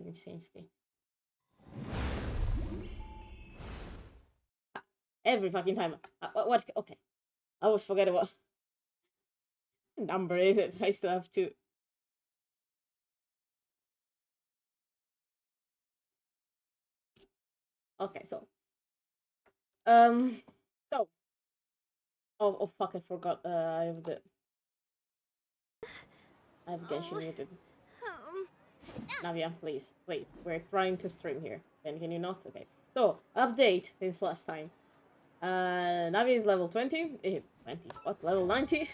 Nisinski. Every fucking time. What? Okay. I always forget what number is it. I still have to. Okay, so. So. Oh fuck! I forgot. I have the. I have Genshin muted. Navia, please. We're trying to stream here. Can you not? Okay. So, update since last time. Navi is level 20. 20. What? Level 90?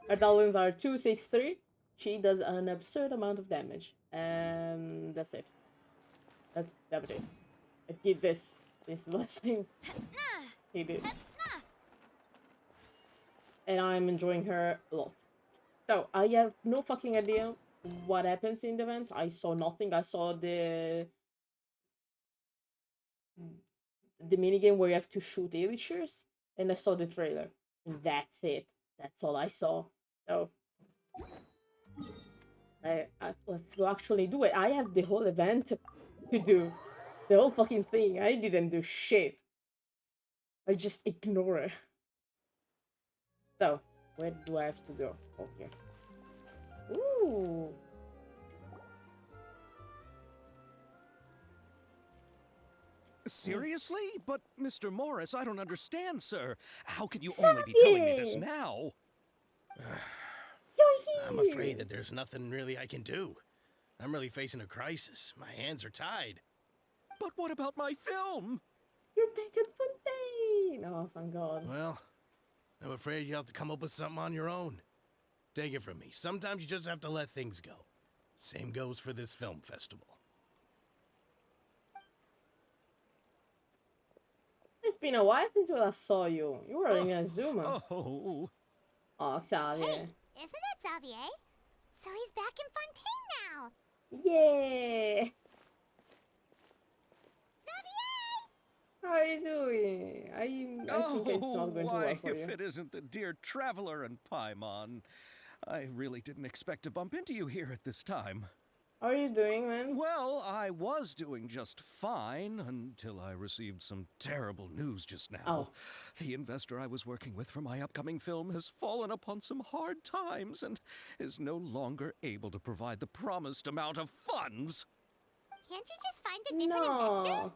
Her talents are 263. She does an absurd amount of damage. And that's it. That's it. I did this last time. He did. And I'm enjoying her a lot. So, I have no fucking idea what happens in the event. I saw nothing. I saw the minigame where you have to shoot villagers, and I saw the trailer. And that's it. That's all I saw. So, let's go actually do it. I have the whole event to do. The whole fucking thing. I didn't do shit. I just ignore it. So, where do I have to go? Oh, here. Ooh. Seriously? But, Mr. Morris, I don't understand, sir. How can you only be telling me this now? You're here! I'm afraid that there's nothing really I can do. I'm really facing a crisis. My hands are tied. But what about my film? You're back at Fontaine! Oh, thank God. Well, I'm afraid you'll have to come up with something on your own. Take it from me. Sometimes you just have to let things go. Same goes for this film festival. It's been a while since I last saw you. You were in Azuma. Oh. Oh, Xavier. Hey, isn't that Xavier? So he's back in Fontaine now. Yeah. Xavier! How are you doing? I think it's not going to work for you. If it isn't the dear traveler and Paimon. I really didn't expect to bump into you here at this time. How are you doing, man? Well, I was doing just fine until I received some terrible news just now. Oh. The investor I was working with for my upcoming film has fallen upon some hard times and is no longer able to provide the promised amount of funds. Can't you just find a different investor?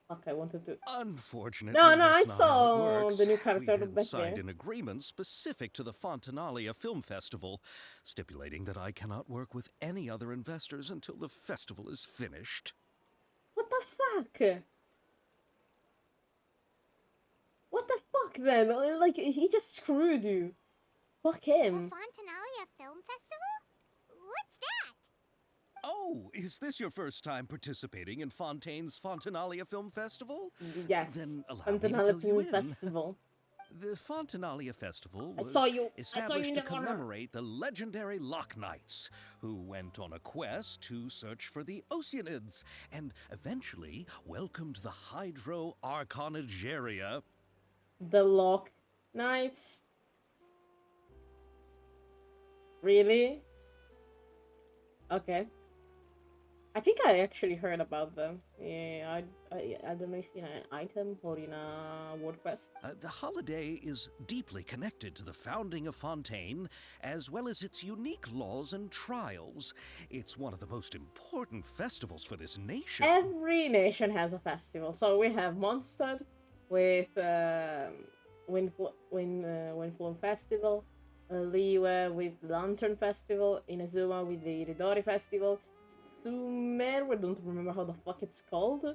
Fuck, I wanted to. Unfortunately, No, I that's not how it saw works. the new character We had back signed there. an agreement specific to the Fontanalia Film Festival, stipulating that I cannot work with any other investors until the festival is finished. What the fuck? What the fuck, then? Like, he just screwed you. Fuck The him. Fontanalia Film Festival? What's that? Oh, is this your first time participating in Fontaine's Fontanalia Film Festival? Yes. Then allow me to Fontanalia fill you Film in. Festival. The Fontanalia Festival was I saw you in established the to corner. commemorate the legendary Loch Knights, who went on a quest to search for the Oceanids, and eventually welcomed the Hydro Arconageria. The Loch Knights. Really? Okay. I think I actually heard about them. Yeah, I don't know if in an item or in a word quest. The holiday is deeply connected to the founding of Fontaine, as well as its unique laws and trials. It's one of the most important festivals for this nation. Every nation has a festival. So we have Mondstadt with Windflown Festival, Liyue with Lantern Festival, Inazuma with the Iridori Festival, Sumer, I don't remember how the fuck it's called,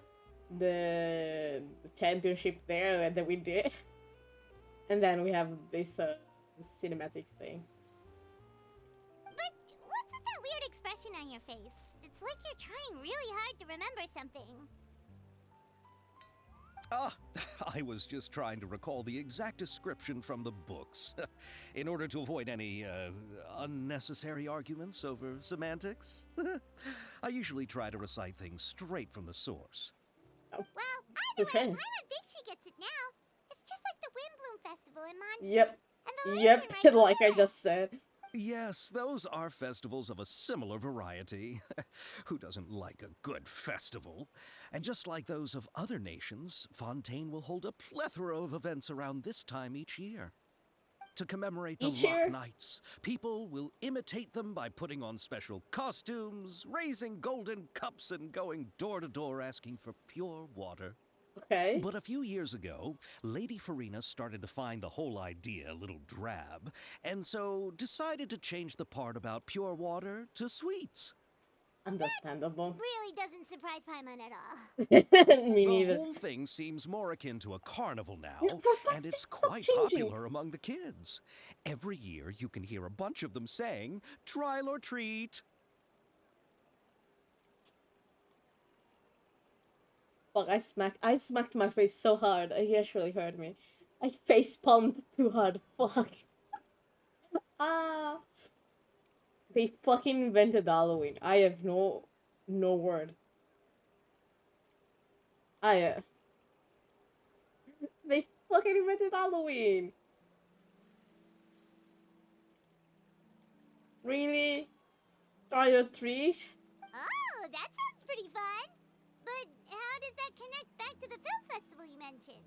the championship there that we did, and then we have this cinematic thing. But what's with that weird expression on your face? It's like you're trying really hard to remember something. I was just trying to recall the exact description from the books, in order to avoid any unnecessary arguments over semantics. I usually try to recite things straight from the source. Well, either way, Paimon thinks she gets it now. It's just like the Windbloom Festival in Mondstadt. Yep. And the Yep, Lantern Rite like I in Liyue. just said. Yes, those are festivals of a similar variety. Who doesn't like a good festival? And just like those of other nations, Fontaine will hold a plethora of events around this time each year. To commemorate the Each Lock year? Nights, people will imitate them by putting on special costumes, raising golden cups, and going door to door asking for pure water. Okay. But a few years ago, Lady Farina started to find the whole idea a little drab, and so decided to change the part about pure water to sweets. Understandable. Really doesn't surprise Paimon at all. Me The neither. whole thing seems more akin to a carnival No, now, for fuck's and sake, it's stop quite changing. popular among the kids. Every year, you can hear a bunch of them saying, "Trial or treat." Fuck, I smacked my face so hard. He actually hurt me. I face palmed too hard. Fuck. Ah. They fucking invented Halloween. I have no word. I They fucking invented Halloween. Really? Try or treat? Oh, that sounds pretty fun. But how does that connect back to the film festival you mentioned?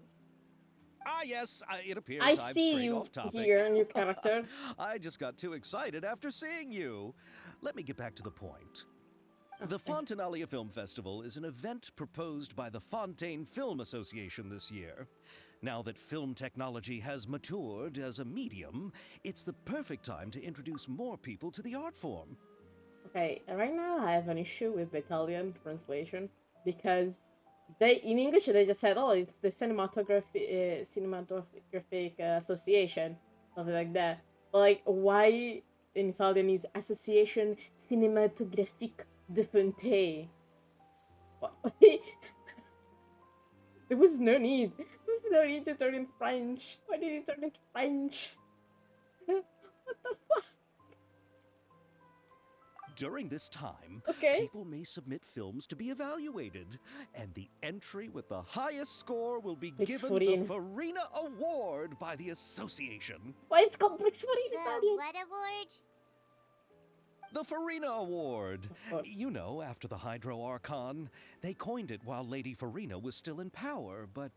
Ah, yes, it appears I I've see strayed you off topic. here, new character. I just got too excited after seeing you. Let me get back to the point. The Okay. Fontanalia Film Festival is an event proposed by the Fontaine Film Association this year. Now that film technology has matured as a medium, it's the perfect time to introduce more people to the art form. Okay, right now I have an issue with the Italian translation because they in English they just said, "Oh, it's the cinematographic association," something like that. But like, why in Italian is Association Cinématographique de Fontaine? What? There was no need. There was no need to turn into French. Why did it turn into French? What the fuck? During this time, Okay. people may submit films to be evaluated, and the entry with the highest score will be Brix given the Forin. Farina Award by the association. Why it's called Brix Forin in The Italian? what award? The Farina Award. Of course. You know, after the Hydro Archon. They coined it while Lady Farina was still in power, but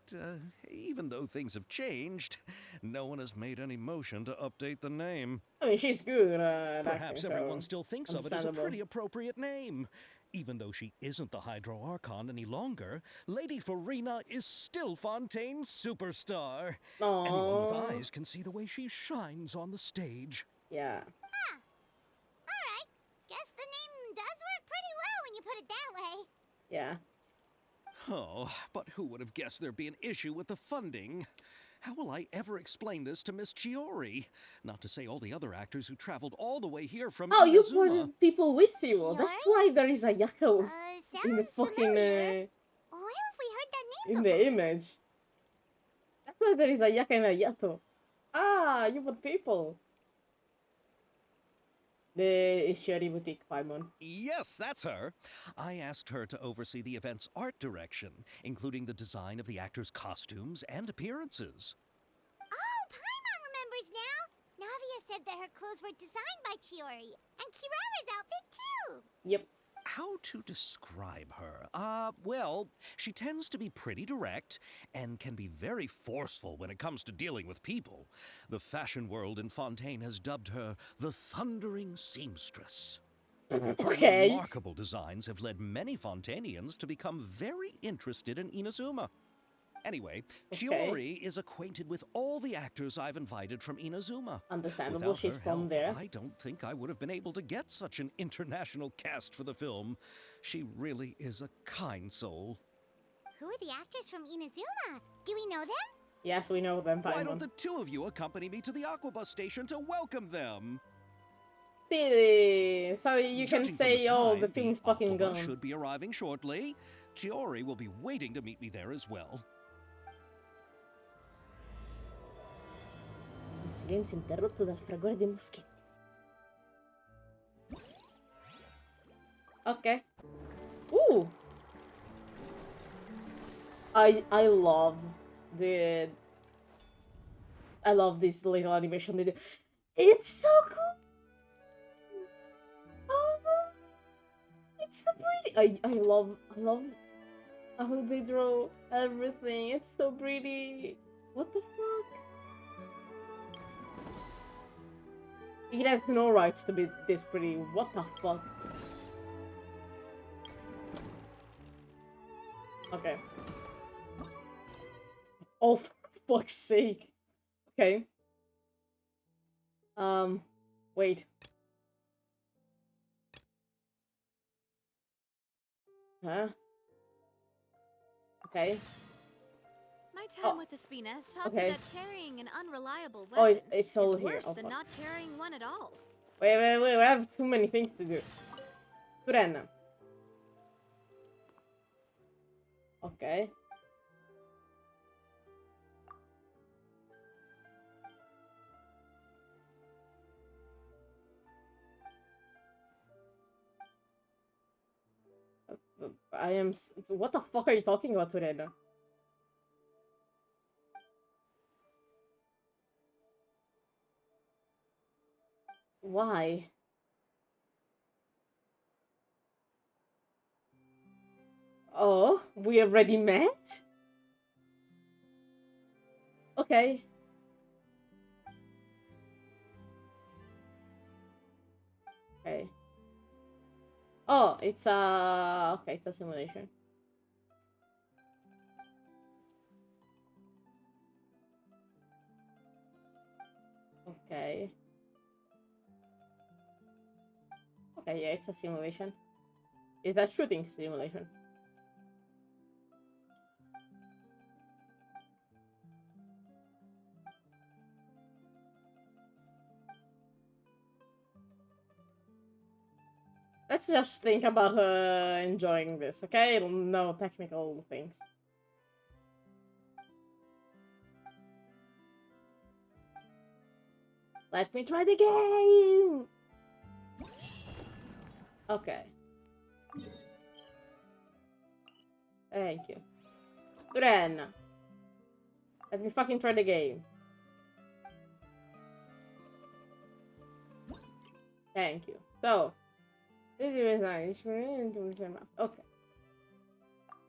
even though things have changed, no one has made any motion to update the name. I mean, she's good at Perhaps acting, everyone so still thinks of it as a understandable. pretty appropriate name. Even though she isn't the Hydro Archon any longer, Lady Farina is still Fontaine's superstar. Anyone with Aww. eyes can see the way she shines on the stage. Yeah. Alright. Guess the name does work pretty well when you put it that way. Yeah. Oh, but who would have guessed there'd be an issue with the funding? How will I ever explain this to Miss Chiori? Not to say all the other actors who traveled all the way here from Oh, you Inazuma. brought people with you. That's why there is a Yako in the Sounds fucking familiar. Where have we heard that name in before? the image. That's why there is a Yaka and a Yato. Ah, you brought people. The Ishiri Boutique Paimon. Yes, that's her. I asked her to oversee the event's art direction, including the design of the actors' costumes and appearances. Oh, Paimon remembers now. Navia said that her clothes were designed by Chiori, and Kirara's outfit too. Yep. How to describe her? Well, she tends to be pretty direct and can be very forceful when it comes to dealing with people. The fashion world in Fontaine has dubbed her the Thundering Seamstress. Her Okay. remarkable designs have led many Fontainians to become very interested in Inazuma. Anyway, Okay. Chiori is acquainted with all the actors I've invited from Inazuma. Understandable, Without she's her from help, there. I don't think I would have been able to get such an international cast for the film. She really is a kind soul. Who are the actors from Inazuma? Do we know them? Yes, we know them, Why don't Paimon. the two of you accompany me to the Aquabus station to welcome them? See, so you can Judging from say, "Oh, the time, film is fucking Aquabus gone." should be arriving shortly. Chiori will be waiting to meet me there as well. Il silenzio interrotto dal fragore dei moschetti. Okay. Ooh. I love the I love this little animation they do. It's so cool. It's so pretty. I love how they draw everything. It's so pretty. What the fuck? It has no rights to be this pretty. What the fuck? Okay. Oh, for fuck's sake. Okay. Wait. Huh? Okay. My Oh, time with the Spinas taught okay. me that carrying an unreliable Oh, weapon it's all is here. worse Oh, than fuck. not carrying one at all. Wait. We have too many things to do. Turenna. Okay. I am. What the fuck are you talking about, Turenna? Why? Oh, we already met? Okay. Okay. Oh, it's a... Okay, it's a simulation. Okay. Okay, yeah, it's a simulation. Is that shooting simulation? Let's just think about enjoying this, okay? No technical things. Let me try the game! Okay. Thank you. Then, let me fucking try the game. Thank you. So, this is nice. Okay.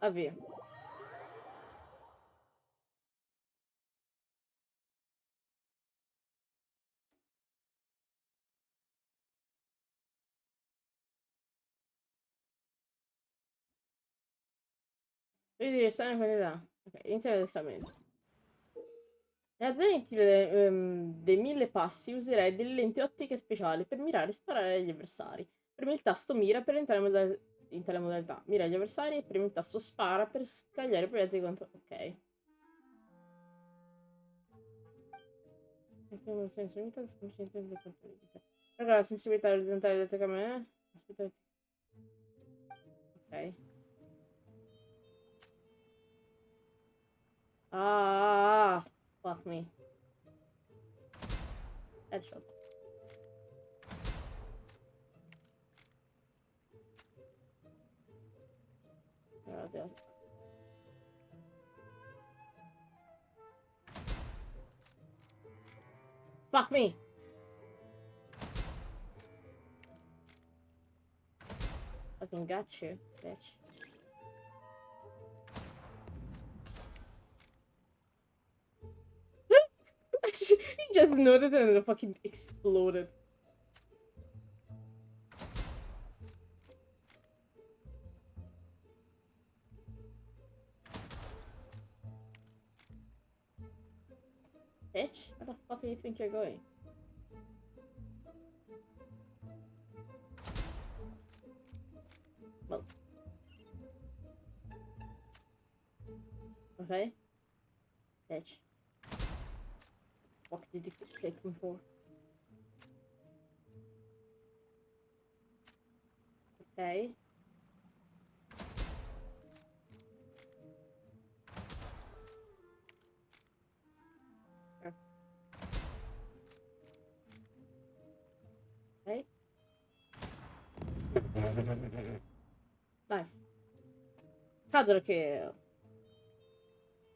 Avvio. Ridirezione quantità. Ok, inizia l'addestramento. Nella zona dei 1000 passi userei delle lenti ottiche speciali per mirare e sparare agli avversari. Premi il tasto mira per entrare in tale modalità. Mira agli avversari e premi il tasto spara per scagliare i proiettili contro... Ok. Allora, la sensibilità orizzontale della telecamera. Aspetta. Ok. Ah, fuck me. Headshot. Fuck me. Fucking got you, bitch. He just noted and it fucking exploded. Bitch, where the fuck do you think you're going? Well. Okay. Bitch. What did you take me for? Okay. Okay. Nice. Cadro kill.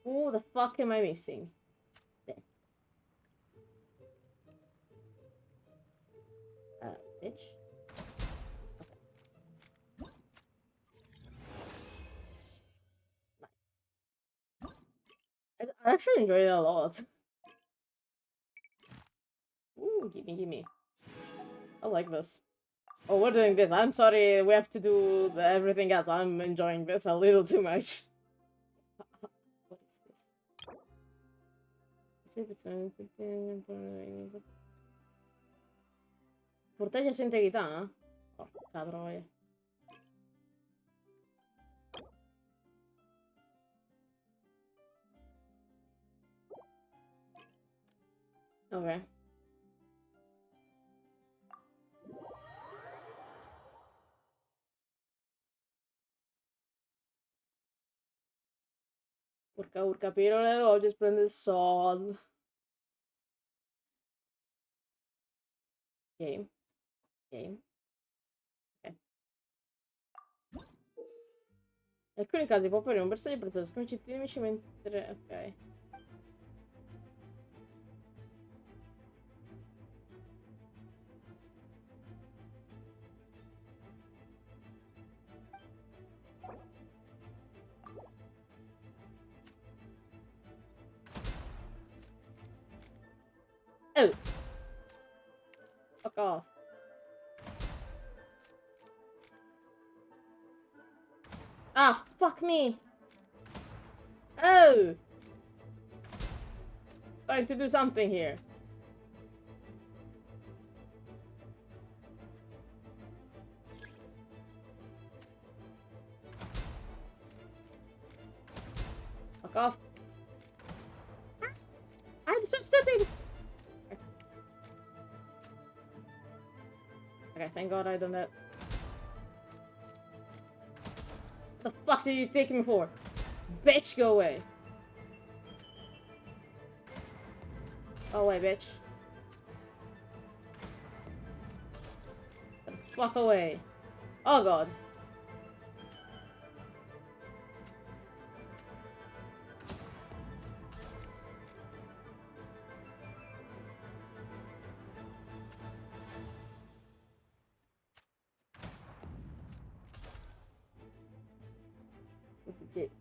Who the fuck am I missing? There. Bitch. Okay. I actually enjoy it a lot. Ooh, gimme. I like this. Oh, we're doing this. I'm sorry, we have to do everything else. I'm enjoying this a little too much. What is this? Protegge sua integrità? Porca troia. Ok. Urca, urca, pirole, oggi prende il sol. Game. Game. Ok. In alcuni casi può apparire un bersaglio prezioso sconfitti i nemici mentre... Ok. Oh! Fuck off. Ah, fuck me! Oh! Trying to do something here. Fuck off. I'm so stupid! Okay, thank god I done that. What the fuck did you take me for? Bitch, go away. Go away, bitch. Get the fuck away. Oh god.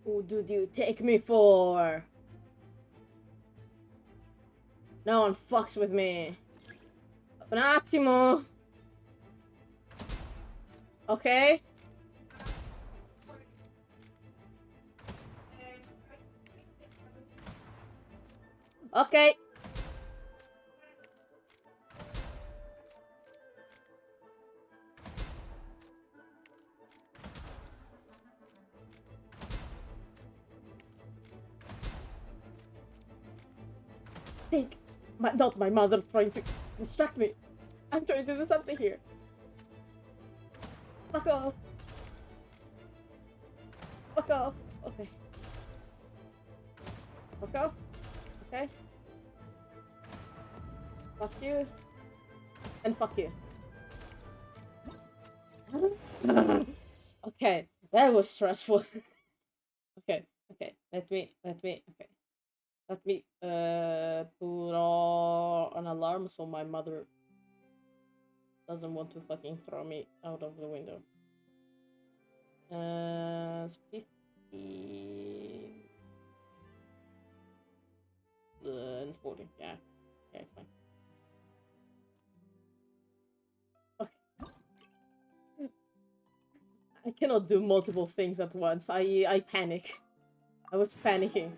Who did you take me for? No one fucks with me. Un attimo. Okay. Okay. Think. Not my mother trying to distract me. I'm trying to do something here. Fuck off. Fuck off. Okay. Fuck off. Okay. Fuck you. And fuck you. Okay. That was stressful. Okay. Okay. Let me. Okay. Let me put on an alarm so my mother doesn't want to fucking throw me out of the window. 50 and 40. Yeah. Yeah, it's fine. Okay. I cannot do multiple things at once. I panic. I was panicking.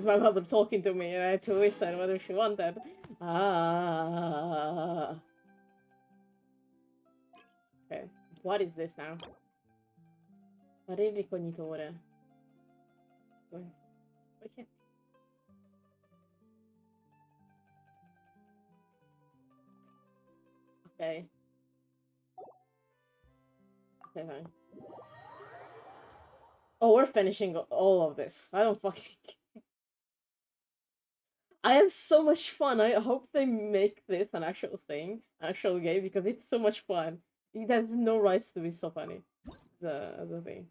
My mother talking to me and I had to listen whether she wanted. Ah. Okay. What is this now? Parere ricognitore. Okay. Okay. Okay, fine. Oh, we're finishing all of this. I don't fucking... I have so much fun. I hope they make this an actual thing, actual game, because it's so much fun. It has no rights to be so funny. The thing.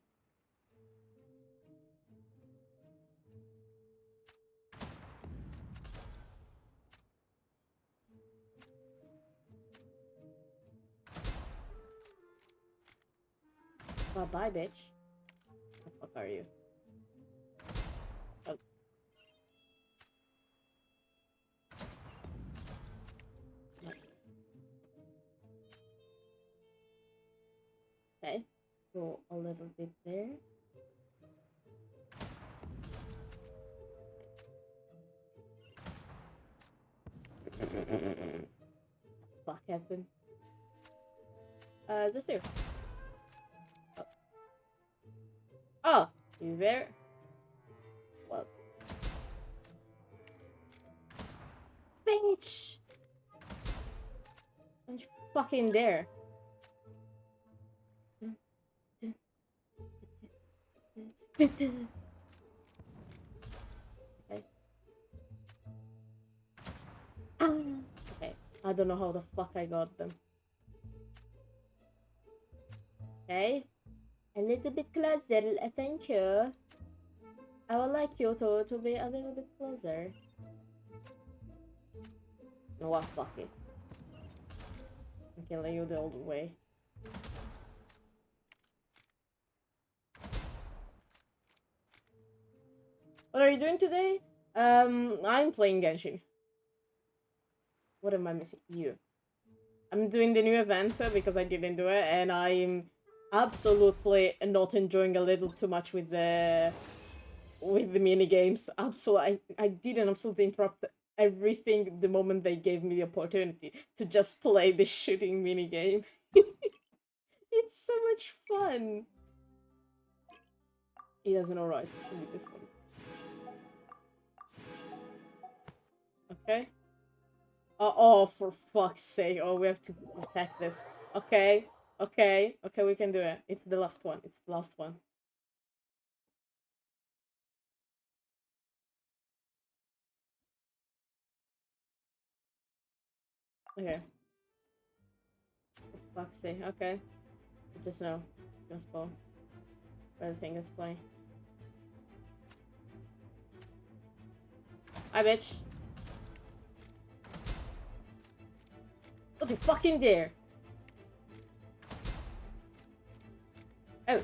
Bye, bitch. What the fuck are you? Oh. Okay. Go a little bit there. Fuck happened? Just here. Oh, oh, you there? Well, bitch! I'm fucking there. Okay. Ah, okay. I don't know how the fuck I got them. Okay. A little bit closer, thank you. I would like you to be a little bit closer. No, what? Fuck it. I'm killing you the old way. What are you doing today? I'm playing Genshin. What am I missing? You. I'm doing the new event because I didn't do it, and I'm absolutely not enjoying a little too much with the mini games. Absolutely, I didn't absolutely interrupt everything the moment they gave me the opportunity to just play the shooting mini game. It's so much fun. He has no rights to me this one. Okay. Oh, for fuck's sake. Oh, we have to protect this. Okay. Okay. Okay, we can do it. It's the last one. It's the last one. Okay. For fuck's sake. Okay. Just know. Just ball. Everything is playing. Hi, bitch. Don't you fucking dare. Oh. Okay.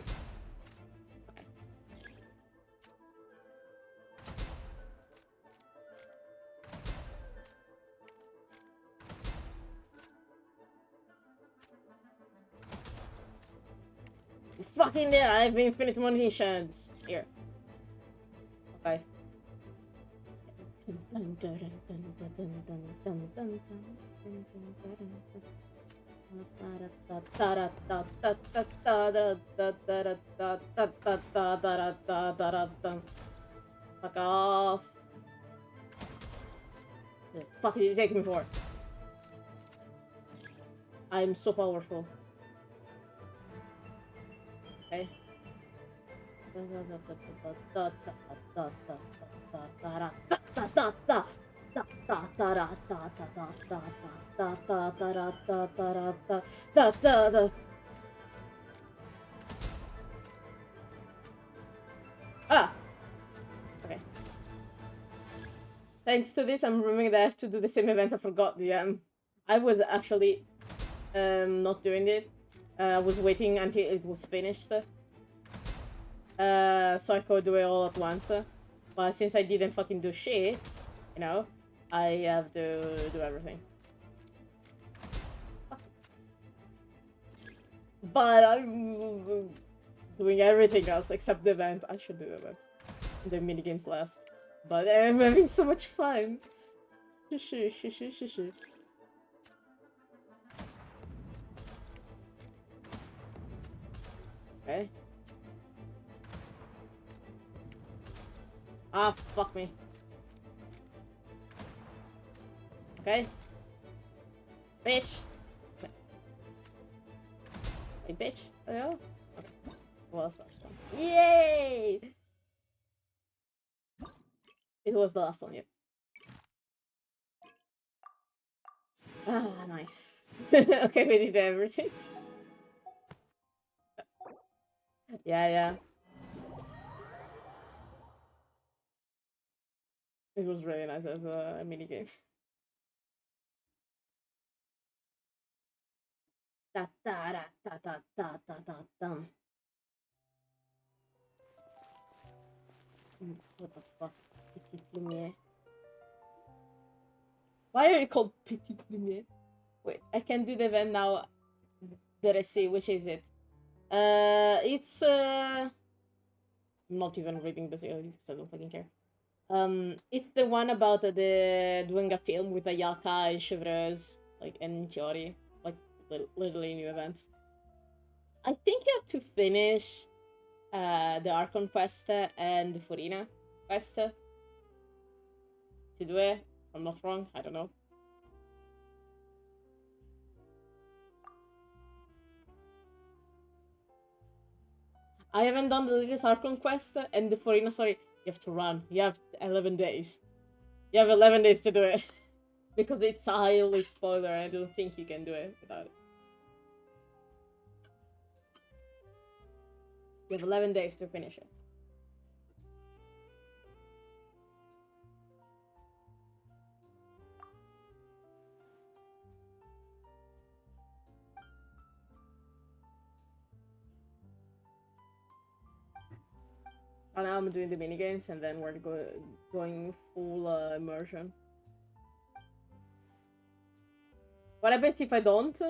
You fucking dare. I have infinite munitions. Here. Okay. Fuck off. The fuck did you take me for? I'm so powerful. Okay. Ah! Okay. Thanks to this, I'm remembering that I have to do the same event. I forgot the I was actually not doing it. I was waiting until it was finished. So I could do it all at once. But since I didn't fucking do shit, you know, I have to do everything. But I'm doing everything else except the event. I should do the event. The minigames last. But I'm having so much fun. Okay. Ah, fuck me. Okay. Bitch. Hey, bitch. Hello? Okay. Well, that's the last one. Yay! It was the last one, yep. Ah, nice. Okay, we did everything. Yeah. It was really nice as a mini game. Da da da da da da da da da. What the fuck? Petite Lumiere. Why are you called Petite Lumiere? Wait, I can do the event now that I see. Which is it? It's I'm not even reading the series because I don't fucking care. It's the one about doing a film with Ayaka and Chevreuse, like, and Chiori, like, literally new events. I think you have to finish the Archon quest and the Furina quest to do it. If I'm not wrong, I don't know. I haven't done the latest Archon quest and the Furina story. You have to run. You have 11 days. You have 11 days to do it. Because it's a highly spoiler, I don't think you can do it without it. You have 11 days to finish it. And now I'm doing the minigames and then we're going full immersion. What I bet if I don't?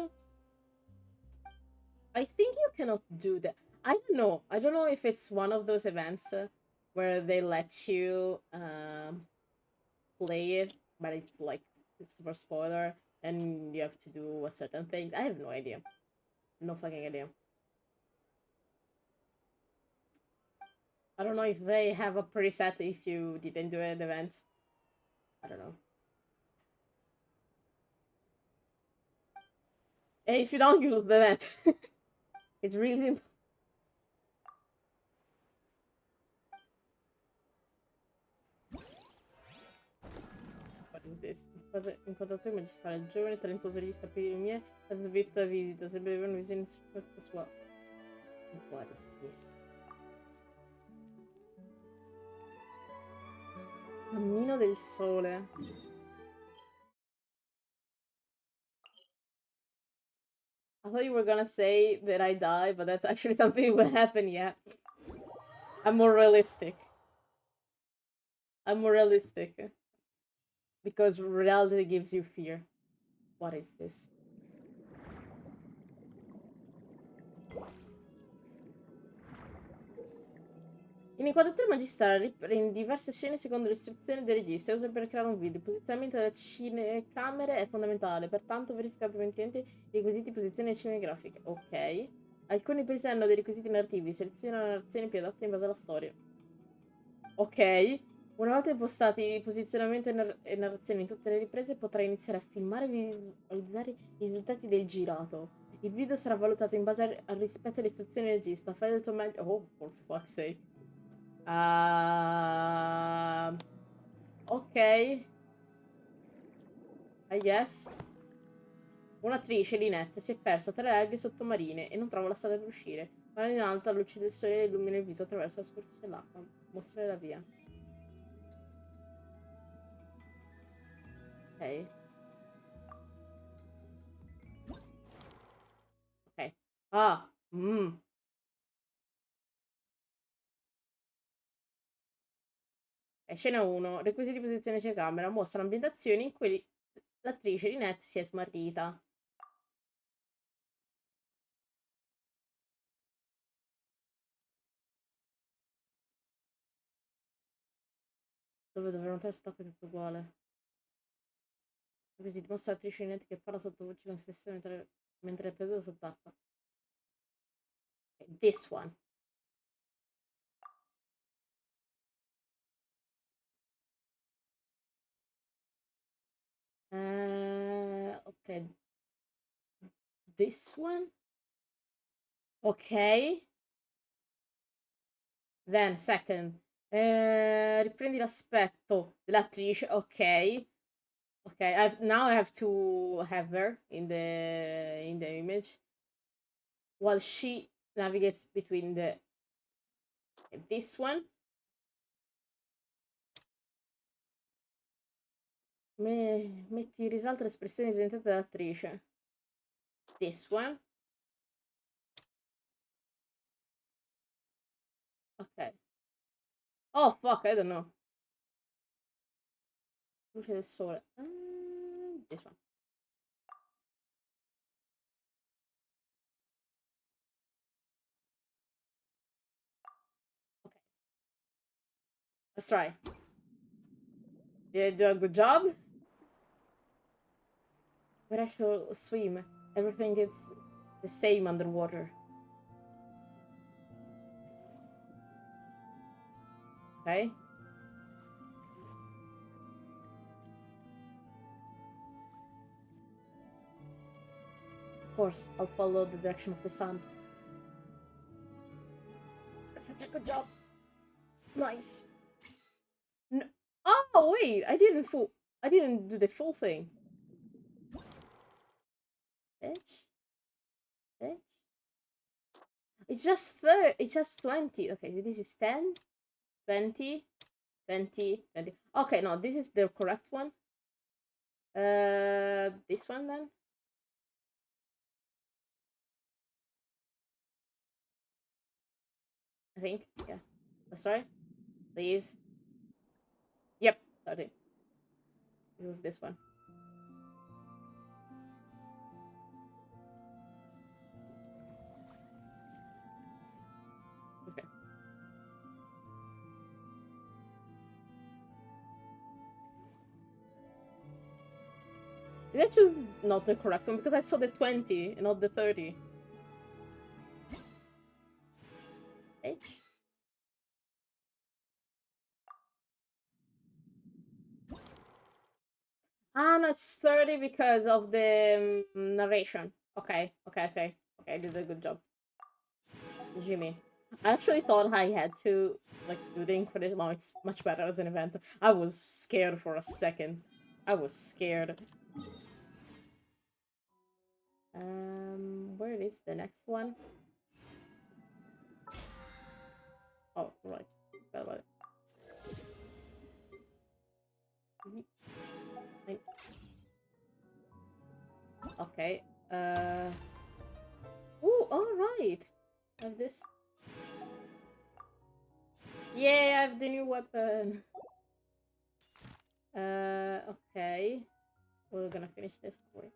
I think you cannot do that. I don't know. I don't know if it's one of those events where they let you play it, but it's like a super spoiler and you have to do a certain thing. I have no idea. No fucking idea. I don't know if they have a preset if you didn't do an event. I don't know. Hey, if you don't use the event, it's really simple. What is this? Inquadratura magistrale, giovane, talentuoso regista per i miei, la sua visita, sempre avere una visione superficiale sua. What is this? Cammino del sole. I thought you were gonna say that I die, but that's actually something that will happen, yeah. I'm more realistic. I'm more realistic. Because reality gives you fear. What is this? In inquadratura magistrale riprendi diverse scene secondo le istruzioni del regista. Usa per creare un video. Il posizionamento delle cinecamere è fondamentale, pertanto verifica preventivamente i requisiti di posizione cinegrafiche. Ok. Alcuni paesi hanno dei requisiti narrativi. Seleziona la narrazione più adatta in base alla storia. Ok. Una volta impostati il posizionamento e narrazione in tutte le riprese, potrai iniziare a filmare e visualizzare i risultati del girato. Il video sarà valutato in base al rispetto alle istruzioni del regista. Fai del tuo meglio. Oh, for fuck's sake. Ok. I guess. Un'attrice, Lynette, si è persa tra le alghe sottomarine e non trova la strada per uscire. Guarda in alto, la luce del sole illumina il viso attraverso la superficie dell'acqua. Mostrare la via. Ok. Ok. Ah. Scena 1. Requisiti di posizione telecamera. Mostra ambientazioni in cui l'attrice Lynette si è smarrita. Dove dovrò notare stacco tutto uguale. Requisiti. Mostra l'attrice Lynette che parla sottovoce con se stessa mentre è perduta sott'acqua. Okay, this one. Ok. This one. Ok. Then, second. Riprendi l'aspetto dell'attrice. Ok. Ok, now I have to have her in the image. While she navigates between this one. Metti in risalto l'espressione disegnata dall'attrice. This one. Ok. Oh, fuck, I don't know. Luce del sole. This one. Let's try. Did I do a good job? Where I shall swim, everything is the same underwater. Okay. Of course, I'll follow the direction of the sun. That's such a good job. Nice. No. Oh wait, I didn't do the full thing. Bitch. Bitch. It's just it's just 20. Okay, this is 10, 20, 20, 20. Okay, no, this is the correct one. This one then. I think, yeah. That's right. Please. Yep, 30. It was this one. Okay. It's actually not the correct one because I saw the 20 and not the 30. H. Ah, no, it's 30 because of the narration. Okay, okay, okay. Okay, I did a good job. Jimmy. I actually thought I had to, like, do the Inquisition. No, it's much better as an event. I was scared for a second. I was scared. Where is the next one? Oh, right. Forgot about it. Okay. Oh, all right. I have this. Yeah, I have the new weapon. Okay. We're gonna finish this. Don't worry.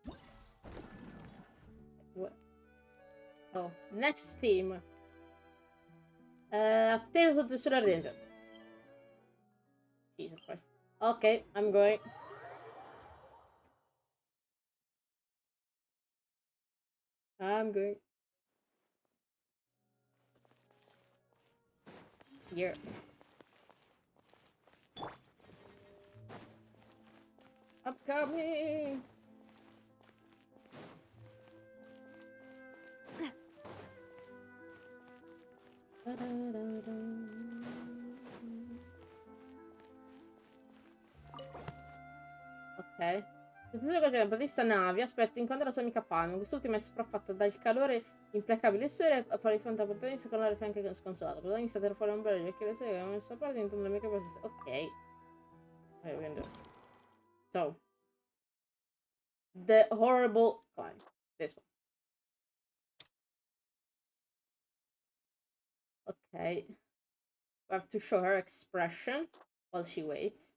What? So, next theme. Atteso del Sole Ardente. Jesus Christ. Okay, I'm going. I'm going. Here. I'm coming. Ok. Il futuro che batista navi aspetta incontra la sua amica Palma. Quest'ultima è sopraffatta dal calore implacabile del sole e poi di fronte alla protagonista con l'aria anche sconsolata. La protagonista tira fuori un ombrello e occhi le sue che non sta parte intorno alla amica batista. Ok. So. The horrible climb. This one. Okay. We have to show her expression while she waits.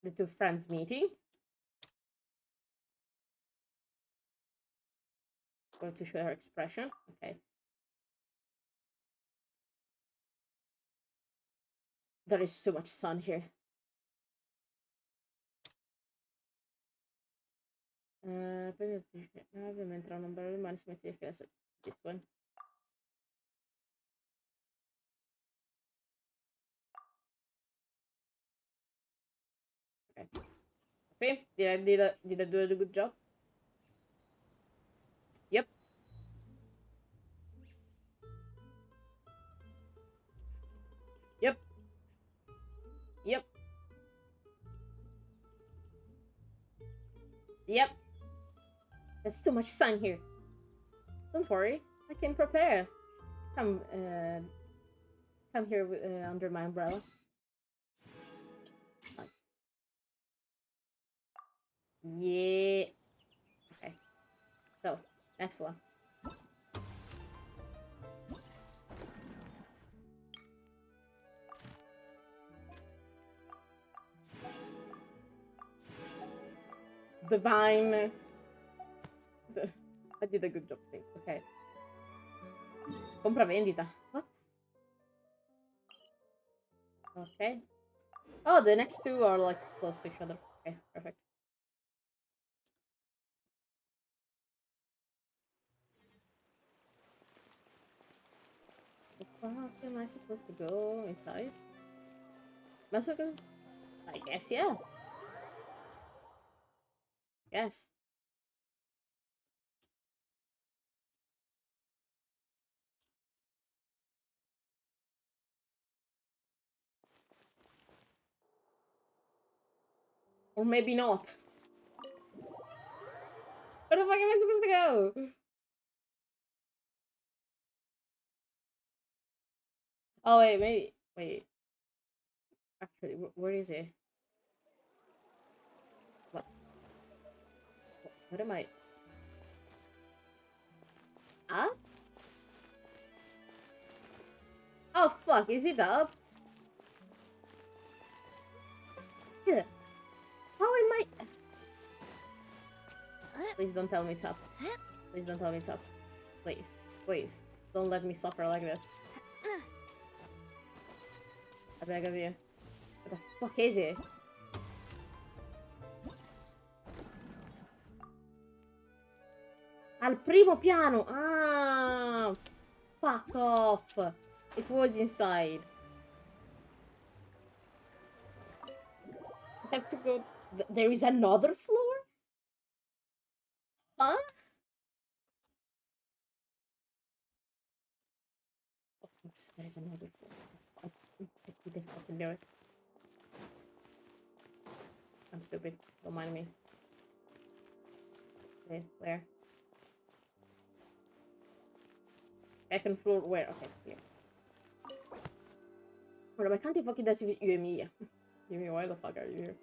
The two friends meeting. We have to show her expression. Okay. There is too much sun here. Mentre ha un ombrello in mano si mette di schiena. This one. Okay. See? Did I do a good job? Yep. Yep. Yep. Yep. There's too much sun here. Don't worry. I can prepare. Come here under my umbrella. Yeah. Okay. So, next one. Divine. I did a good job, I think. Okay. Compravendita. What? Okay. Oh, the next two are like close to each other. Okay, perfect. The fuck am I supposed to go inside? Am I supposed? I guess yeah. Yes. Or maybe not. Where the fuck am I supposed to go? Oh wait, maybe wait. Actually, where is it? What? What am I? Up? Oh fuck! Is it up? Yeah. How am I? Please don't tell me it's up. Please don't tell me it's up. Please, please, don't let me suffer like this. I beg of you. What the fuck is it? Al primo piano! Ah! Fuck off! It was inside. I have to go... There is another floor? Huh? Of course, there is another floor. I didn't fucking do it. I'm stupid. Don't mind me. Okay, where? Second floor, where? Okay, here. Ora, ma canti fucking darci io e Mia? Io e Mia, why the fuck are you here?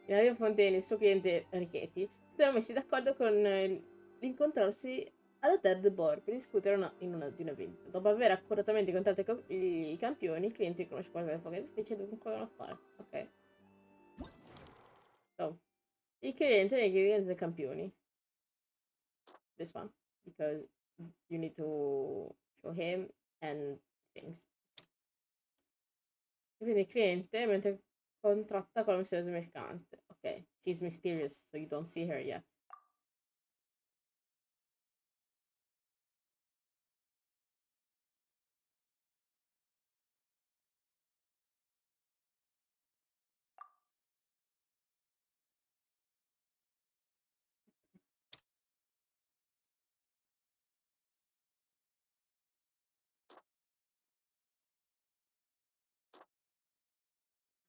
Ilaria Fonteni e il suo cliente Richetti si sono messi d'accordo con l'incontrarsi alla Third Bar per discutere di un evento. Dopo aver accuratamente incontrato i campioni, il cliente riconosce qualcosa che specie e dunque a fare. Ok. So, il cliente e i clienti dei campioni. This one. Because you need to show him and things. E quindi il cliente mentre contratta con la misteriosa mercante. Ok. She's mysterious, so you don't see her yet.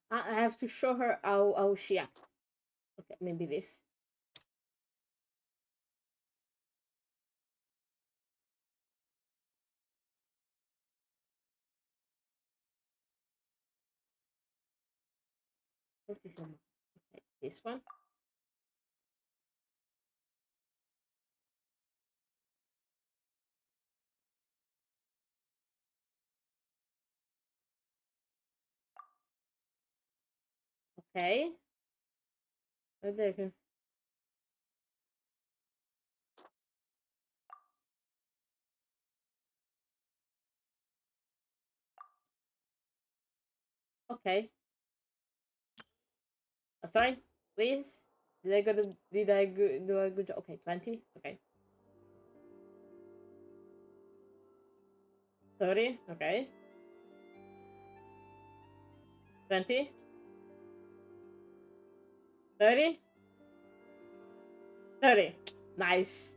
I have to show her how she acts. Okay, maybe this. Okay, this one. Okay. There. Okay. Sorry, please. Did I do a good job? Okay, 20. Okay. 30. Okay. 20. 30. 30. Nice.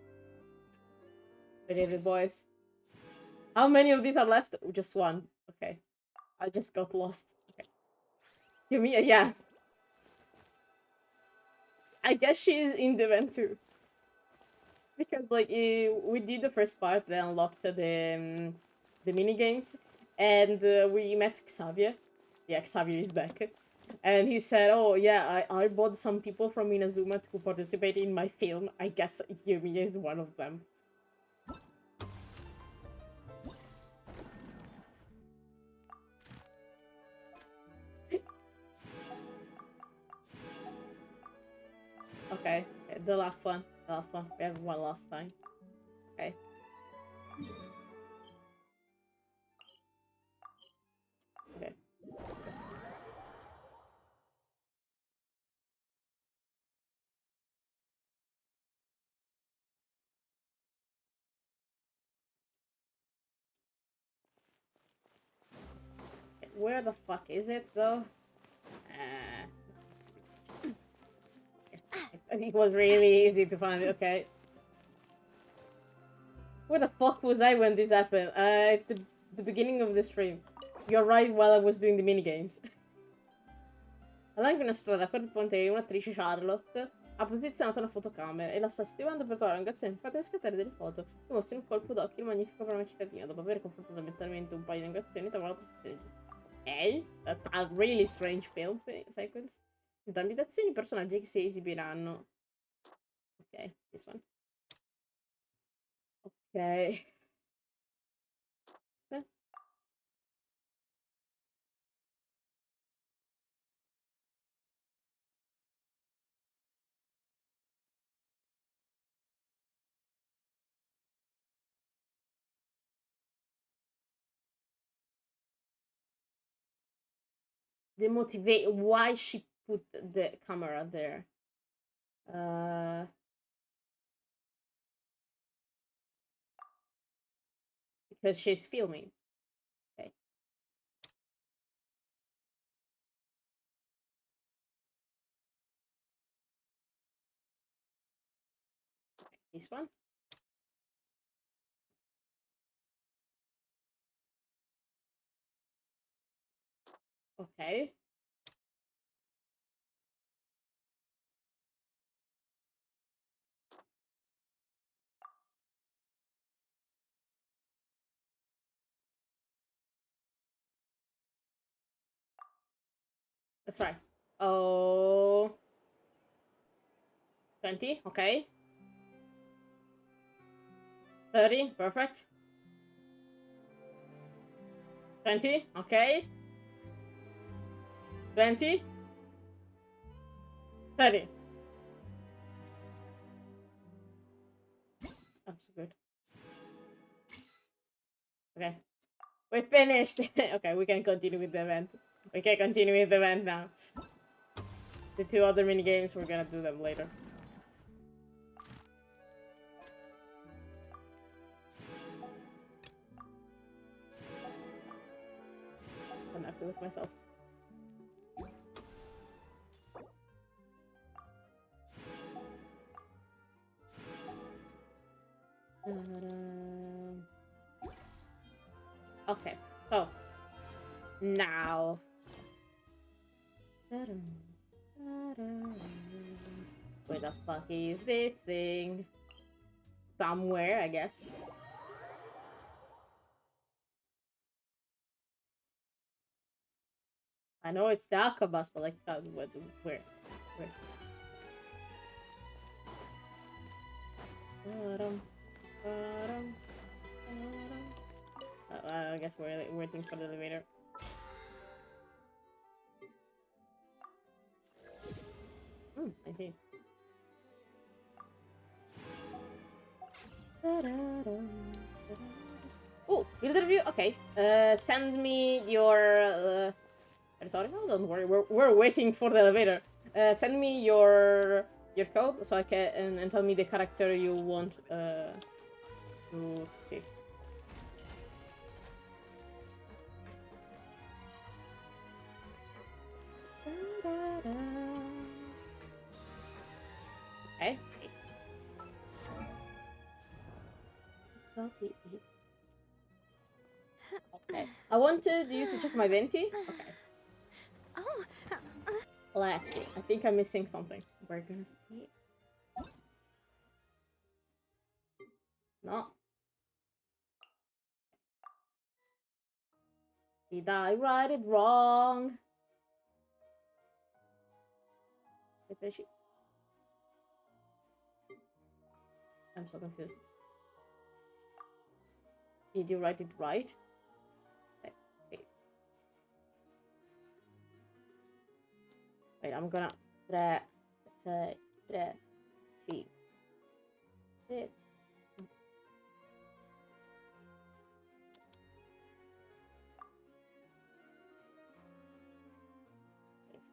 We did it, boys. How many of these are left? Just one. Okay. I just got lost. Okay. Give me a yeah. I guess she's in the vent too. Because like we did the first part, then unlocked the mini games, and we met Xavier. Yeah, Xavier is back, and he said, "Oh yeah, I bought some people from Inazuma to participate in my film. I guess Yumi is one of them." Okay, the last one. The last one. We have one last time. Okay. Okay. Where the fuck is it, though? It was really easy to find it, okay. Where the fuck was I when this happened? At the beginning of the stream. You're right, while I was doing the minigames. All'anche una strada, a quel punto un'attrice Charlotte ha posizionato una fotocamera e la sta stimando per trovare un graziano infatti a scattare delle foto che mostrano un colpo d'occhio il magnifico per una cittadina. Dopo aver confrontato mentalmente un paio di ingrazioni, trova la posizione giusta. Ok, that's a really strange film sequence. Da abitazioni i personaggi che si esibiranno. Ok, this one. Ok. The motivate why she put the camera there. Because she's filming. Okay. This one. Okay. That's right. Oh. 20, okay. 30, perfect. 20, okay. 20. 30. That's good. Okay. We finished. Okay, we can continue with the event. We can continue with the event now. The two other mini games, we're gonna do them later. I'm happy with myself. Okay, so now. Where the fuck is this thing? Somewhere, I guess. I know it's the Akabas, but like, where? I guess we're waiting for the elevator. I see. Oh, builder view. Okay. Send me your. Sorry, no, don't worry. We're waiting for the elevator. Send me your code so I can and tell me the character you want to see. Okay. Okay. I wanted you to check my venti. Okay. Oh. Let's see. I think I'm missing something. We're gonna see. No. Did I write it wrong? I'm so confused. Did you write it right? Wait. Wait, I'm gonna. 3, 6, 3, 5, 6.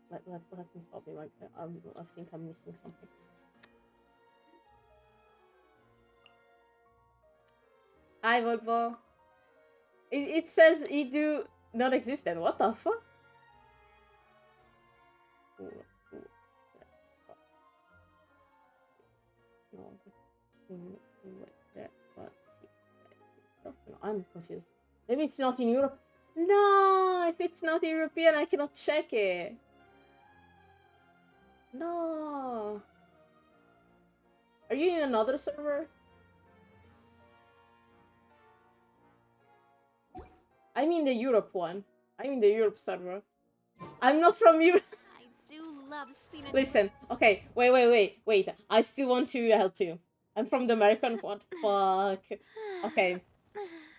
Let me copy my. I think I'm missing something. Hi, Volvo. It says you do Non-existent. What the fuck? I'm confused. Maybe it's not in Europe. No, if it's not European, I cannot check it. No. Are you in another server? I'm in the Europe one. I'm in the Europe server. I'm not from Europe. I do love spinach. Listen, okay, wait. I still want to help you. I'm from the American. What fuck? Okay,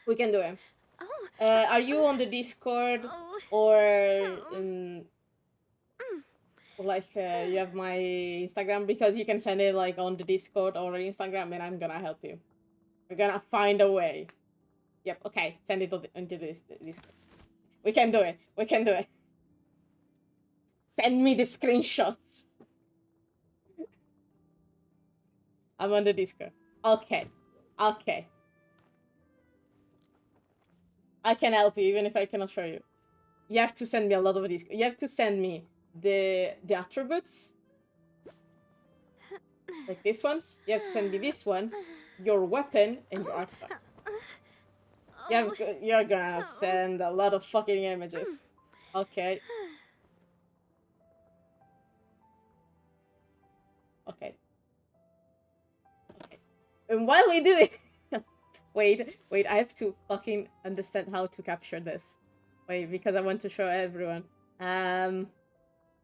we can do it. Oh. Are you on the Discord Oh. or like you have my Instagram? Because you can send it like on the Discord or Instagram, and I'm gonna help you. We're gonna find a way. Yep. Okay. Send it into this Discord. We can do it. We can do it. Send me the screenshots. I'm on the Discord. Okay. Okay. I can help you even if I cannot show you. You have to send me a lot of these. You have to send me the attributes. Like these ones. You have to send me these ones, your weapon, and your artifact. You're gonna send a lot of fucking images. Okay. Okay. Okay. And while we do it... wait, I have to fucking understand how to capture this. Wait, because I want to show everyone. Now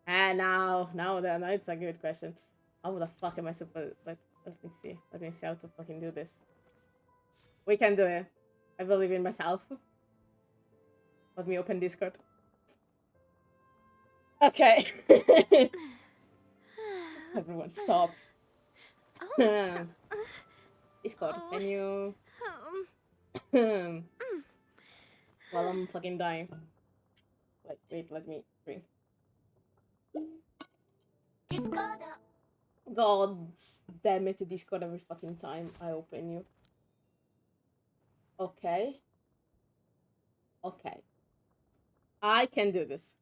it's a good question. How the fuck am I supposed... Let me see. Let me see how to fucking do this. We can do it. I believe in myself. Let me open Discord. Okay. Everyone stops. Discord, can you... While I'm fucking dying. Wait, let me drink. Discord. God damn it, Discord every fucking time I open you. Okay. Okay. I can do this.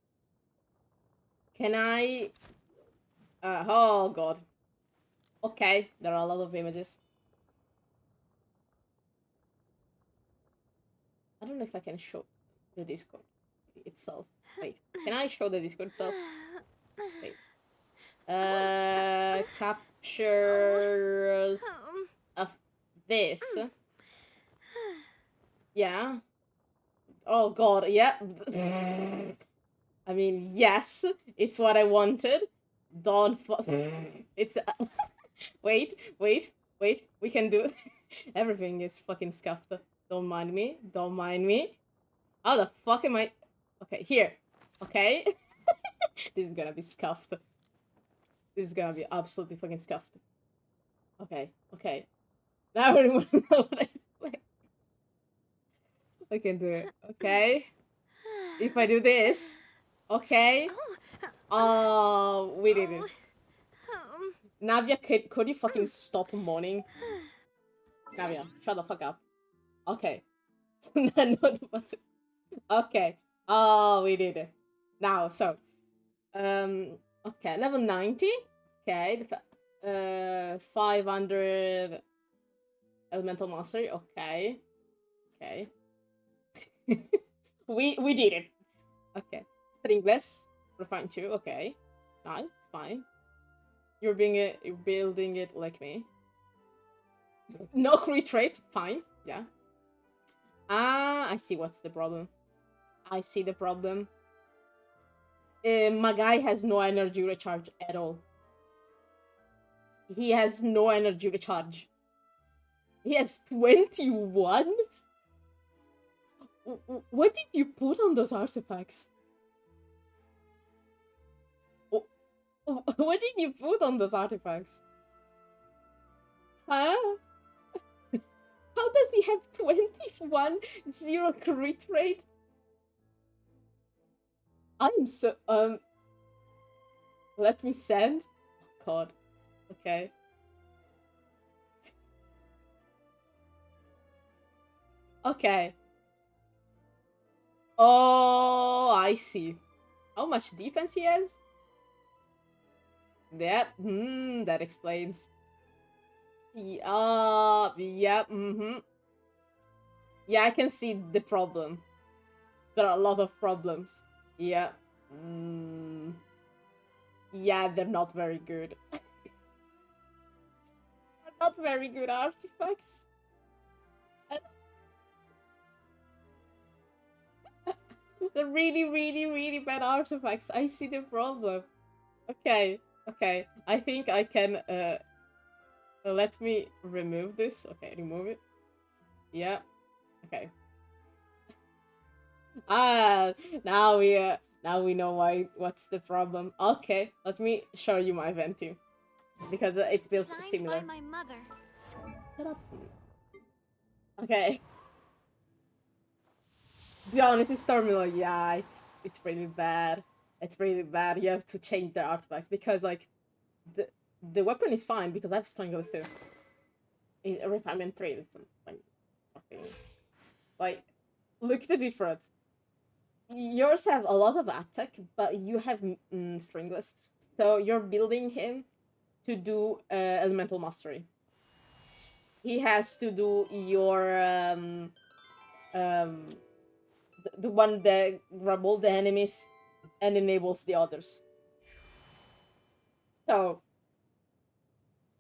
Can I... oh god. Okay, there are a lot of images. I don't know if I can show the Discord itself. Wait, can I show the Discord itself? Wait. Captures of this. Yeah. Oh god, yeah. I mean, yes, it's what I wanted. Don't it's wait, we can do it. Everything is fucking scuffed. Don't mind me. How the fuck am I... Okay, here. Okay. This is gonna be scuffed. This is gonna be absolutely fucking scuffed. Okay. Now everyone know what I play. I can do it. Okay. If I do this. Okay. Oh, we did it. Navia, could you fucking stop moaning? Navia, shut the fuck up. Okay. Okay. Oh, we did it. Now, so. Okay, level 90. Okay. 500 elemental mastery. Okay. we did it. Okay. Stringless. Refine 2. Okay. Nice. Fine. You're building it like me. No crit rate. Fine. Yeah. I see what's the problem. I see the problem. My guy has no energy recharge at all. He has no energy recharge. He has 21? What did you put on those artifacts? What did you put on those artifacts? Huh? How does he have 21 0 crit rate? I'm so let me send. Oh god. Okay. Okay. Oh, I see. How much defense he has? Yep, that explains. Yep, Yeah, I can see the problem. There are a lot of problems. Yeah. Yeah, they're not very good. They're not very good artifacts. They're really, really, really bad artifacts. I see the problem. Okay, okay. I think I can, let me remove this. Okay, remove it. Yeah. Okay. Ah, now we know what's the problem. Okay, let me show you my venti. Because it's built Designed similar. by my mother. Shut up. Okay. To be honest, it's Stormula, yeah, it's really bad. It's really bad. You have to change the artifacts because like the weapon is fine because I have Stranglers too. Refinement 3, it's like fucking like look at the difference. Yours have a lot of attack, but you have Stringless, so you're building him to do elemental mastery. He has to do your the one that grab all the enemies and enables the others. So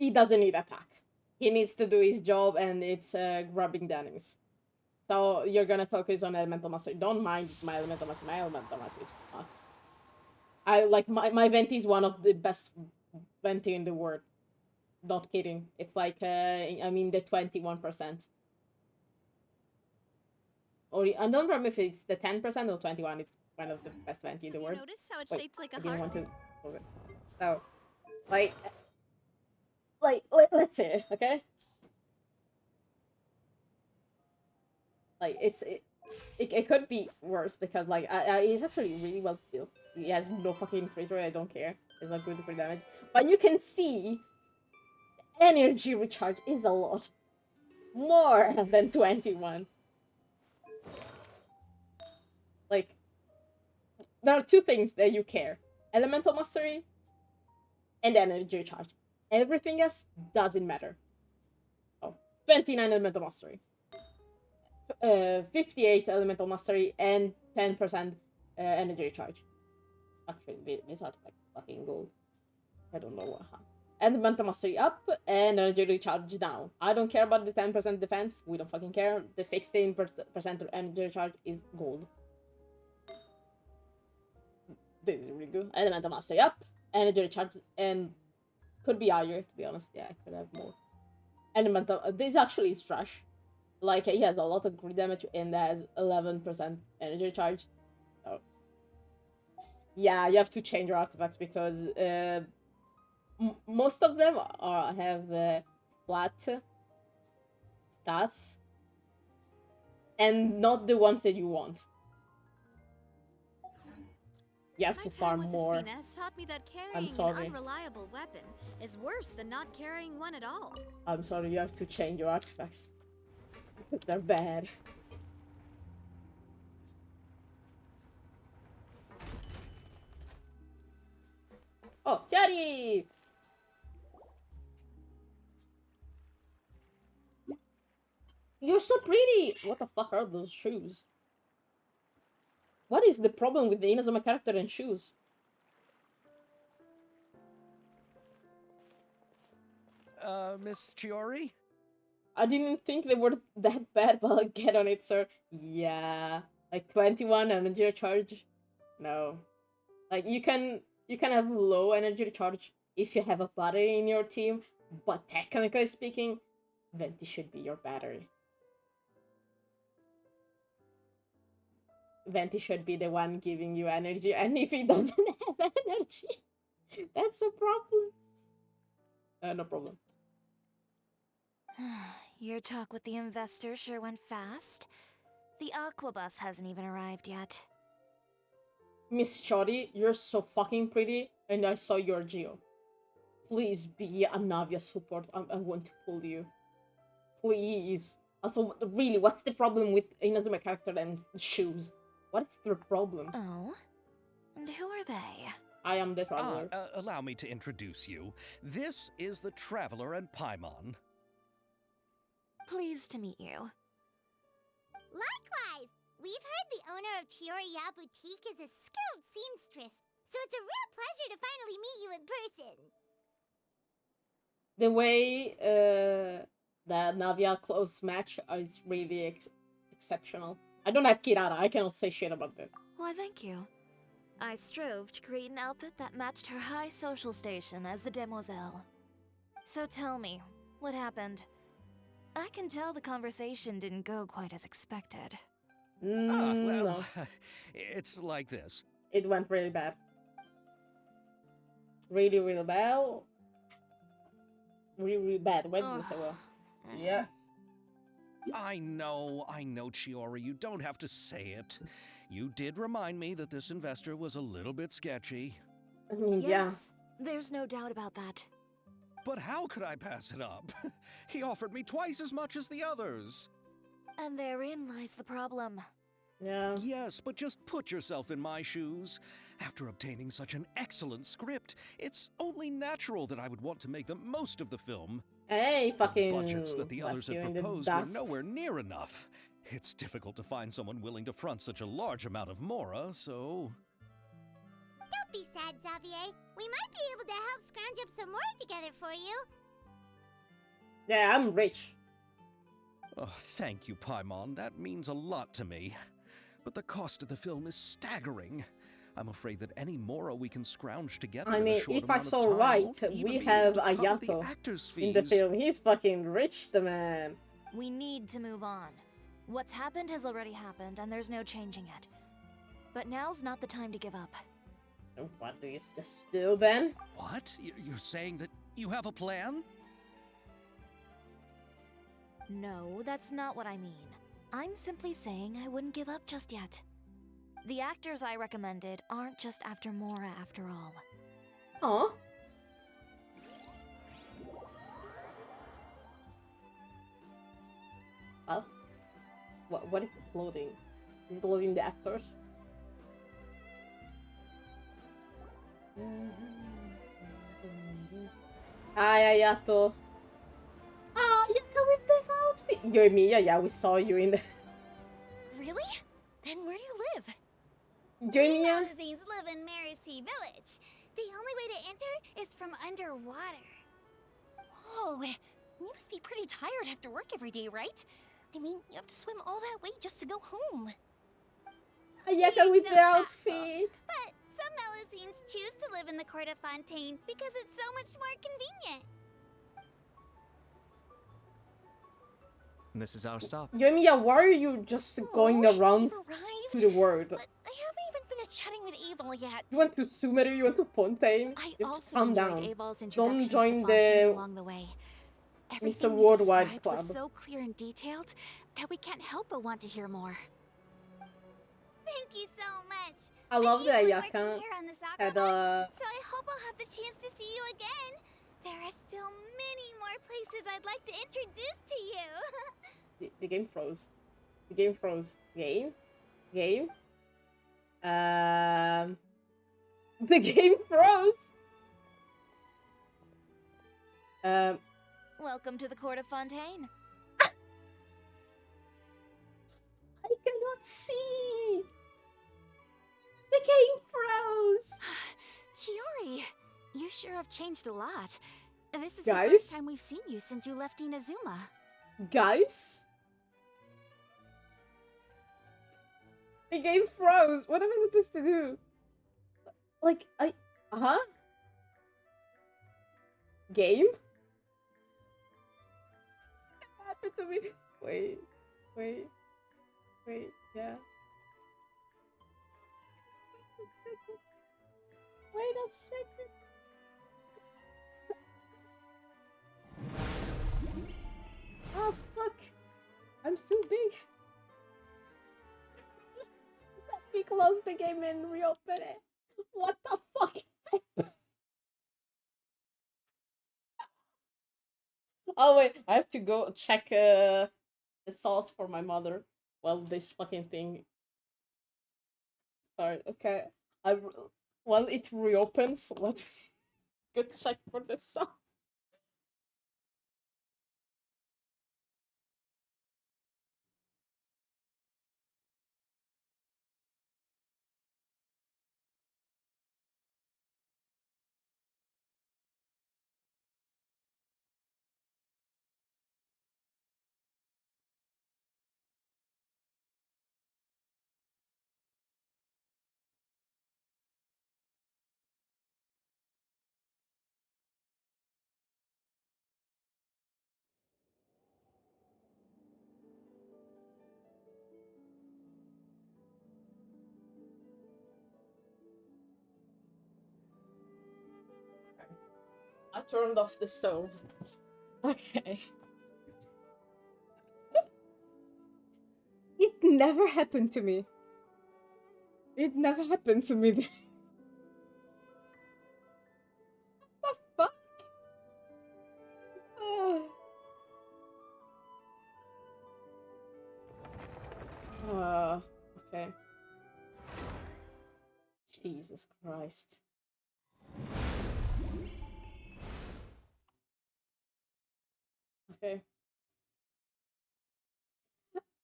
he doesn't need attack. He needs to do his job, and it's grabbing the enemies. So you're gonna focus on elemental mastery. Don't mind my elemental mastery. My elemental mastery is I like my venti is one of the best venti in the world. Not kidding. It's like I mean the 21%. Or I don't remember if it's the 10% or 21. It's one of the best venti in the You world. notice how it's Wait, shaped like I a didn't heart? want to move it. So like let's see, okay? Like it could be worse because like he's actually really well built. He has no fucking crit rate. I don't care. It's not good for damage, but you can see energy recharge is a lot more than 21. Like there are two things that you care: elemental mastery and energy recharge. Everything else doesn't matter. Oh, 29 elemental mastery, 58 elemental mastery, and 10% energy recharge. Actually, these are like fucking gold. I don't know what. And mental mastery up and energy recharge down. I don't care about the 10% defense. We don't fucking care. The 16% of energy recharge is gold. This is really good. Elemental mastery up, energy recharge, and could be higher to be honest. Yeah, I could have more. Elemental. This actually is trash. Like he has a lot of crit damage and has 11% energy recharge. So yeah, you have to change your artifacts because most of them have flat stats and not the ones that you want. You have My to time farm with more. the Spina taught me that carrying I'm an sorry. unreliable weapon is worse than not carrying one at all. I'm sorry, you have to change your artifacts because they're bad. Oh, Cherry! You're so pretty! What the fuck are those shoes? What is the problem with the Inazuma character and shoes? Miss Chiori? I didn't think they were that bad, but I'll get on it, sir. Yeah. Like 21 energy recharge? No. Like you can have low energy recharge if you have a battery in your team, but technically speaking, Venti should be your battery. Venti should be the one giving you energy, and if he doesn't have energy, that's a problem. No problem. Your talk with the investor sure went fast. The aqua bus hasn't even arrived yet. Miss Shoddy, you're so fucking pretty, and I saw your Geo. Please be a Navia support. I want to pull you. Please. Also, really, what's the problem with Inazuma character and shoes? What's their problem? Oh? And who are they? I am the traveler. Allow me to introduce you. This is the Traveler and Paimon. Pleased to meet you. Likewise, we've heard the owner of Chioriya Boutique is a skilled seamstress, so it's a real pleasure to finally meet you in person. The way the Navia clothes match is really exceptional. I don't have Kirara, I cannot say shit about that. Why, thank you. I strove to create an outfit that matched her high social station as the demoiselle. So tell me, what happened? I can tell the conversation didn't go quite as expected. No, It's like this. it went really bad. Really, really bad. Really, really bad. When did you say well? Yeah. I know, Chiori, you don't have to say it. You did remind me that this investor was a little bit sketchy. I mean, Yes, there's no doubt about that. But how could I pass it up? He offered me twice as much as the others. And therein lies the problem. yeah. Yes, but just put yourself in my shoes. After obtaining such an excellent script, it's only natural that I would want to make the most of the film. Hey, fucking Budgets that the others left you had in the proposed were dust. nowhere near enough. It's difficult to find someone willing to front such a large amount of mora, so... Don't be sad, Xavier. We might be able to help scrounge up some more together for you. Yeah, I'm rich. Oh, thank you, Paimon. That means a lot to me. But the cost of the film is staggering. I'm afraid that any mora we can scrounge together I in a mean, short if I amount of saw time right, won't even we be have able to cover the Ayato actors' in the fees. film. He's fucking rich, the man. We need to move on. What's happened has already happened, and there's no changing it. But now's not the time to give up. What do you just do then? What? You're saying that you have a plan? No, that's not what I mean. I'm simply saying I wouldn't give up just yet. The actors I recommended aren't just after Mora after all. Aw. Well, what is loading? Is it loading the actors? Hi, Ayato. Ah, Ayato with the outfit. Yo, Mia, yeah, we saw you in the... Really? Then where do you live? Yo, Mia? Magazines live in Mercy Village. The only way to enter is from underwater. Oh, you must be pretty tired after work every day, right? I mean, you have to swim all that way just to go home. Ayato You're with so the thoughtful. outfit. But some Melusines choose to live in the Court of Fontaine because it's so much more convenient. This is our stop. Yo, Mia, why are you just going around You've arrived? to the world? But I haven't even finished chatting with Abel yet. You went to Sumeru, you went to Fontaine. I You have to also calm enjoyed down. Abel's Don't introductions join to Fontaine the along the way. Mr. Everything you Worldwide described Club. was so clear and detailed that we can't help but want to hear more. Thank you so much. I love that usually working Ayaka here on this had aquabus, so I hope I'll have the chance to see you again. There are still many more places I'd like to introduce to you. the game froze. The game froze. Game? Game? The game froze! Welcome to the Court of Fontaine. I cannot see! The game froze! Chiori, you sure have changed a lot. This is the Guys? first time we've seen you since you left Inazuma. Guys? The game froze! What am I supposed to do? Like, Uh-huh? Game? What happened to me? Wait, yeah. Wait a second. Oh, fuck. I'm still big. Let me close the game and reopen it. What the fuck? Oh wait, I have to go check the sauce for my mother while this fucking thing Sorry. Okay. While it reopens, let me go check for the sound. I turned off the stove. Okay. It never happened to me. It never happened to me. What the fuck? Okay. Jesus Christ. Okay.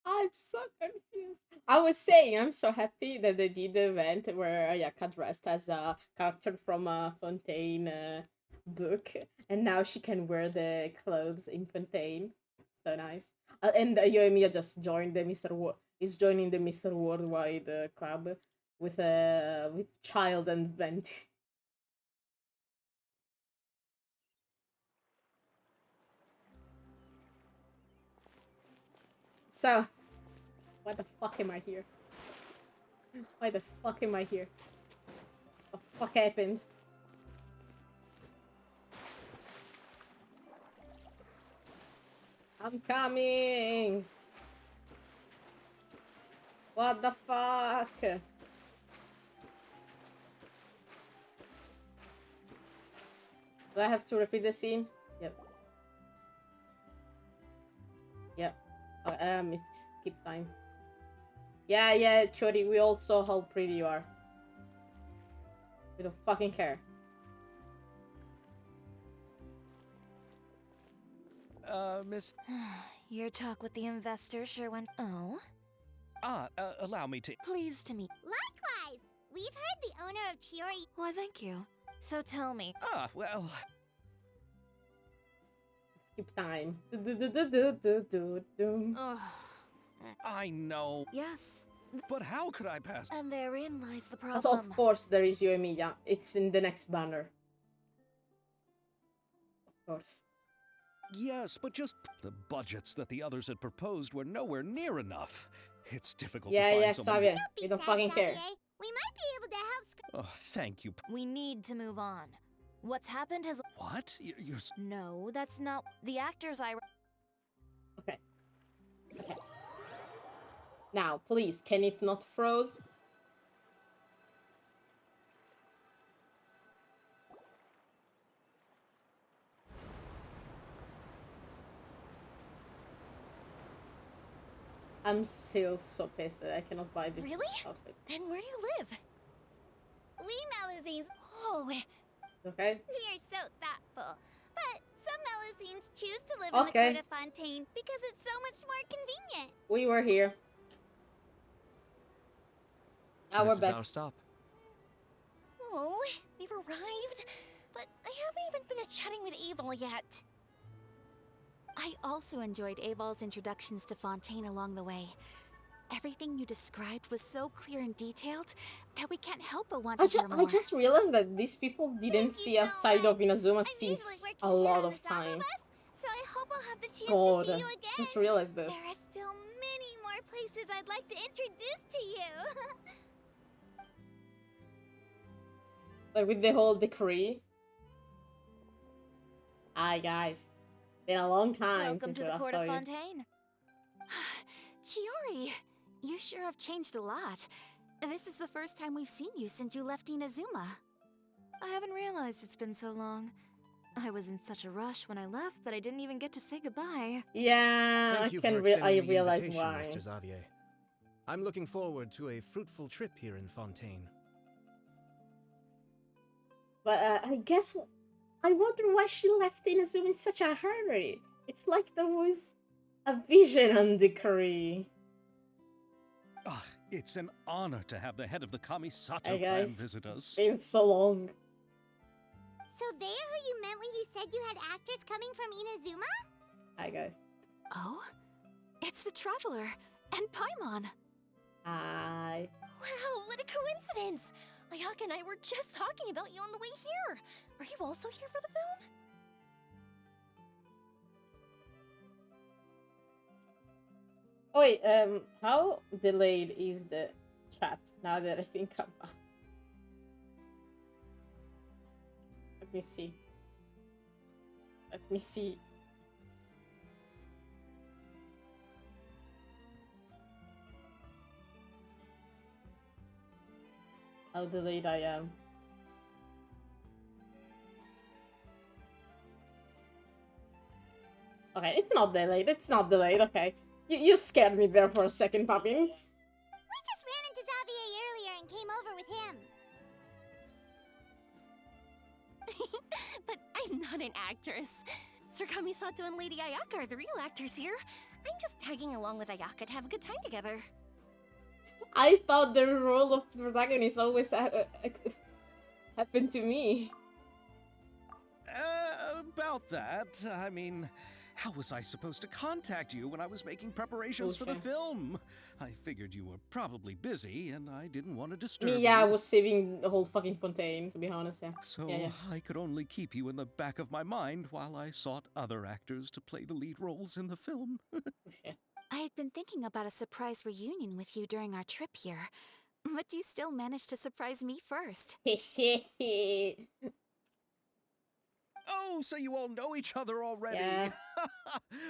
I'm so confused. I was saying I'm so happy that they did the event where Ayaka dressed as a character from a Fontaine book, and now she can wear the clothes in Fontaine. So nice. And Yoimiya just joined the is joining the Mr. Worldwide club with Child and Venti. So, why the fuck am I here? Why the fuck am I here? What the fuck happened? I'm coming! What the fuck? Do I have to repeat the scene? Yep. Yep. It's skip time. Yeah, Chori, we all saw how pretty you are. We don't fucking care. Miss... Your talk with the investor sure went. Oh? Allow me to... Pleased to meet. Likewise! We've heard the owner of Chiori. Why, thank you. So tell me. Well... Skip time. Ugh. I know. Yes. But how could I pass... And therein lies the problem. So of course there is Yoimiya. It's in the next banner. Of course. Yes, but just... The budgets that the others had proposed were nowhere near enough. It's difficult Yeah, to find someone... Xavier. Don't We be don't sad, fucking care. Xavier. We might be able to help Oh, thank you. We need to move on. What's happened has. What? You're... No, that's not. The actors I. Okay. Now, please, can it not froze? I'm still so pissed that I cannot buy this Really? outfit. Then where do you live? We Melusines, Oh, Okay? we are so thoughtful. But some Melusines choose to live Okay. in the Court of Fontaine because it's so much more convenient. We were here. Now we're This is back. our stop. oh, we've arrived, but I haven't even finished chatting with Abel yet. I also enjoyed Abel's introductions to Fontaine along the way. Everything you described was so clear and detailed that we can't help but want to hear more. I just realized that these people didn't Thank you see a so side of much. Inazuma I'm since usually a working here lot on of the Samba time. Bus, so I hope I'll have the chance to God, see you again. just realized this. There are still many more places I'd like to introduce to you. Like with the whole decree. Hi guys. Been a long time Welcome since to we the last Court saw of you. Fontaine. Chiori, you sure have changed a lot. This is the first time we've seen you since you left Inazuma. I haven't realized it's been so long. I was in such a rush when I left that I didn't even get to say goodbye. Yeah, Thank you I for extending the realize invitation, why. Mr. Xavier. I'm looking forward to a fruitful trip here in Fontaine. But I guess I wonder why she left Inazuma in such a hurry. It's like there was a vision on the decree. Ah, it's an honor to have the head of the Kamisato Hey clan guys, visit it's us. been so long. So they're who you meant when you said you had actors coming from Inazuma? Hi guys. Oh? It's the Traveler and Paimon. Hi. Wow, what a coincidence! Ayaka and I were just talking about you on the way here. Are you also here for the film? Oh wait, how delayed is the chat now that I think about? Let me see. Let me see. How delayed I am. Okay, it's not delayed. It's not delayed. Okay, you scared me there for a second, Poppin. We just ran into Xavier earlier and came over with him. But I'm not an actress. Sir Kamisato and Lady Ayaka are the real actors here. I'm just tagging along with Ayaka to have a good time together. I thought the role of protagonist always happened to me. About that, I mean, how was I supposed to contact you when I was making preparations for the Bullshit. film? I figured you were probably busy, and I didn't want to I disturb mean, yeah, I you. was saving the whole fucking Fontaine, to be honest, yeah. So Yeah. I could only keep you in the back of my mind while I sought other actors to play the lead roles in the film. Bullshit. I had been thinking about a surprise reunion with you during our trip here, but you still managed to surprise me first. Oh, so you all know each other already? Yeah.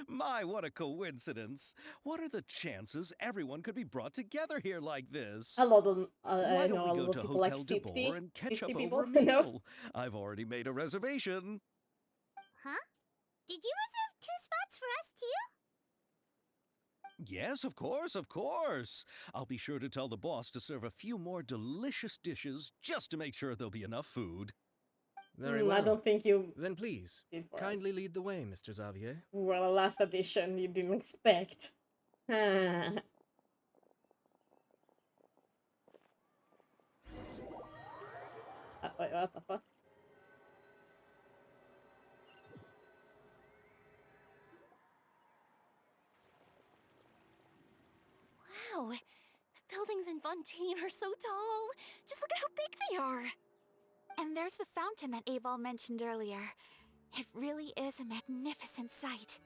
My, what a coincidence. What are the chances everyone could be brought together here like this? A lot of, Why I don't know we a go lot to of people, like Hotel 50, de Boer and catch 50 up people, over a you know? meal? I've already made a reservation. Huh? Did you reserve 2 spots for us too? Yes, of course, of course. I'll be sure to tell the boss to serve a few more delicious dishes just to make sure there'll be enough food. Very well. I don't think you Then please, did for kindly us. lead the way, Mr. Xavier. Well, the last edition you didn't expect. Wait, what the fuck? Wow, the buildings in Fontaine are so tall. Just look at how big they are. And there's the fountain that Aval mentioned earlier. It really is a magnificent sight.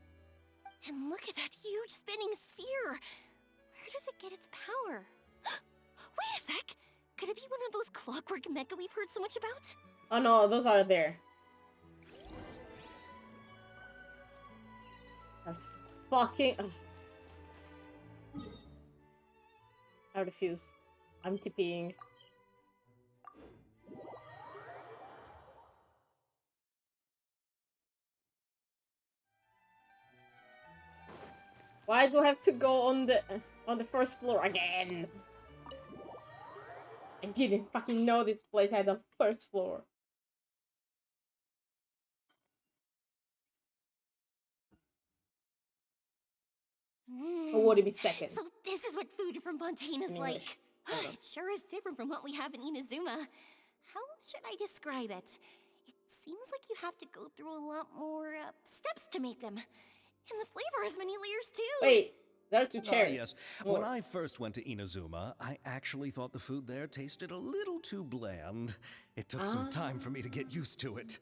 And look at that huge spinning sphere. Where does it get its power? Wait a sec! Could it be one of those clockwork mecha we've heard so much about? Oh no, those are there. I have to fucking... ugh. I refuse. I'm TPing. Why do I have to go on the first floor again? I didn't fucking know this place had a first floor. Or would it be second? So this is what food from Fontaine is In like. English. Hold on. It sure is different from what we have in Inazuma. How should I describe it? It seems like you have to go through a lot more steps to make them. And the flavor has many layers too. Wait, there are 2 Ah, chairs. yes. More. When I first went to Inazuma, I actually thought the food there tasted a little too bland. It took some time for me to get used to it.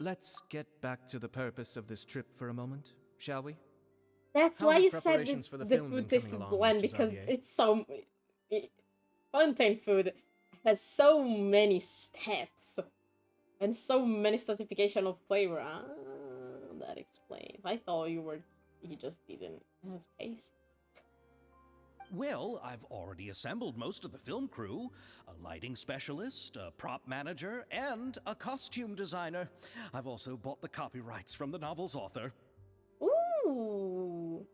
Let's get back to the purpose of this trip for a moment, shall we? That's How why have you said preparations for the the film food been tasted coming along, bland Mr. because Xavier? it's so... Fontaine food has so many steps and so many stratification of flavor. Ah, that explains. I thought you just didn't have taste. Well, I've already assembled most of the film crew. A lighting specialist, a prop manager, and a costume designer. I've also bought the copyrights from the novel's author. Ooh.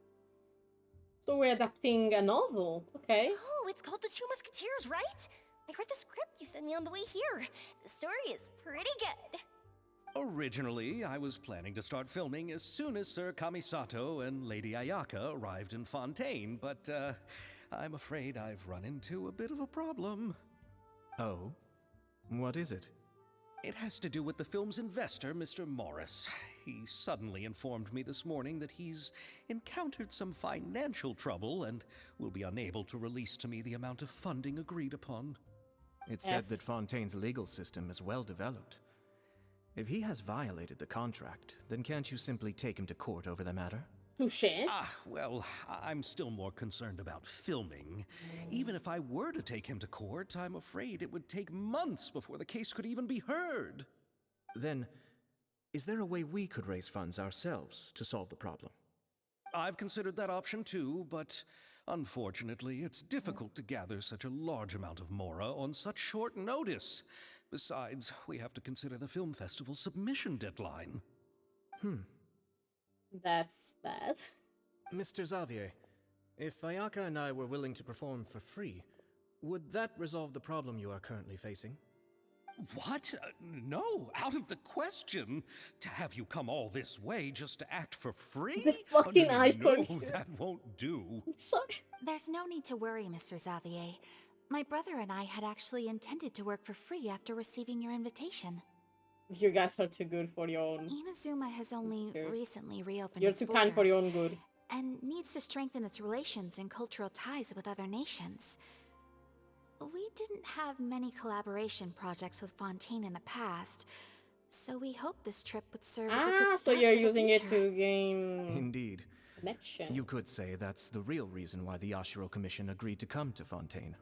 So we're adapting a novel. Okay. Oh, it's called The Two Musketeers, right? I read the script you sent me on the way here. The story is pretty good. Originally, I was planning to start filming as soon as Sir Kamisato and Lady Ayaka arrived in Fontaine, but I'm afraid I've run into a bit of a problem. Oh? What is it? It has to do with the film's investor, Mr. Morris. He suddenly informed me this morning that he's encountered some financial trouble and will be unable to release to me the amount of funding agreed upon. It's said Yes. that Fontaine's legal system is well developed. If he has violated the contract, then can't you simply take him to court over the matter? Touché. Well, I'm still more concerned about filming. Even if I were to take him to court, I'm afraid it would take months before the case could even be heard. Then, is there a way we could raise funds ourselves to solve the problem? I've considered that option too, but unfortunately, it's difficult to gather such a large amount of mora on such short notice. Besides, we have to consider the film festival's submission deadline. That's bad. Mr. Xavier, if Ayaka and I were willing to perform for free, would that resolve the problem you are currently facing? What? No, out of the question. To have you come all this way just to act for free? The fucking no, icon. No, that won't do. I'm sorry. There's no need to worry, Mr. Xavier. My brother and I had actually intended to work for free after receiving your invitation. You guys are too good for your own. Inazuma has only Okay. recently reopened You're its too kind for your borders own good. and needs to strengthen its relations and cultural ties with other nations. We didn't have many collaboration projects with Fontaine in the past, so we hope this trip would serve as a good So start you're for the using it future. to gain Indeed. connection. You could say that's the real reason why the Yashiro Commission agreed to come to Fontaine.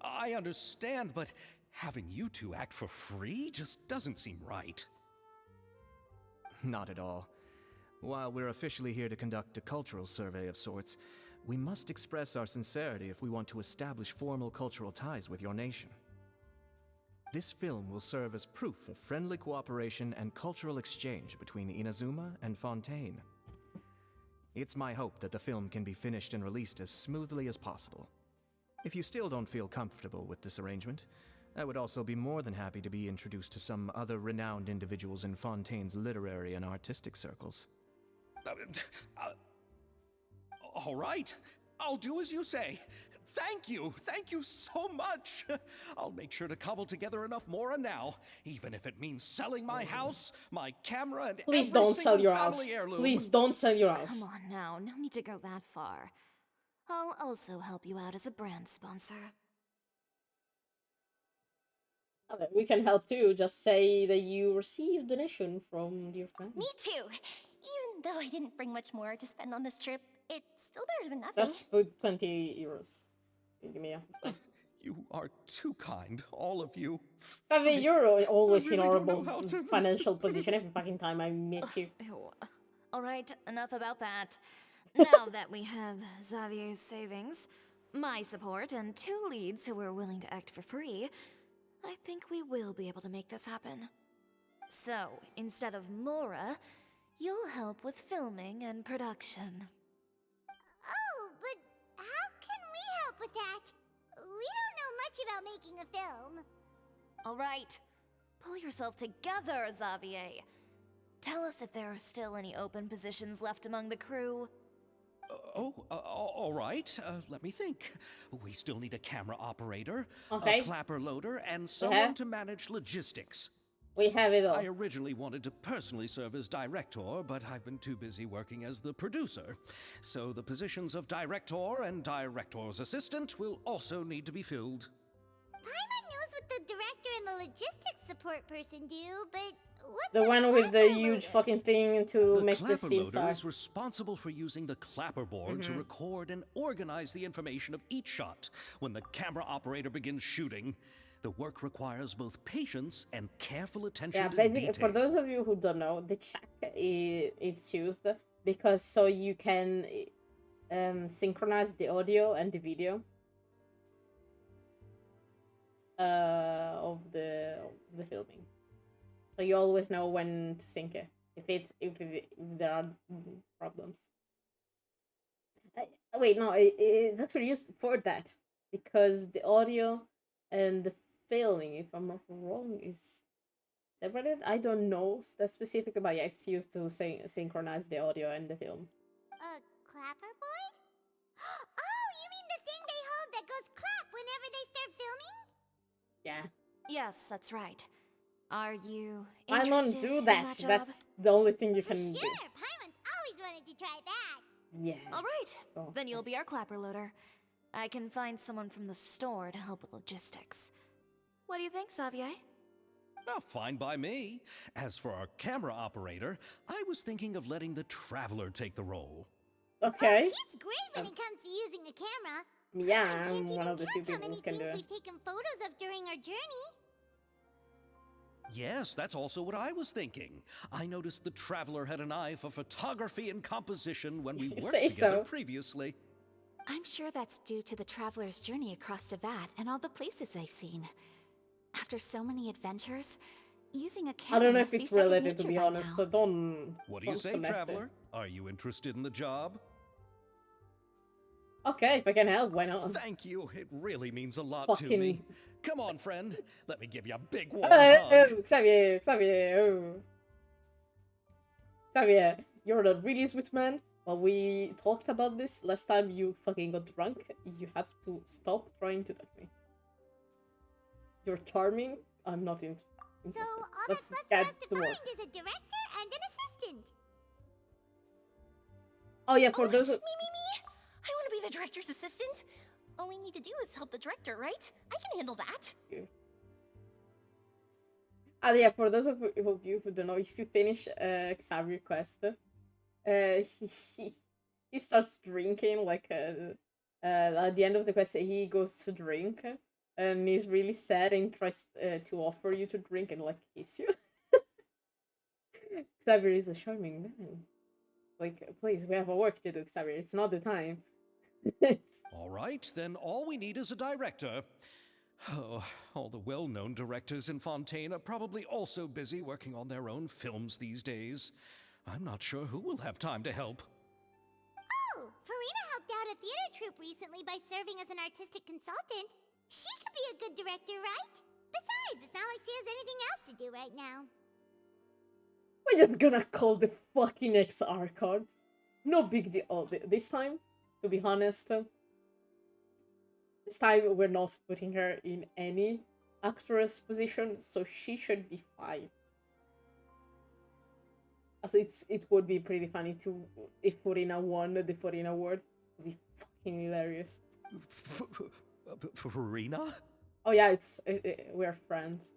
I understand, but having you two act for free just doesn't seem right. Not at all. While we're officially here to conduct a cultural survey of sorts, we must express our sincerity if we want to establish formal cultural ties with your nation. This film will serve as proof of friendly cooperation and cultural exchange between Inazuma and Fontaine. It's my hope that the film can be finished and released as smoothly as possible. If you still don't feel comfortable with this arrangement, I would also be more than happy to be introduced to some other renowned individuals in Fontaine's literary and artistic circles. All right, I'll do as you say. Thank you so much. I'll make sure to cobble together enough mora now, even if it means selling my house, my camera, and Please every don't sell single your house. family heirloom. Please don't sell your house. Come on now, no need to go that far. I'll also help you out as a brand sponsor. Okay, we can help too. Just say that you received donation from dear friends. Me too! Even though I didn't bring much more to spend on this trip, it's still better than nothing. Just put 20 euros. Give me it's fine. You are too kind, all of you. Xavier, you're always really in don't know horrible how to- financial position every fucking time I meet you. Ew. Alright, enough about that. Now that we have Xavier's savings, my support, and 2 leads who are willing to act for free, I think we will be able to make this happen. So, instead of Mora, you'll help with filming and production. Oh, but how can we help with that? We don't know much about making a film. Alright, pull yourself together, Xavier. Tell us if there are still any open positions left among the crew. All right. Let me think. We still need a camera operator, Okay. a clapper loader, and someone to manage logistics. We have it all. I originally wanted to personally serve as director, but I've been too busy working as the producer. So the positions of director and director's assistant will also need to be filled. Paimon knows what the director and the logistics support person do, but what's The a one with the clapper huge loader? fucking thing to The make the clapper scene loader start. is responsible for using the clapperboard to record and organize the information of each shot when the camera operator begins shooting. The work requires both patience and careful attention Yeah, to basically, detail. for those of you who don't know, the check it's used because so you can synchronize the audio and the video of the filming. So you always know when to sync it if there are problems. Wait, no, it's actually used for that because the audio and the filming, if I'm not wrong, is separated. I don't know that specifically, but yeah, it's used to synchronize the audio and the film. A clapperboard? Oh, you mean the thing they hold that goes clap whenever they start filming? Yeah, Yes, that's right. Are you I'm on interested do in that. that job? That's the only thing you For can do. sure, Paimon's always wanted to try that. Yeah. All right, Oh, then you'll be our clapper loader. I can find someone from the store to help with logistics. What do you think, Xavier? Oh, fine by me. As for our camera operator, I was thinking of letting the Traveler take the role. Okay. He's great when it comes to using a camera. Yeah, I can't I'm one even of the few count how people many who can do things it. we've taken photos of during our journey. Yes, that's also what I was thinking. I noticed the Traveler had an eye for photography and composition when we You worked say together so. previously. I'm sure that's due to the traveler's journey across Teyvat and all the places they've seen. After so many adventures, using a camera I don't know if must be it's second related, to nature be by honest, now. so don't. What do you don't say, connect it. Traveler? Are you interested in the job? Okay, if I can help, why not? Thank you. It really means a lot to Fucking. me. Come on, friend. Let me give you a big warm Oh, hug. Xavier, oh. Xavier, you're a really sweet man. When we talked about this last time you fucking got drunk, you have to stop trying to touch me. You're charming. I'm not interested. So all Let's that's left get for us to to work. find is a director and an assistant. Oh yeah, for Oh, those who... me! I want to be the director's assistant. All we need to do is help the director, right? I can handle that. Yeah, for those of you who don't know, if you finish Xavier quest, he starts drinking like at the end of the quest he goes to drink and he's really sad and tries to offer you to drink and like kiss you. Xavier is a charming man. Like, please, we have a work to do, Xavier. It's not the time. All right, then all we need is a director. Oh, all the well-known directors in Fontaine are probably also busy working on their own films these days. I'm not sure who will have time to help. Oh, Farina helped out a theater troupe recently by serving as an artistic consultant. She could be a good director, right? Besides, it's not like she has anything else to do right now. We're just gonna call the fucking ex-Archon. No big deal. Oh, this time, to be honest, this time we're not putting her in any actress position, so she should be fine. Also, it would be pretty funny to if Farina won the Farina award. It would be fucking hilarious. Farina? Oh yeah, we're friends.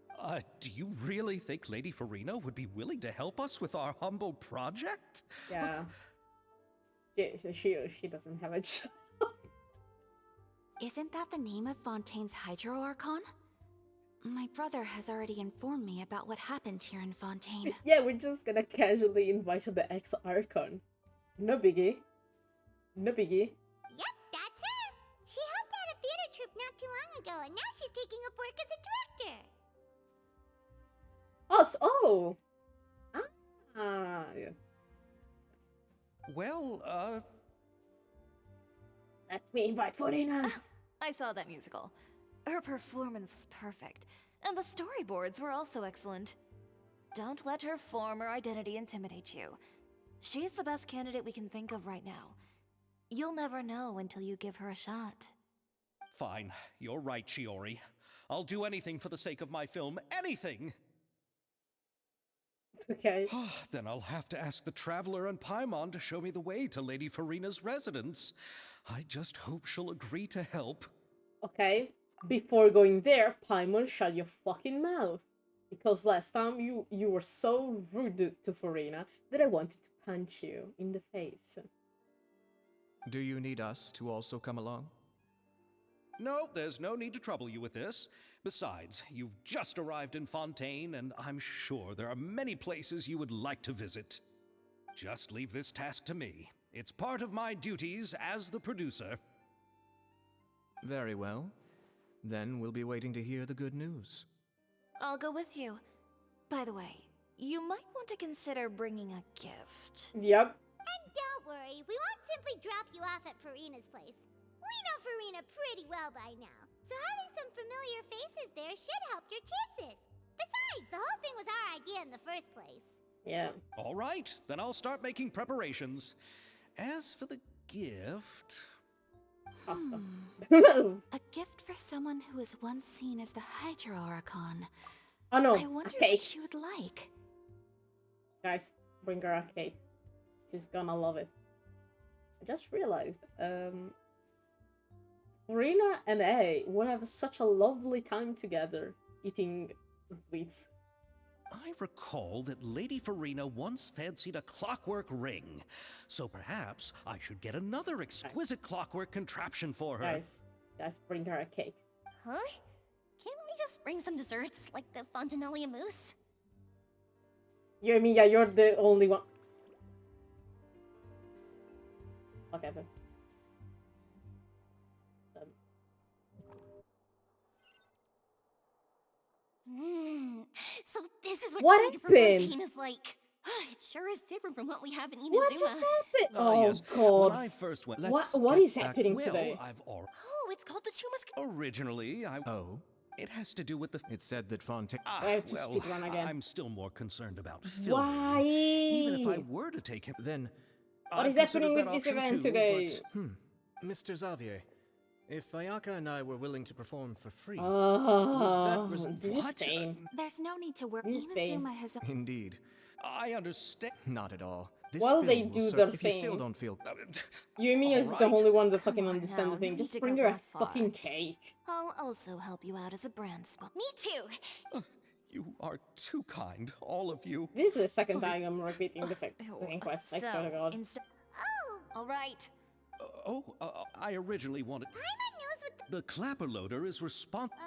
Do you really think Lady Farina would be willing to help us with our humble project? Yeah. She doesn't have a job. Isn't that the name of Fontaine's Hydro Archon? My brother has already informed me about what happened here in Fontaine. Yeah, we're just gonna casually invite the ex-Archon. No biggie. No biggie. Yep, that's her. She helped out a theater troupe not too long ago, and now she's taking up work as a director. Oh! Yeah. Well, Let me invite Farina. I saw that musical. Her performance was perfect, and the storyboards were also excellent. Don't let her form or identity intimidate you. She's the best candidate we can think of right now. You'll never know until you give her a shot. fine. You're right, Shiori. I'll do anything for the sake of my film. Anything! Okay. Then I'll have to ask the Traveler and Paimon to show me the way to Lady Farina's residence. I just hope she'll agree to help. Okay. Before going there, Paimon, shut your fucking mouth. Because last time you were so rude to Farina that I wanted to punch you in the face. Do you need us to also come along? No, there's no need to trouble you with this. Besides, you've just arrived in Fontaine, and I'm sure there are many places you would like to visit. Just leave this task to me. It's part of my duties as the producer. Very well. Then we'll be waiting to hear the good news. I'll go with you. By the way, you might want to consider bringing a gift. Yep. And don't Don't worry, we won't simply drop you off at Farina's place. We know Farina pretty well by now, so having some familiar faces there should help your chances. Besides, the whole thing was our idea in the first place. Yeah. All right, then I'll start making preparations. As for the gift... Pasta. A gift for someone who was once seen as the Hydra Oricon. Oh no, I a wonder what cake. she would like. Guys, bring her a cake. She's gonna love it. I just realized, Rina and A would have such a lovely time together eating sweets. I recall that Lady Farina once fancied a clockwork ring, so perhaps I should get another exquisite clockwork contraption for her. Guys, bring her a cake. Huh? Can't we just bring some desserts, like the Fontanellia mousse? You mean, yeah, you're the only one. Fuck happened? So this is what What food from happened? Fontaine is like. It sure is different from what we have in Inazuma. What just happened? Ah, Oh yes. god. When I first went... What get is back- happening Well, today? I've already... Oh, it's called the Two Musketeers. Originally, I... Oh, It has to do with the... it said that Fontaine. Ah, I have to well, speedrun again. I'm still more concerned about filming. Why? Even if I were to take him... Then, What I'd is happening consider with that this option event too, today? but- Mr. Xavier, if Ayaka and I were willing to perform for free, Oh, Would that this is What? pain. There's no need to work. This thing. Inazuma has. indeed, I understand... not at all. This Well, film they will do serve- their If you still thing. don't feel Yumi is the Alright. only one that Come fucking on understands now, the thing. no Just need to bring go her a that far. fucking cake. I'll also help you out as a brand spot. Me too. You are too kind, all of you. This is the second time I'm repeating the fucking quest, I swear to god. Oh, All right. I originally wanted... Paimon knows what The clapper loader is responsible...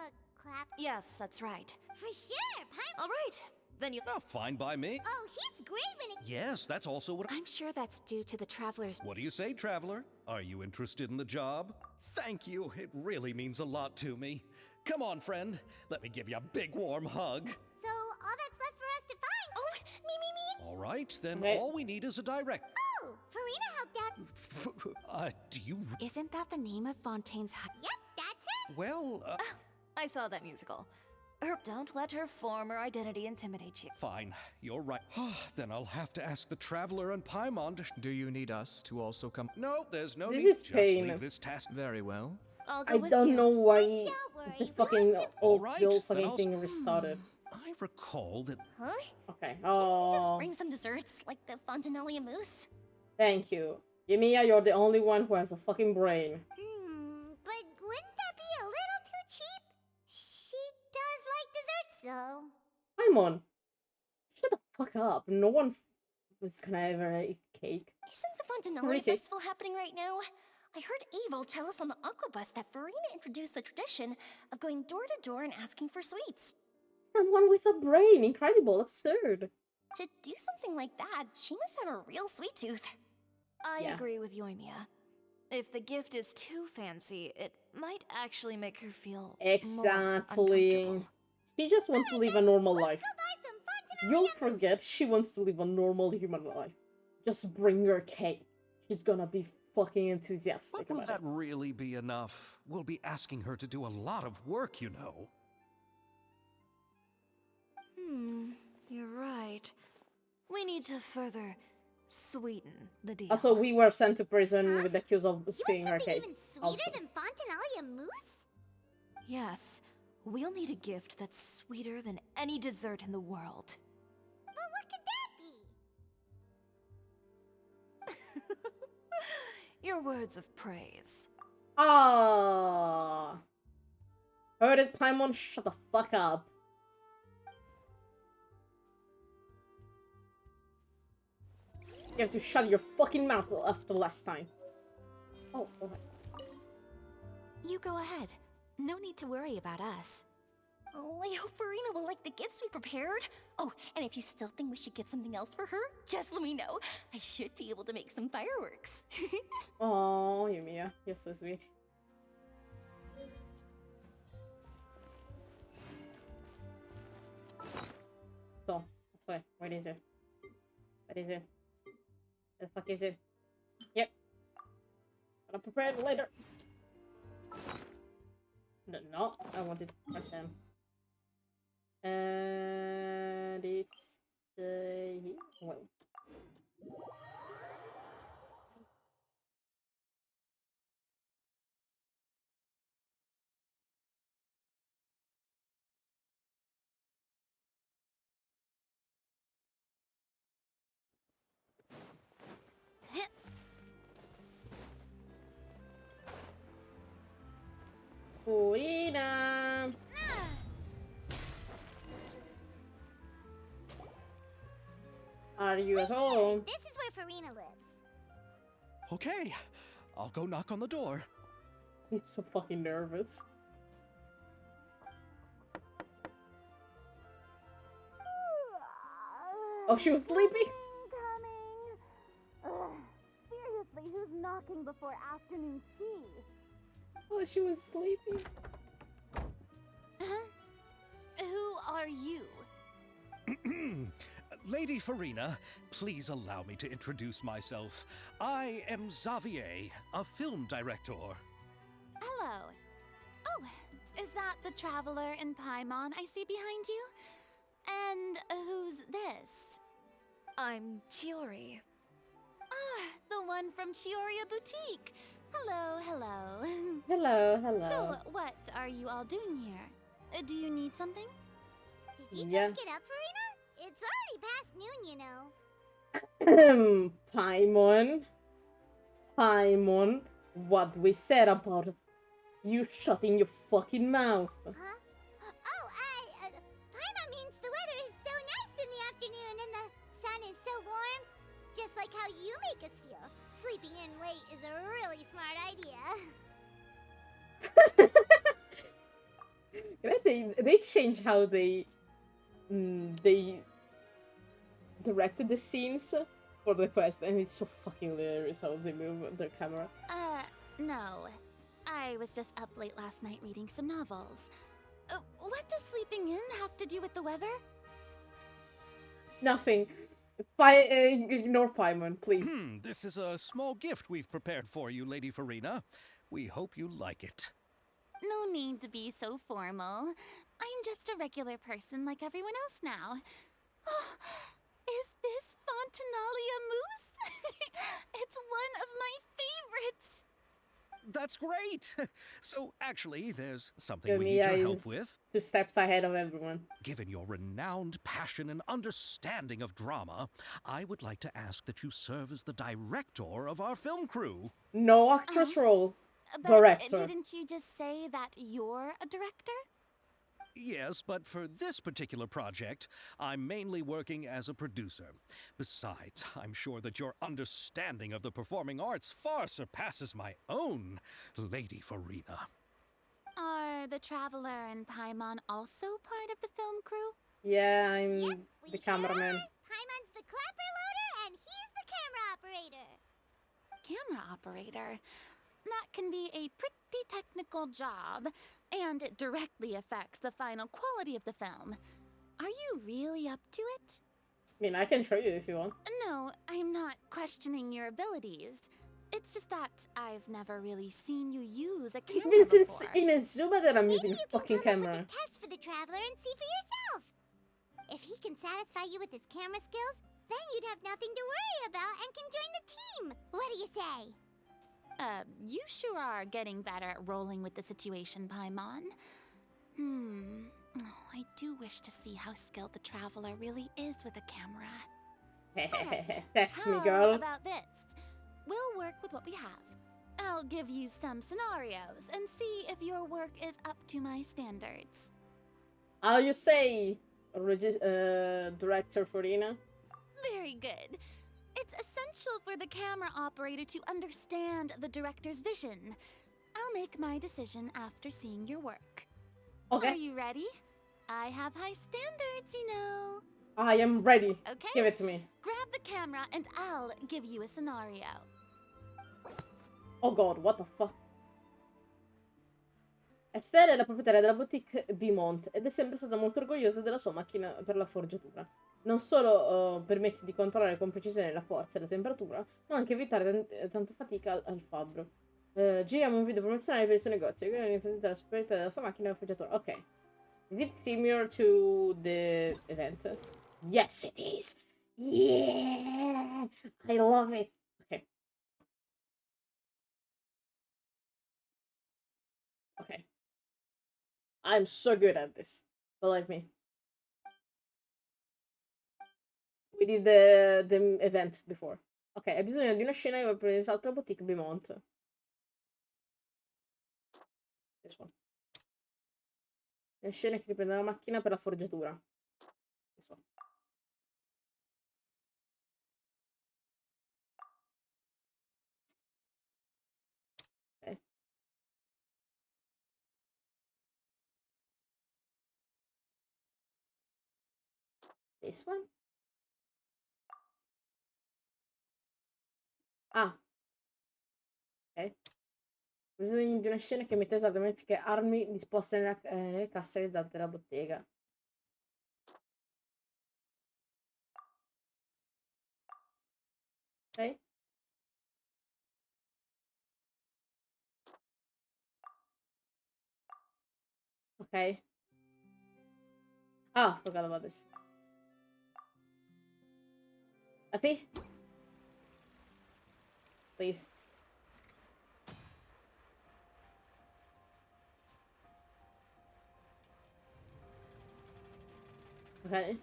clap. Yes, that's right. For sure, Paimon. All right. Then you. Fine by me. Oh, he's great when it... Yes, that's also what... I'm sure that's due to the travelers. What do you say, traveler? Are you interested in the job? Thank you. It really means a lot to me. Come on, friend. Let me give you a big warm hug. So, all that's left for us to find... Oh, me. All right, then Okay. all we need is a direct... Oh, Farina helped out... Do you... Isn't that the name of Fontaine's Yep, that's her. Well, I saw that musical. Don't let her former identity intimidate you. fine. You're right. Then I'll have to ask the traveler and Paimon to... Do you need us to also come? No, there's no This need. is Just pain. leave this task... Very well. I'll go I with don't you. know why Don't worry, the we'll fucking have old, Alright, the old then fucking I'll- thing restarted. I recall that... Huh? Okay. Just Oh, bring some desserts, like the Fontanellia mousse. thank you. Yumiya, you're the only one who has a fucking brain. But wouldn't that be a little too cheap? She does like desserts, though. Paimon, shut the fuck up. No one was gonna ever eat cake. Isn't the Fontanellia Ricky. festival happening right now? I heard Evil tell us on the Aquabus that Farina introduced the tradition of going door to door and asking for sweets. Someone with a brain. Incredible. Absurd. To do something like that, she must have a real sweet tooth. I Yeah. agree with Yoimiya. If the gift is too fancy, it might actually make her feel more Exactly. uncomfortable. She just wants to live a normal life. Go buy some Fontanelli You'll forget she wants to live a normal human life. Just bring her cake. She's gonna be fucking enthusiastic But will about that it. really be enough? We'll be asking her to do a lot of work, you know. You're right. We need to further sweeten the deal. Also, we were sent to prison Huh? with the accuse of You stealing want her something cake. even sweeter Also. than Fontanelli mousse? Yes, we'll need a gift that's sweeter than any dessert in the world. But what could that be? Your words of praise. Ah. Heard it, Paimon? Shut the fuck up. You have to shut your fucking mouth after last time. Oh, okay. You go ahead. No need to worry about us. Oh, I hope Farina will like the gifts we prepared. Oh, and if you still think we should get something else for her, just let me know. I should be able to make some fireworks. Oh, Yumiya, you're so sweet. So, that's why. What is it? What is it? The fuck is it? I'll prepare it later. No, I wanted SM. And it's here. Well. Purina! Are you at home? This is where Farina lives. Okay, I'll go knock on the door. He's so fucking nervous. Oh, she was sleepy? Seriously, who's knocking before afternoon tea? Oh, she was sleepy. Who are you? Lady Farina, please allow me to introduce myself. I am Xavier, a film director. Hello. Oh, is that the traveler in Paimon I see behind you? And who's this? I'm Chiori. Ah, the one from Chioria Boutique. Hello, hello. Hello, hello. So, what are you all doing here? Do you need something? Did you Yeah. just get up, Farina? It's already past noon, you know. Paimon. Paimon. What we said about you shutting your fucking mouth. Huh? Oh, Paimon means the weather is so nice in the afternoon and the sun is so warm. Just like how you make us feel. Sleeping in late is a really smart idea. Can I say, they changed how they directed the scenes for the quest, and it's so fucking hilarious how they move their camera. No. I was just up late last night reading some novels. What does sleeping in have to do with the weather? Nothing. Ignore Paimon, please. This is a small gift we've prepared for you, Lady Farina. We hope you like it. No need to be so formal. I'm just a regular person like everyone else now. Oh, is this Fontinalia mousse? It's one of my favorites. That's great! So, actually, there's something Yo, we need Mia your help is with. 2 steps ahead of everyone. Given your renowned passion and understanding of drama, I would like to ask that you serve as the director of our film crew. No actress role. But Director. didn't you just say that you're a director? Yes, but for this particular project, I'm mainly working as a producer. Besides, I'm sure that your understanding of the performing arts far surpasses my own, Lady Farina. Are the Traveler and Paimon also part of the film crew? Yeah, I'm Yep, we the sure cameraman. are. Paimon's the clapper loader and he's the camera operator. Camera operator. That can be a pretty technical job, and it directly affects the final quality of the film. Are you really up to it? I mean, I can show you if you want. No, I'm not questioning your abilities. It's just that I've never really seen you use a camera It's before. inasuma that I'm Maybe using you can fucking come up camera. with a test for the Traveler and see for yourself. If he can satisfy you with his camera skills, then you'd have nothing to worry about and can join the team. What do you say? You sure are getting better at rolling with the situation, Paimon. Oh, I do wish to see how skilled the Traveler really is with a camera. Alright, Test me, how girl. about this? We'll work with what we have. I'll give you some scenarios and see if your work is up to my standards. How you say, director Farina? Very good. It's essential for the camera operator to understand the director's vision. I'll make my decision after seeing your work. Are Okay, you ready? I have high standards, you know. I am ready. Okay. Give it to me. Grab the camera and I'll give you a scenario. Oh god, what the fuck? Estelle è la proprietaria della boutique Beaumont ed è sempre stata molto orgogliosa della sua macchina per la forgiatura. Non solo permette di controllare con precisione la forza e la temperatura, ma anche evitare tanta fatica al fabbro. Giriamo un video promozionale per il suo negozio. Che ne presenta la superiore della sua macchina al forgiatore. Ok. Is it similar to the event? Yes, it is. Yeah, I love it. Okay. Okay. I'm so good at this. Believe me. We did the event before. Ok, hai bisogno di una scena che prende salto la boutique Beaumont. This one. Una scena che riprende la macchina per la forgiatura. This one. Ok. This one. Ah. Ok. Ho bisogno di una scena che mette esattamente armi disposte nelle casse realizzate della bottega. Ok. Ok. Ah, forgot about this. Así. Please. Ok.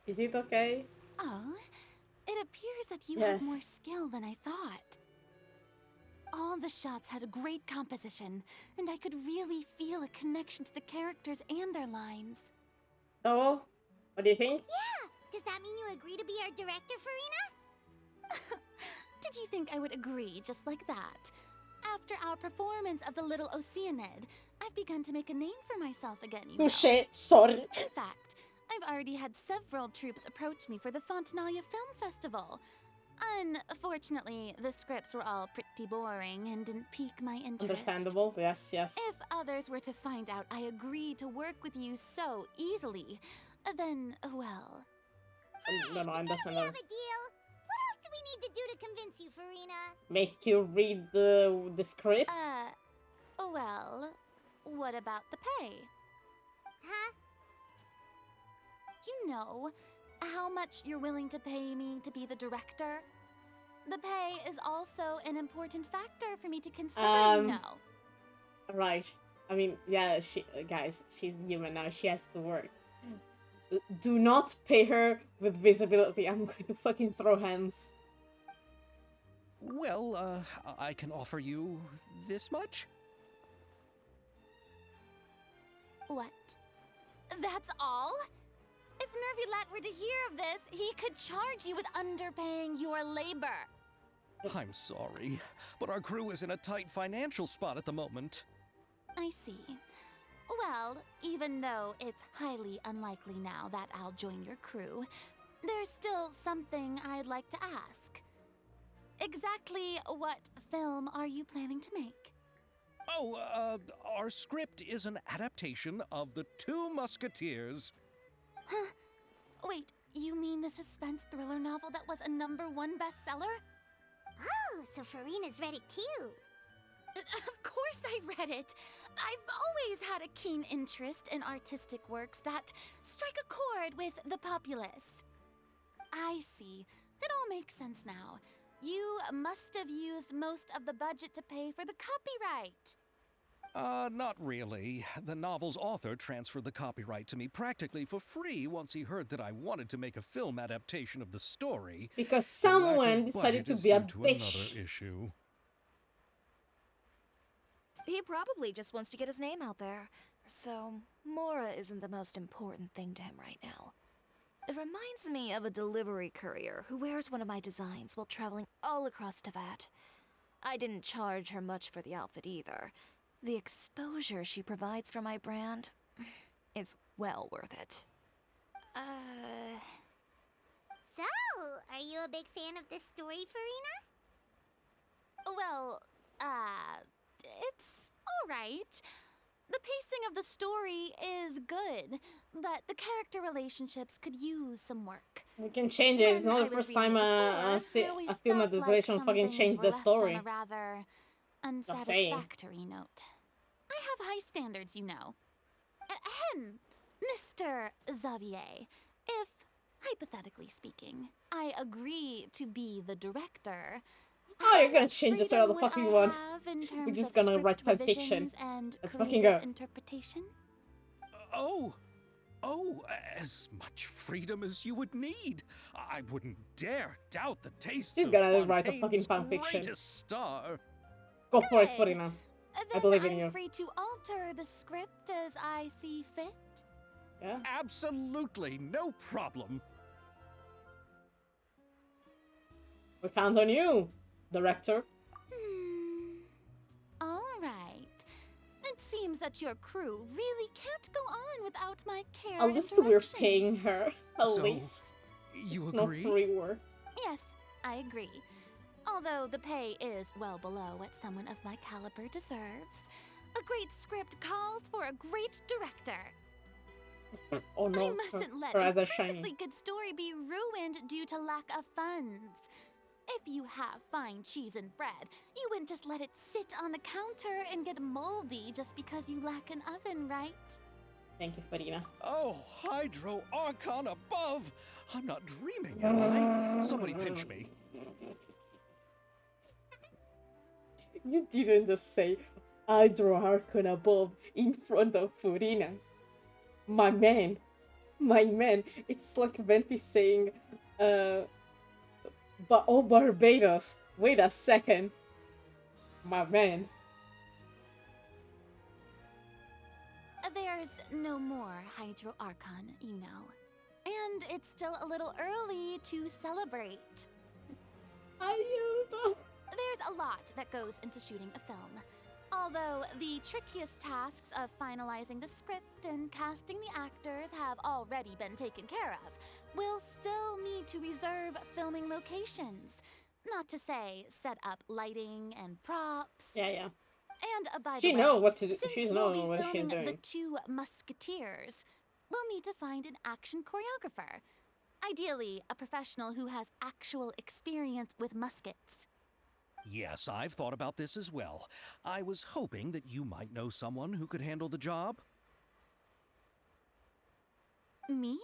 Is it okay? Oh, it appears that you Yes. have more skill than I thought. All the shots had a great composition, and I could really feel a connection to the characters and their lines. So, what do you think? Yeah! Does that mean you agree to be our director, Farina? Did you think I would agree just like that? After our performance of the Little Oceanid, I've begun to make a name for myself again, you know. Touché, sorry. In fact, I've already had several troops approach me for the Fontanaia Film Festival. Unfortunately, the scripts were all pretty boring and didn't pique my interest. Understandable, yes, yes. If others were to find out I agreed to work with you so easily, then, well... No, I We understand have that. a deal. What else do we need to do to convince you, Farina? Make you read the script? Well, what about the pay? Huh? You know, how much you're willing to pay me to be the director? The pay is also an important factor for me to consider, you know. Right. I mean, yeah, guys, she's human now. She has to work. Do not pay her with visibility. I'm going to fucking throw hands. Well, I can offer you this much? What? That's all? If Nervulat were to hear of this, he could charge you with underpaying your labor. I'm sorry, but our crew is in a tight financial spot at the moment. I see. Well, even though it's highly unlikely now that I'll join your crew, there's still something I'd like to ask. Exactly what film are you planning to make? Oh, our script is an adaptation of The Two Musketeers. Huh? Wait, you mean the suspense thriller novel that was a #1 bestseller? Oh, so Farina's read it too. Of course I read it. I've always had a keen interest in artistic works that strike a chord with the populace. I see. It all makes sense now. You must have used most of the budget to pay for the copyright. Not really. The novel's author transferred the copyright to me practically for free once he heard that I wanted to make a film adaptation of the story. Because The lack of someone decided budget to is be a due to bitch. another issue. He probably just wants to get his name out there. So, Mora isn't the most important thing to him right now. It reminds me of a delivery courier who wears one of my designs while traveling all across Teyvat. I didn't charge her much for the outfit either. The exposure she provides for my brand is well worth it. So, are you a big fan of this story, Farina? Well, it's alright. The pacing of the story is good, but the character relationships could use some work. We can change it. It's When not I the was first time reading it before, I always a film felt like adaptation some fucking things changed were the left story. on a rather Just saying. unsatisfactory note. I have high standards, you know. Ahem, Mr. Xavier, if, hypothetically speaking, I agree to be the director, Oh, how you're gonna much change the start of the freedom fucking would I one. have in We're terms just of gonna script write fan fiction. revisions and Let's fucking creative go. interpretation? Oh, as much freedom as you would need. I wouldn't dare doubt the tastes She's of gonna write a Fontaine's fucking fanfiction. greatest star. Go for it, Good. Farina. Then believe in I'm you. free to alter the script as I see fit. Yeah. Absolutely no problem. We count on you, director. All right. It seems that your crew really can't go on without my care At and least we're direction. paying her. At So, least. You It's not agree? free work. Yes, I agree. Although the pay is well below what someone of my caliber deserves. A great script calls for a great director. Oh no, I mustn't let her a eyes are shiny. perfectly good story be ruined due to lack of funds. If you have fine cheese and bread, you wouldn't just let it sit on the counter and get moldy just because you lack an oven, right? Thank you, Farina. Oh, Hydro Archon above! I'm not dreaming, am I? Somebody pinch me. You didn't just say Hydro Archon above in front of Farina. My man. My man. It's like Venti saying, but oh Barbados. Wait a second. My man. There's no more Hydro Archon, you know. And it's still a little early to celebrate. Ayuda. There's a lot that goes into shooting a film. Although the trickiest tasks of finalizing the script and casting the actors have already been taken care of, we'll still need to reserve filming locations. Not to say set up lighting and props. Yeah, yeah. And by She the way, knows what to do. since She's we'll knowing be what she's filming doing. The Two Musketeers, we'll need to find an action choreographer. Ideally, a professional who has actual experience with muskets. Yes, I've thought about this as well. I was hoping that you might know someone who could handle the job. Me?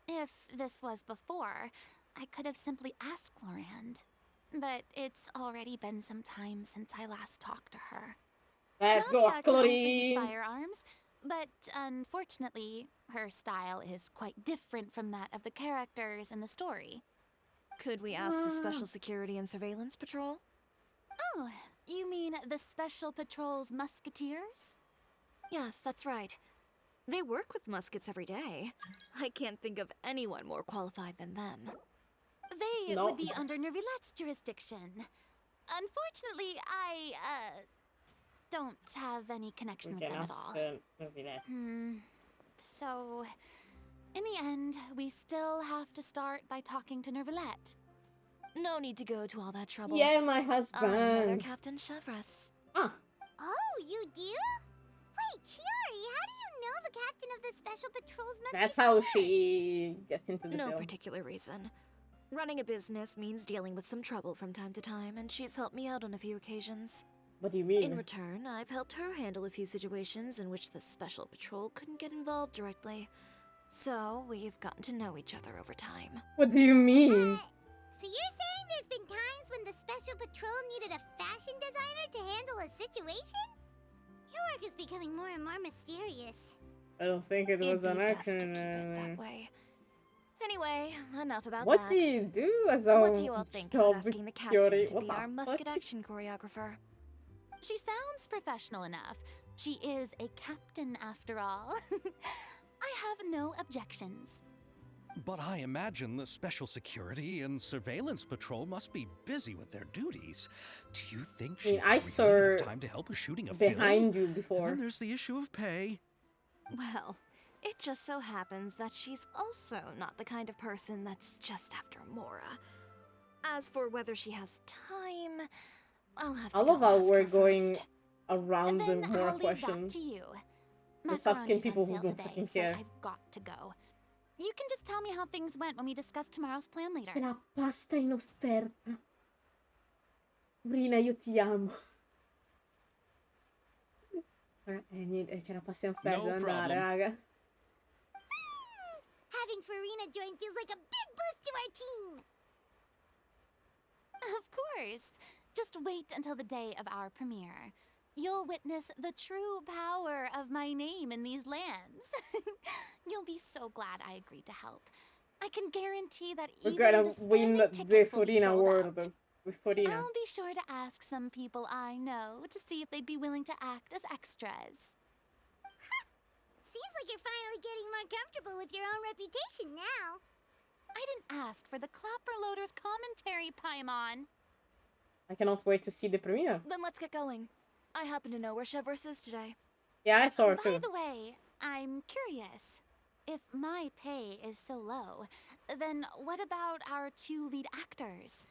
If this was before, I could have simply asked Lorand. But it's already been some time since I last talked to her. Let's go, Nadia can also use Ascalorine. firearms, but unfortunately, her style is quite different from that of the characters in the story. Could we ask the Special Security and Surveillance Patrol? Oh, you mean the Special Patrol's Musketeers? Yes, that's right. They work with muskets every day. I can't think of anyone more qualified than them. They No. would be under Nervilette's jurisdiction. Unfortunately, I, don't have any connection We with can them at ask all. maybe that. So, in the end, we still have to start by talking to Nervilette. No need to go to all that trouble. Yeah, my Another husband. Captain Chevres. Ah, Oh, you do? Wait, Chiori, how do you know the captain of the Special Patrol's that's how she gets into the No film. particular reason. Running a business means dealing with some trouble from time to time, and she's helped me out on a few occasions. What do you In mean? return, I've helped her handle a few situations in which the Special Patrol couldn't get involved directly. So, we've gotten to know each other over time. What do you mean? So you're saying there's been times when the Special Patrol needed a fashion designer to handle a situation? Your work is becoming more and more mysterious. I don't think it was It'd an be best to keep accident. it that way. Anyway, enough about What that. do you do as a What do you all think about job asking the security? captain to What be the our fuck? musket action choreographer? She sounds professional enough. She is a captain after all. I have no objections. But I imagine the Special Security and Surveillance Patrol must be busy with their duties. Do you think I mean, she I really saw have time to help with shooting a film? Behind you And before. then there's the issue of pay. Well, it just so happens that she's also not the kind of person that's just after Mora. As for whether she has time, I'll have to I love go how ask we're her going first. around the Then more I'll leave that question. to you. Just asking Macaroni's people on who sale don't today, fucking so care. I've got to go. You can just tell me how things went when we discuss tomorrow's plan later. C'è la pasta in offerta. Brina, io ti amo. Niente, c'è la pasta in offerta, No devo andare, problem. raga. Having Farina join feels like a big boost to our team. Of course. Just wait until the day of our premiere. You'll witness the true power of my name in these lands. You'll be so glad I agreed to help. I can guarantee that We're even gonna the win standing the tickets will be Farina sold award out. with Farina. I'll be sure to ask some people I know to see if they'd be willing to act as extras. Seems like you're finally getting more comfortable with your own reputation now. I didn't ask for the Clapper Loader's commentary, Paimon. I cannot wait to see the premiere. Then let's get going. I happen to know where Chevreuse is today. Yeah, I saw her By too. the way, I'm curious. If my pay is so low, then what about our two lead actors?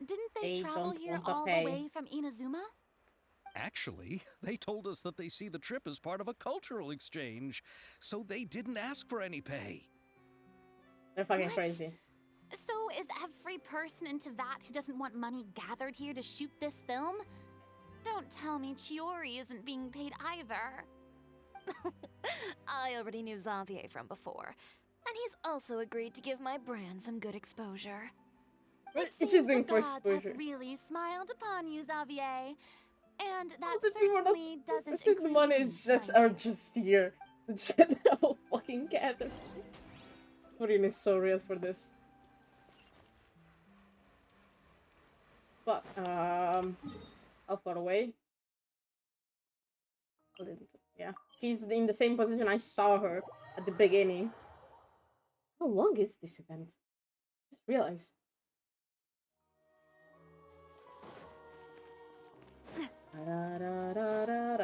Didn't they They travel don't here want the all pay. the way from Inazuma? Actually, they told us that they see the trip as part of a cultural exchange, so they didn't ask for any pay. They're fucking What? crazy. So is every person in Teyvat who doesn't want money gathered here to shoot this film? Don't tell me Chiori isn't being paid either. I already knew Xavier from before, and he's also agreed to give my brand some good exposure. What It is she seems doing the for gods exposure? have really smiled upon you, Xavier. And that The people are not certainly doesn't interested in the include money, me, it's just mind are you. just here to chat the whole fucking gather. Farina is so real for this. But how far away? A little. Yeah, she's in the same position I saw her at the beginning. How long is this event? Just realized.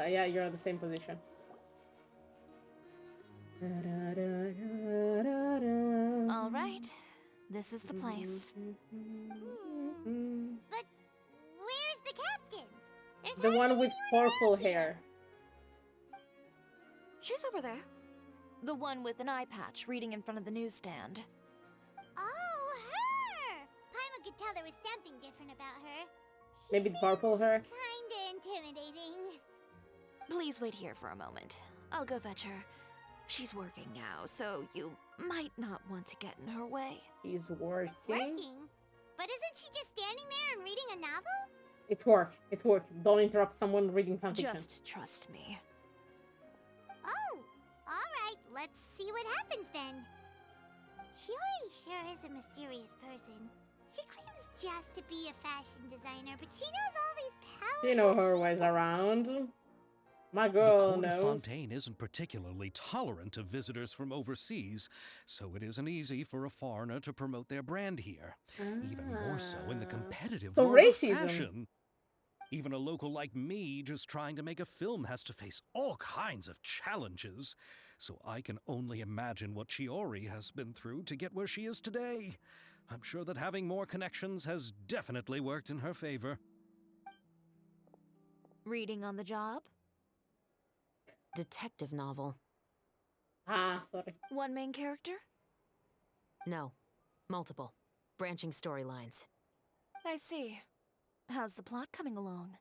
Yeah, you're at the same position. All right, this is the place. But where's the captain? There's The hardly one with anyone purple around here. hair. She's over there. The one with an eye patch reading in front of the newsstand. Oh, her! Paimon could tell there was something different about her. She Maybe the purple hair. kinda intimidating. Please wait here for a moment. I'll go fetch her. She's working now, so you might not want to get in her way. He's working. Working? But isn't she just standing there and reading a novel? It's work. It's work. Don't interrupt someone reading fanfiction. Just trust me. Oh, alright, let's see what happens then. Shiori sure is a mysterious person. She claims just to be a fashion designer, but she knows all these powerful You know her people. ways around. My The girl court of knows. Fontaine isn't particularly tolerant of visitors from overseas, so it isn't easy for a foreigner to promote their brand here. Even more so in the Ah. competitive So world racism. of fashion. Even a local like me just trying to make a film has to face all kinds of challenges. So I can only imagine what Chiori has been through to get where she is today. I'm sure that having more connections has definitely worked in her favor. Reading on the job? Detective novel. Ah, sorry. One main character? No. Multiple. Branching storylines. I see. How's the plot coming along?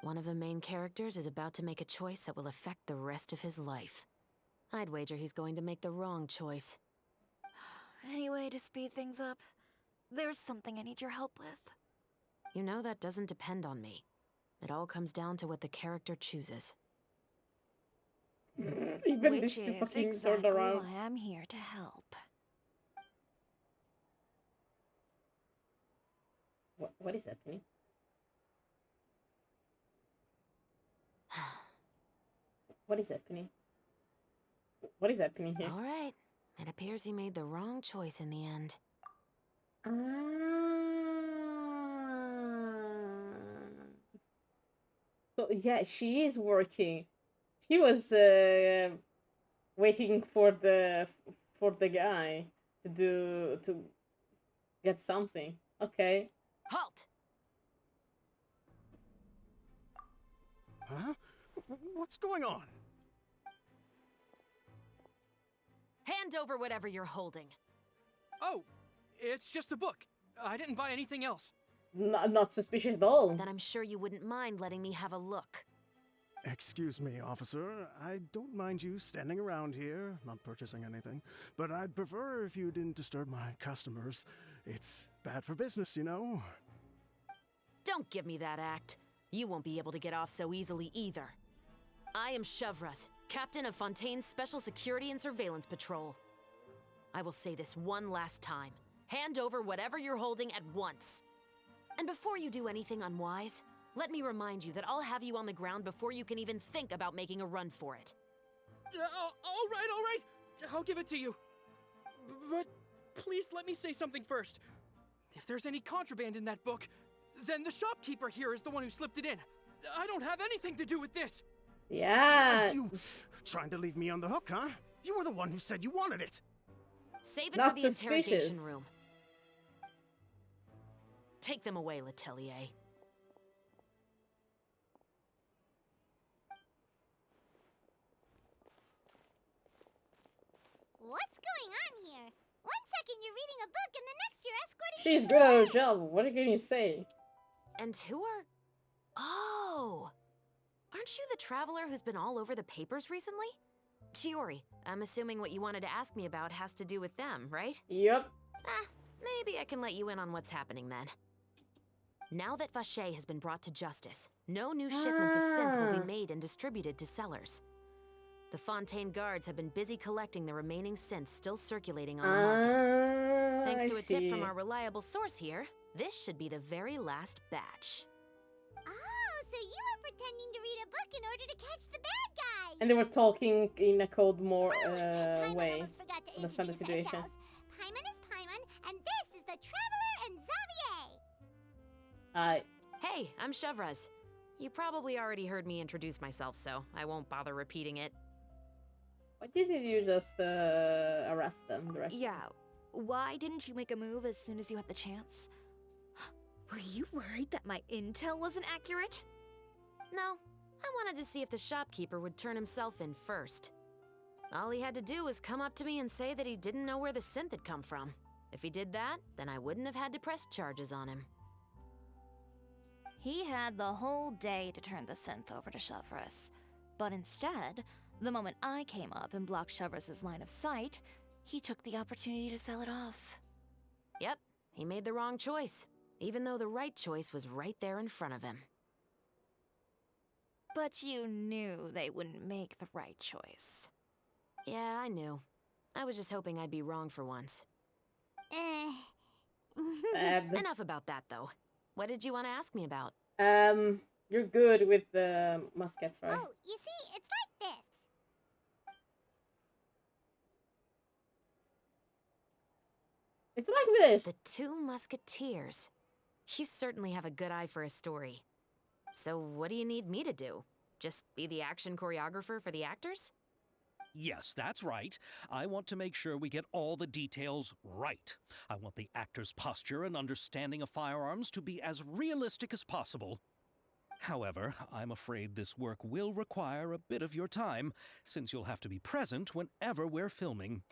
One of the main characters is about to make a choice that will affect the rest of his life. I'd wager he's going to make the wrong choice. Any way to speed things up? There's something I need your help with. You know that doesn't depend on me. It all comes down to what the character chooses. Even Which this is two fucking exactly turned around. why I'm here to help. What is happening? What is happening? What is happening here? All right. It appears he made the wrong choice in the end. Ah. So yeah, she is working. He was waiting for the guy to get something. Okay. Halt! Huh? What's going on? Hand over whatever you're holding. Oh, it's just a book. I didn't buy anything else. Not suspicious at all. Then I'm sure you wouldn't mind letting me have a look. Excuse me, officer. I don't mind you standing around here, not purchasing anything, but I'd prefer if you didn't disturb my customers. It's bad for business, you know? Don't give me that act. You won't be able to get off so easily either. I am Chevraz, captain of Fontaine's Special Security and Surveillance Patrol. I will say this one last time. Hand over whatever you're holding at once. And before you do anything unwise, let me remind you that I'll have you on the ground before you can even think about making a run for it. All right. I'll give it to you. But please let me say something first. If there's any contraband in that book, then the shopkeeper here is the one who slipped it in. I don't have anything to do with this. Yeah. You trying to leave me on the hook, huh? You were the one who said you wanted it. Save it Not for the suspicious. interrogation room. Take them away, Letelier. What's going on here? One second you're reading a book and the next you're escorting She's me good at her away. job. What can you say? And who are... Oh! Aren't you the traveler who's been all over the papers recently? Chiori, I'm assuming what you wanted to ask me about has to do with them, right? Yep. Maybe I can let you in on what's happening then. Now that Vacher has been brought to justice, no new shipments of synth will be made and distributed to sellers. The Fontaine guards have been busy collecting the remaining synths still circulating on the market. Thanks to a tip from our reliable source here, this should be the very last batch. Oh, so you were pretending to read a book in order to catch the bad guy. And they were talking in a cold more Paimon way. almost forgot to Understand the introduce situation. ourselves. Paimon is Paimon, and this is the Traveler and Xavier. Hi. Hey, I'm Chevraz. You probably already heard me introduce myself, so I won't bother repeating it. Why didn't you just arrest them directly? Yeah, why didn't you make a move as soon as you had the chance? Were you worried that my intel wasn't accurate? No, I wanted to see if the shopkeeper would turn himself in first. All he had to do was come up to me and say that he didn't know where the synth had come from. If he did that, then I wouldn't have had to press charges on him. He had the whole day to turn the synth over to Chevraz. But instead, the moment I came up and blocked Chevraz's line of sight, he took the opportunity to sell it off. Yep, he made the wrong choice, even though the right choice was right there in front of him. But you knew they wouldn't make the right choice. Yeah, I knew. I was just hoping I'd be wrong for once. Bad. Enough about that, though. What did you want to ask me about? You're good with the muskets, right? Oh, you see, it's like this. It's like this. The Two Musketeers. You certainly have a good eye for a story. So what do you need me to do? Just be the action choreographer for the actors? Yes, that's right. I want to make sure we get all the details right. I want the actor's posture and understanding of firearms to be as realistic as possible. However, I'm afraid this work will require a bit of your time, since you'll have to be present whenever we're filming.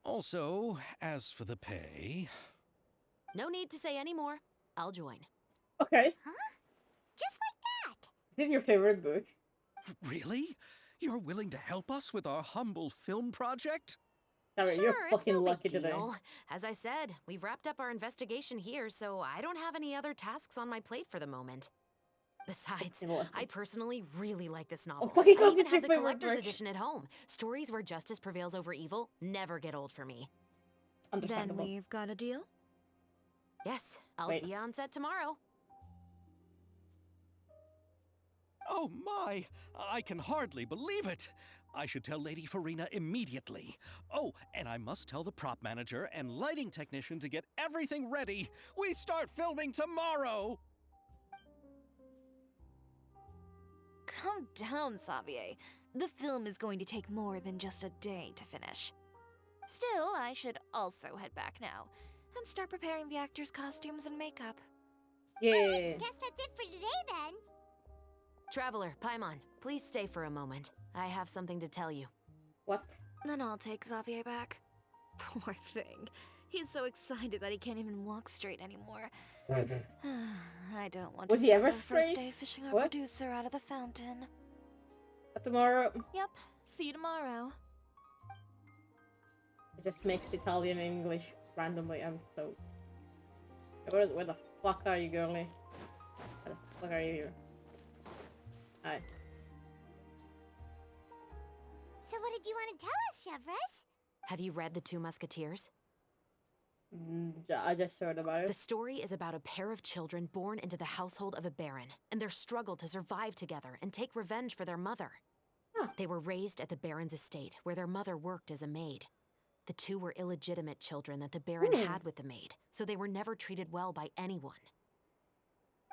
Also, as for the pay... No need to say any more. I'll join. Okay. Huh? Just like that. Is it your favorite book? Really? You're willing to help us with our humble film project? Sorry, Sure, you're it's fucking no big lucky today. deal. As I said, we've wrapped up our investigation here, so I don't have any other tasks on my plate for the moment. Besides, Fucking lucky. I personally really like this novel. Oh my I God, even it's have your the favorite collector's book. edition at home. Stories where justice prevails over evil never get old for me. Then Understandable. we've got a deal? Yes, I'll Wait. see you on set tomorrow. Oh my! I can hardly believe it! I should tell Lady Farina immediately. Oh, and I must tell the prop manager and lighting technician to get everything ready. We start filming tomorrow! Calm down, Xavier. the film is going to take more than just a day to finish. Still, I should also head back now and start preparing the actors' costumes and makeup. Yeah. Guess that's it for today then. Traveler, Paimon, please stay for a moment. I have something to tell you. What? Then I'll take Xavier back. Poor thing. He's so excited that he can't even walk straight anymore. I don't want Was to he spend ever our first straight? day fishing our What? producer out of the fountain. Tomorrow. Yep, see you tomorrow. It just mixed Italian and English randomly. I'm so. Where the fuck are you, girlie? Where the fuck are you here? Hi. So what did you want to tell us, Chevres? Have you read The Two Musketeers? I just heard about The it. story is about a pair of children born into the household of a baron and their struggle to survive together and take revenge for their mother. Huh. They were raised at the baron's estate, where their mother worked as a maid. The two were illegitimate children that the baron had with the maid, so they were never treated well by anyone.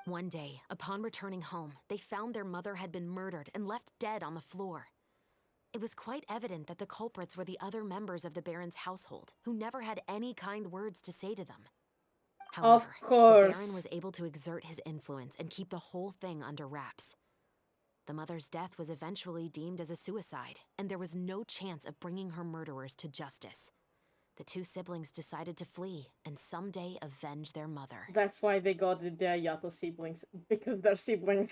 One day, upon returning home, they found their mother had been murdered and left dead on the floor. It was quite evident that the culprits were the other members of the baron's household, who never had any kind words to say to them. However, the course. baron was able to exert his influence and keep the whole thing under wraps. The mother's death was eventually deemed as a suicide, and there was no chance of bringing her murderers to justice. The two siblings decided to flee and someday avenge their mother. That's why they got the Yato siblings. Because they're siblings.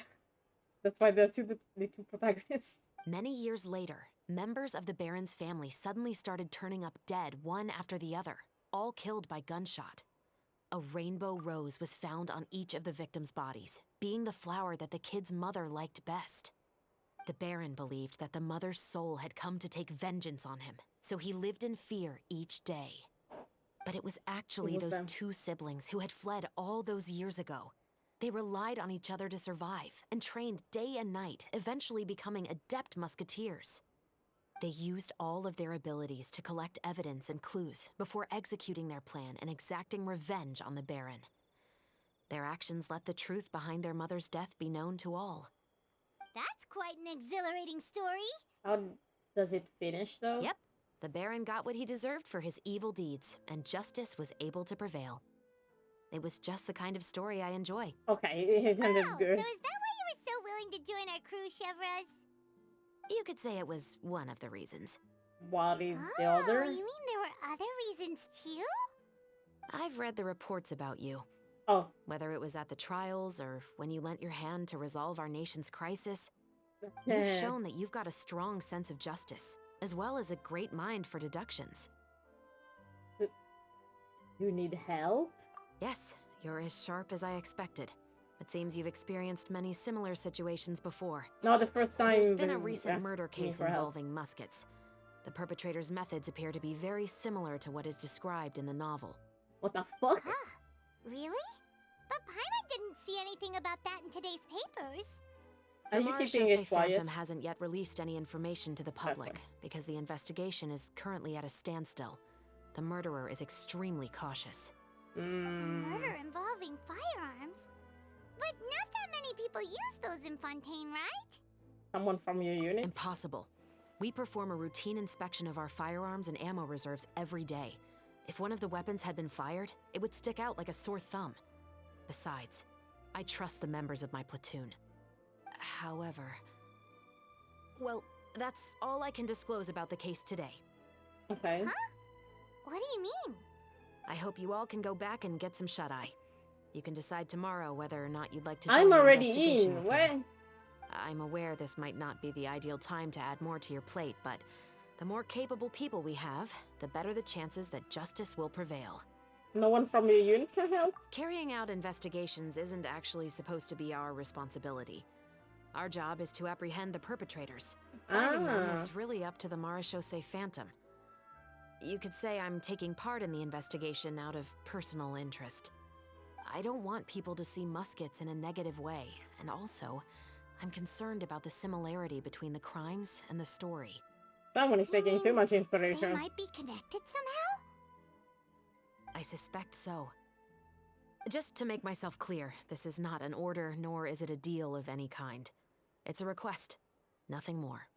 That's why they're the two protagonists. Many years later, members of the baron's family suddenly started turning up dead one after the other, all killed by gunshot. A rainbow rose was found on each of the victims' bodies, being the flower that the kid's mother liked best. The baron believed that the mother's soul had come to take vengeance on him, so he lived in fear each day. But it was actually those them. two siblings who had fled all those years ago. They relied on each other to survive and trained day and night, eventually becoming adept musketeers. They used all of their abilities to collect evidence and clues before executing their plan and exacting revenge on the baron. Their actions let the truth behind their mother's death be known to all. That's quite an exhilarating story. How does it finish, though? Yep, the baron got what he deserved for his evil deeds, and justice was able to prevail. It was just the kind of story I enjoy. Okay, it ended Oh, good. so is that why you were so willing to join our crew, Chevres? You could say it was one of the reasons. What is the Oh, other? you mean there were other reasons too? I've read the reports about you. Oh. Whether it was at the trials or when you lent your hand to resolve our nation's crisis, you've shown that you've got a strong sense of justice, as well as a great mind for deductions. You need help? Yes, you're as sharp as I expected. It seems you've experienced many similar situations before. Not the first time. There's been a when recent asked murder me case for help. involving muskets. The perpetrator's methods appear to be very similar to what is described in the novel. What the fuck? Huh. Really? But Paimon didn't see anything about that in today's papers. Are The you keeping Marechaussee it quiet? Phantom hasn't yet released any information to the public fine. because the investigation is currently at a standstill. The murderer is extremely cautious. Murder involving firearms? But not that many people use those in Fontaine, right? Someone from your unit? Impossible. We perform a routine inspection of our firearms and ammo reserves every day. If one of the weapons had been fired, it would stick out like a sore thumb. Besides, I trust the members of my platoon. However... Well, that's all I can disclose about the case today. Okay. What do you mean? I hope you all can go back and get some shut-eye. You can decide tomorrow whether or not you'd like to join I'm the already investigation in. with me. What? I'm aware this might not be the ideal time to add more to your plate, but the more capable people we have, the better the chances that justice will prevail. No one from your unit can help? Carrying out investigations isn't actually supposed to be our responsibility. Our job is to apprehend the perpetrators. Finding them is really up to the Marechaussee Phantom. You could say I'm taking part in the investigation out of personal interest. I don't want people to see muskets in a negative way, and also, I'm concerned about the similarity between the crimes and the story. Someone is taking too much They inspiration. might be connected somehow? I suspect so. Just to make myself clear, this is not an order, nor is it a deal of any kind. It's a request, nothing more.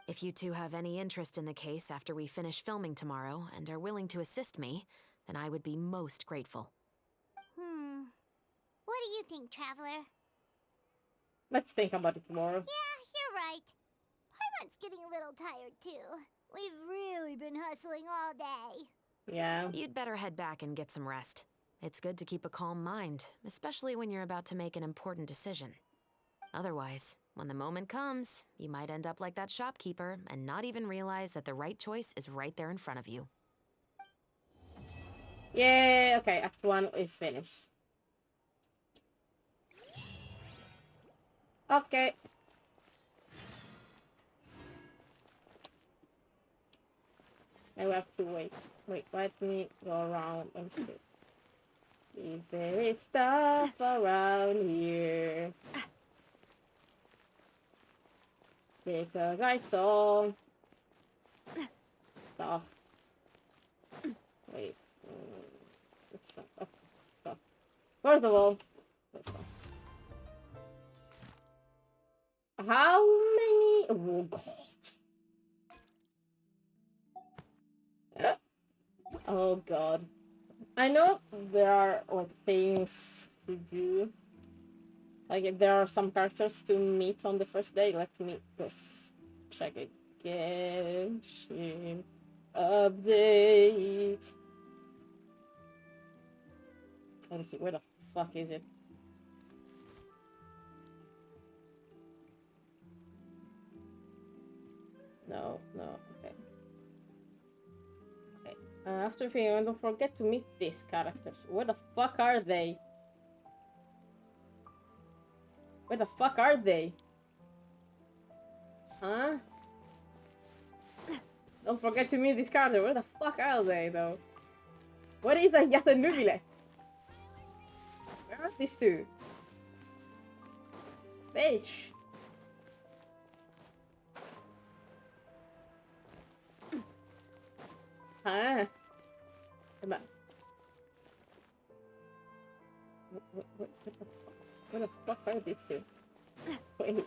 If you two have any interest in the case after we finish filming tomorrow and are willing to assist me, then I would be most grateful. What do you think, Traveler? Let's think about it tomorrow. Yeah, you're right. Paimon's getting a little tired too. We've really been hustling all day. Yeah. You'd better head back and get some rest. It's good to keep a calm mind, especially when you're about to make an important decision. Otherwise, when the moment comes, you might end up like that shopkeeper and not even realize that the right choice is right there in front of you. Yeah, okay, Act 1 is finished. Okay. Now we have to wait. Wait, let me go around and see if there is stuff around here. Because I saw stuff. Wait. It's not. Okay. So, first of all, this one. How many? Oh god. Oh god. I know there are like things to do. Like if there are some characters to meet on the first day, let me just check again. Update. Let me see, where the fuck is it? No, okay. Okay. After filming, don't forget to meet these characters. Where the fuck are they? Where the fuck are they? Huh? Don't forget to meet these characters. Where the fuck are they, though? What is that Yata Nubile? Where are these two? Bitch. Huh? Come on. What the fuck? Where the fuck are these two? Wait.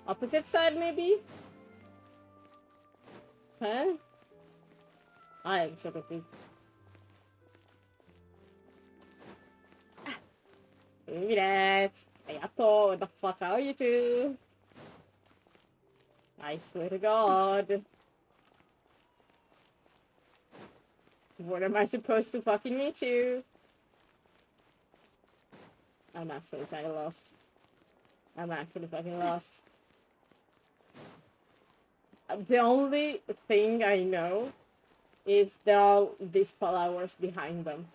Opposite side, maybe? Huh? I am so confused. Maybe that. Hayato, what the fuck are you two? I swear to God. What am I supposed to fucking meet you? I'm actually kinda lost. I'm actually fucking lost. The only thing I know is there are these flowers behind them.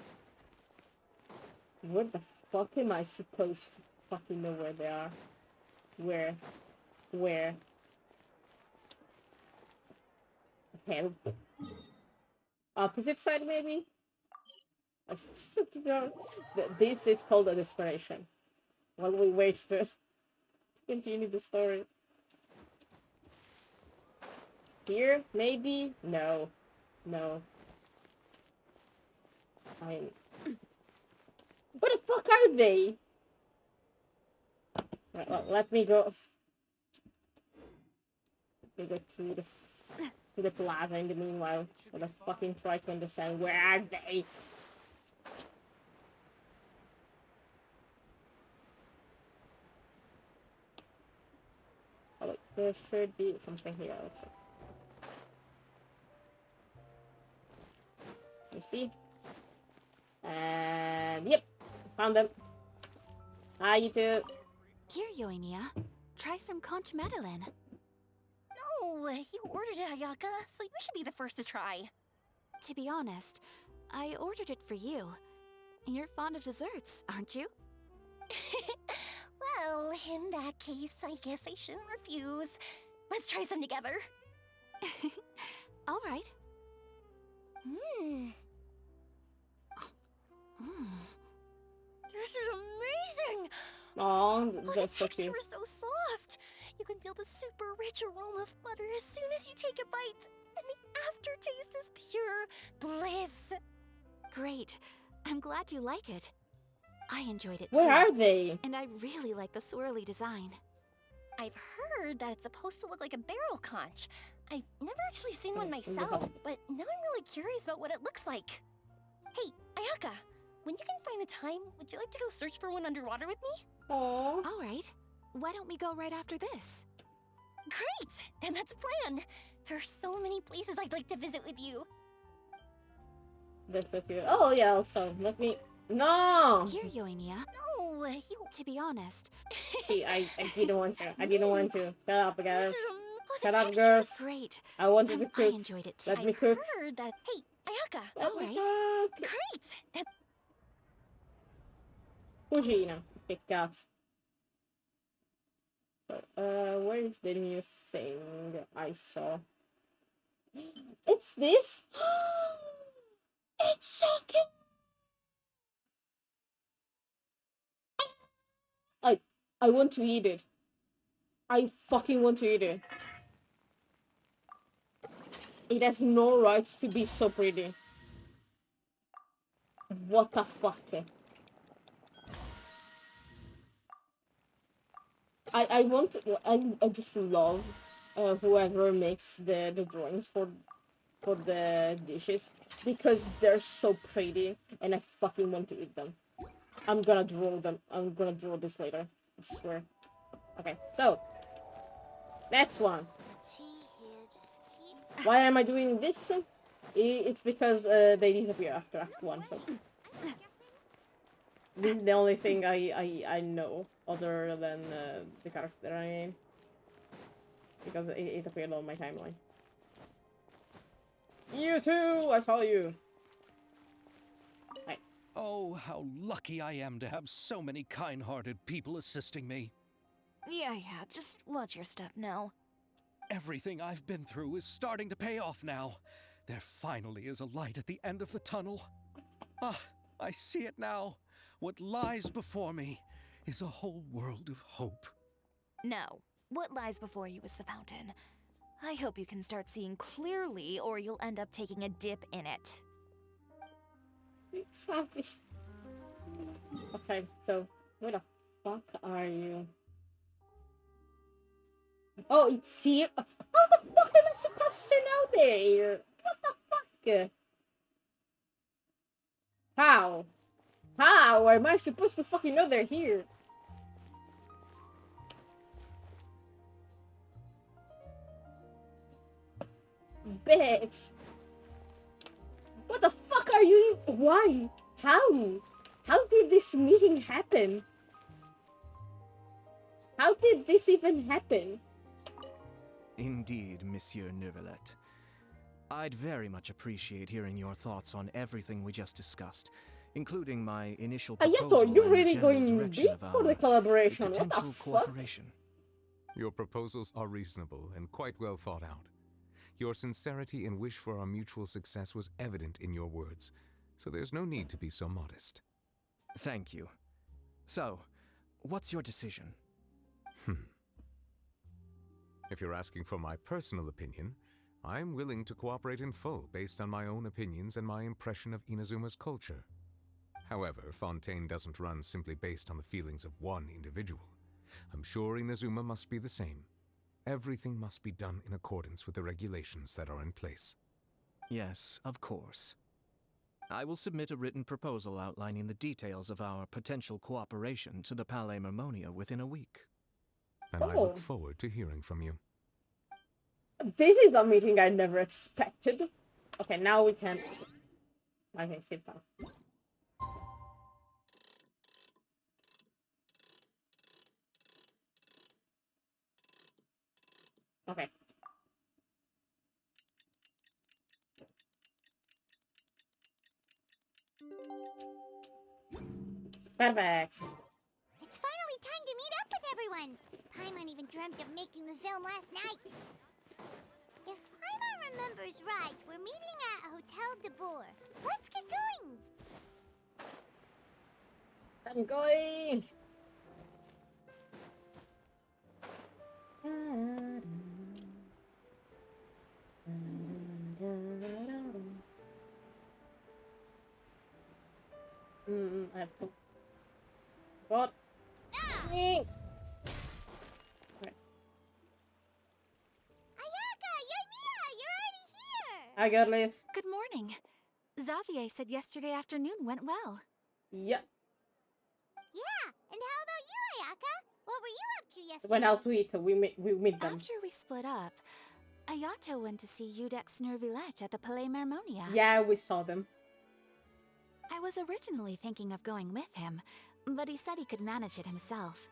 What the fuck am I supposed to fucking know where they are? Where? Where? Help. Opposite side, maybe? This is called a desperation. While we wait to continue the story. Here, maybe? No. No. Where the fuck are they? Well, let me go. Let me go to the plaza in the meanwhile. While I fucking try to understand where are they? Oh, wait, there should be something here also. You see? And yep, found them. Hi, you two. Here, Yoimiya. Try some conch madeleine. No, you ordered it, Ayaka, so you should be the first to try. To be honest, I ordered it for you. You're fond of desserts, aren't you? Well, in that case, I guess I shouldn't refuse. Let's try some together. All right. This is amazing! Oh, The that's so texture cute. is so soft. You can feel the super rich aroma of butter as soon as you take a bite. And the aftertaste is pure bliss. Great. I'm glad you like it. I enjoyed it too. Where are they? And I really like the swirly design. I've heard that it's supposed to look like a barrel conch. I've never actually seen one What the myself, hell? but now I'm really curious about what it looks like. Hey, Ayaka, when you can find the time, would you like to go search for one underwater with me? Aww. All right. Why don't we go right after this? Great! Then that's a plan. There are so many places I'd like to visit with you. That's so cute. Oh yeah, also, let me... No! Here, Yoimiya. No, you... To be honest, See, I didn't want to. I didn't want to. Shut up, guys. Oh, Shut the up, texture girls. is great. I wanted to I cook. enjoyed it too. Let me I've cook. heard that... Hey, Ayaka! Let me Alright. cook. Great! Then Cucina. Che cazzo. So, where is the new thing I saw? It's this? It's so cute! I want to eat it. I fucking want to eat it. It has no rights to be so pretty. What the fuck? I want to, I just love whoever makes the drawings for the dishes because they're so pretty and I fucking want to eat them. I'm gonna draw them. I'm gonna draw this later. I swear. Okay, so next one. Tea here just keeps. Why am I doing this? It's because they disappear after Act 1, so this is the only thing I know other than the character I mean. Because it appeared on my timeline. You too! I saw you! Hi. Oh, how lucky I am to have so many kind-hearted people assisting me. Yeah, just watch your step now. Everything I've been through is starting to pay off now. There finally is a light at the end of the tunnel. Ah, I see it now. What lies before me is a whole world of hope. No. What lies before you is the fountain. I hope you can start seeing clearly, or you'll end up taking a dip in it. Exactly. Okay, so where the fuck are you? Oh, it's here. How the fuck am I supposed to know they're here? What the fuck? How? How am I supposed to fucking know they're here? Bitch. What the fuck are you? Why? How? How did this meeting happen? How did this even happen? Indeed, Monsieur Neuvillette. I'd very much appreciate hearing your thoughts on everything we just discussed, including my initial proposal Ayato, you're and really general going direction big of for the our collaboration. What the potential fuck? cooperation. Your proposals are reasonable and quite well thought out. Your sincerity and wish for our mutual success was evident in your words, so there's no need to be so modest. Thank you. So, what's your decision? If you're asking for my personal opinion, I'm willing to cooperate in full based on my own opinions and my impression of Inazuma's culture. However, Fontaine doesn't run simply based on the feelings of one individual. I'm sure Inazuma must be the same. Everything must be done in accordance with the regulations that are in place. Yes, of course. I will submit a written proposal outlining the details of our potential cooperation to the Palais Mermonia within a week. And I look forward to hearing from you. This is a meeting I never expected. Okay, now we can... I can sit down. Okay. Perfect. It's finally time to meet up with everyone. Paimon even dreamt of making the film last night. If Paimon remembers right, we're meeting at Hotel de Boer. Let's get going. I'm going. I have to. What? Okay. Hi, girlies. Good morning. Xavier said yesterday afternoon went well. Yep. Yeah, and how about you, Ayaka? What were you up to yesterday? Went out to eat. We meet them. After we split up, Ayato went to see Udex Nervillette at the Palais Mermonia. Yeah, we saw them. I was originally thinking of going with him, but he said he could manage it himself.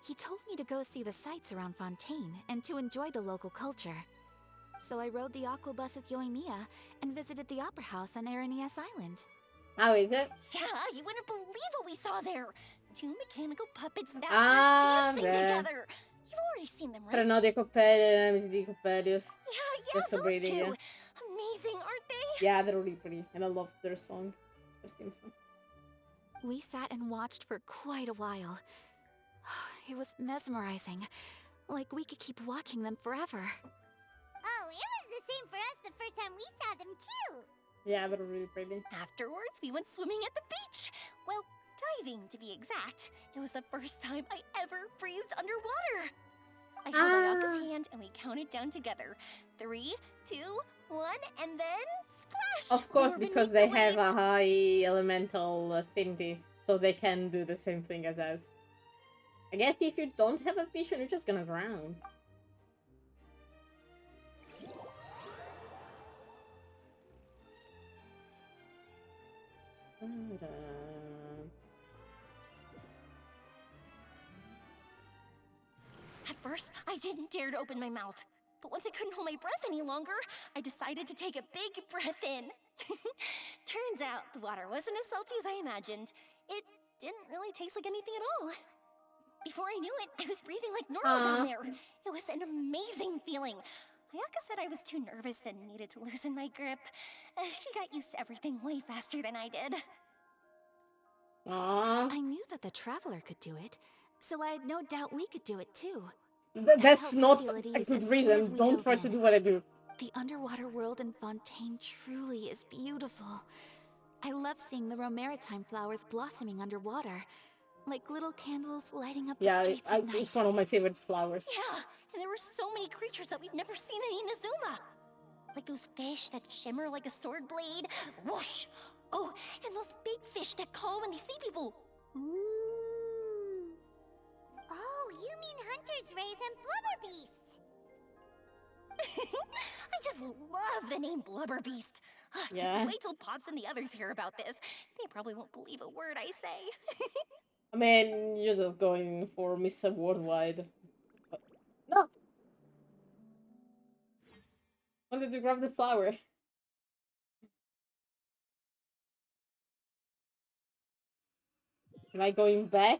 He told me to go see the sights around Fontaine and to enjoy the local culture. So I rode the aqua bus with Yoimiya and visited the opera house on Aranias Island. How is it? Yeah, you wouldn't believe what we saw there. 2 mechanical puppets that Ah, were dancing beh. together. You've already seen them, right? Però no, dei coppelli, nemesi di Coppelius. Yeah, Just so those breathing, two. yeah. Amazing, aren't they? Yeah, they're really pretty, and I love their song. Their theme song. We sat and watched for quite a while. It was mesmerizing. Like we could keep watching them forever. Oh, it was the same for us the first time we saw them, too. Yeah, they're really pretty. Afterwards, we went swimming at the beach. Well, diving to be exact. It was the first time I ever breathed underwater. I held Ayaka's hand and we counted down together. 3, 2, 1, and then splash! Of course, We were because beneath they the have a waves. high elemental thingy, so they can do the same thing as us. I guess if you don't have a vision, you're just gonna drown. At first, I didn't dare to open my mouth. But once I couldn't hold my breath any longer, I decided to take a big breath in. Turns out the water wasn't as salty as I imagined. It didn't really taste like anything at all. Before I knew it, I was breathing like normal down there. It was an amazing feeling. Ayaka said I was too nervous and needed to loosen my grip. She got used to everything way faster than I did. Aww. I knew that the Traveler could do it, so I had no doubt we could do it too. That's felt not feel at a ease good as soon as reason. we Don't dove try to in. do what I do. The underwater world in Fontaine truly is beautiful. I love seeing the romaritime flowers blossoming underwater, like little candles lighting up the Yeah, streets at night. it's one of my favorite flowers. Yeah, and there were so many creatures that we've never seen in Inazuma. Like those fish that shimmer like a sword blade. Whoosh! Oh, and those big fish that call when they see people. Oh, you mean Hunter's Rays and Blubber Beasts. I just love the name Blubber Beast. Yeah. Just wait till Pops and the others hear about this. They probably won't believe a word I say. I mean, you're just going for Miss Worldwide. But no! Wanted to grab the flower. Am I going back?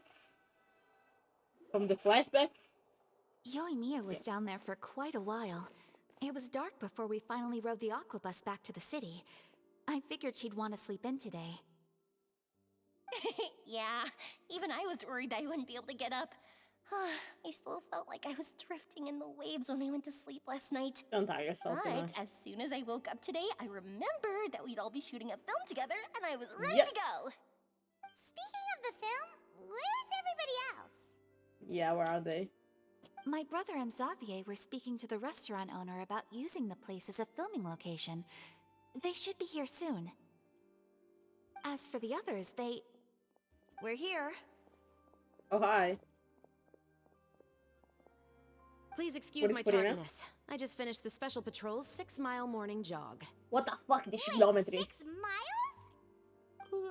From the flashback? Yoimiya was down there for quite a while. It was dark before we finally rode the aqua bus back to the city. I figured she'd want to sleep in today. Yeah, even I was worried that I wouldn't be able to get up. I still felt like I was drifting in the waves when I went to sleep last night. Don't tire yourself too But much. as soon as I woke up today, I remembered that we'd all be shooting a film together, and I was ready Yep. to go. Speaking of the film, where's everybody else? Yeah, where are they? My brother and Xavier were speaking to the restaurant owner about using the place as a filming location. They should be here soon. As for the others, we're here. Oh, hi. Please excuse What is my Furina? tardiness. I just finished the Special Patrol's 6-mile morning jog. What the fuck? This is geometry. 6 miles?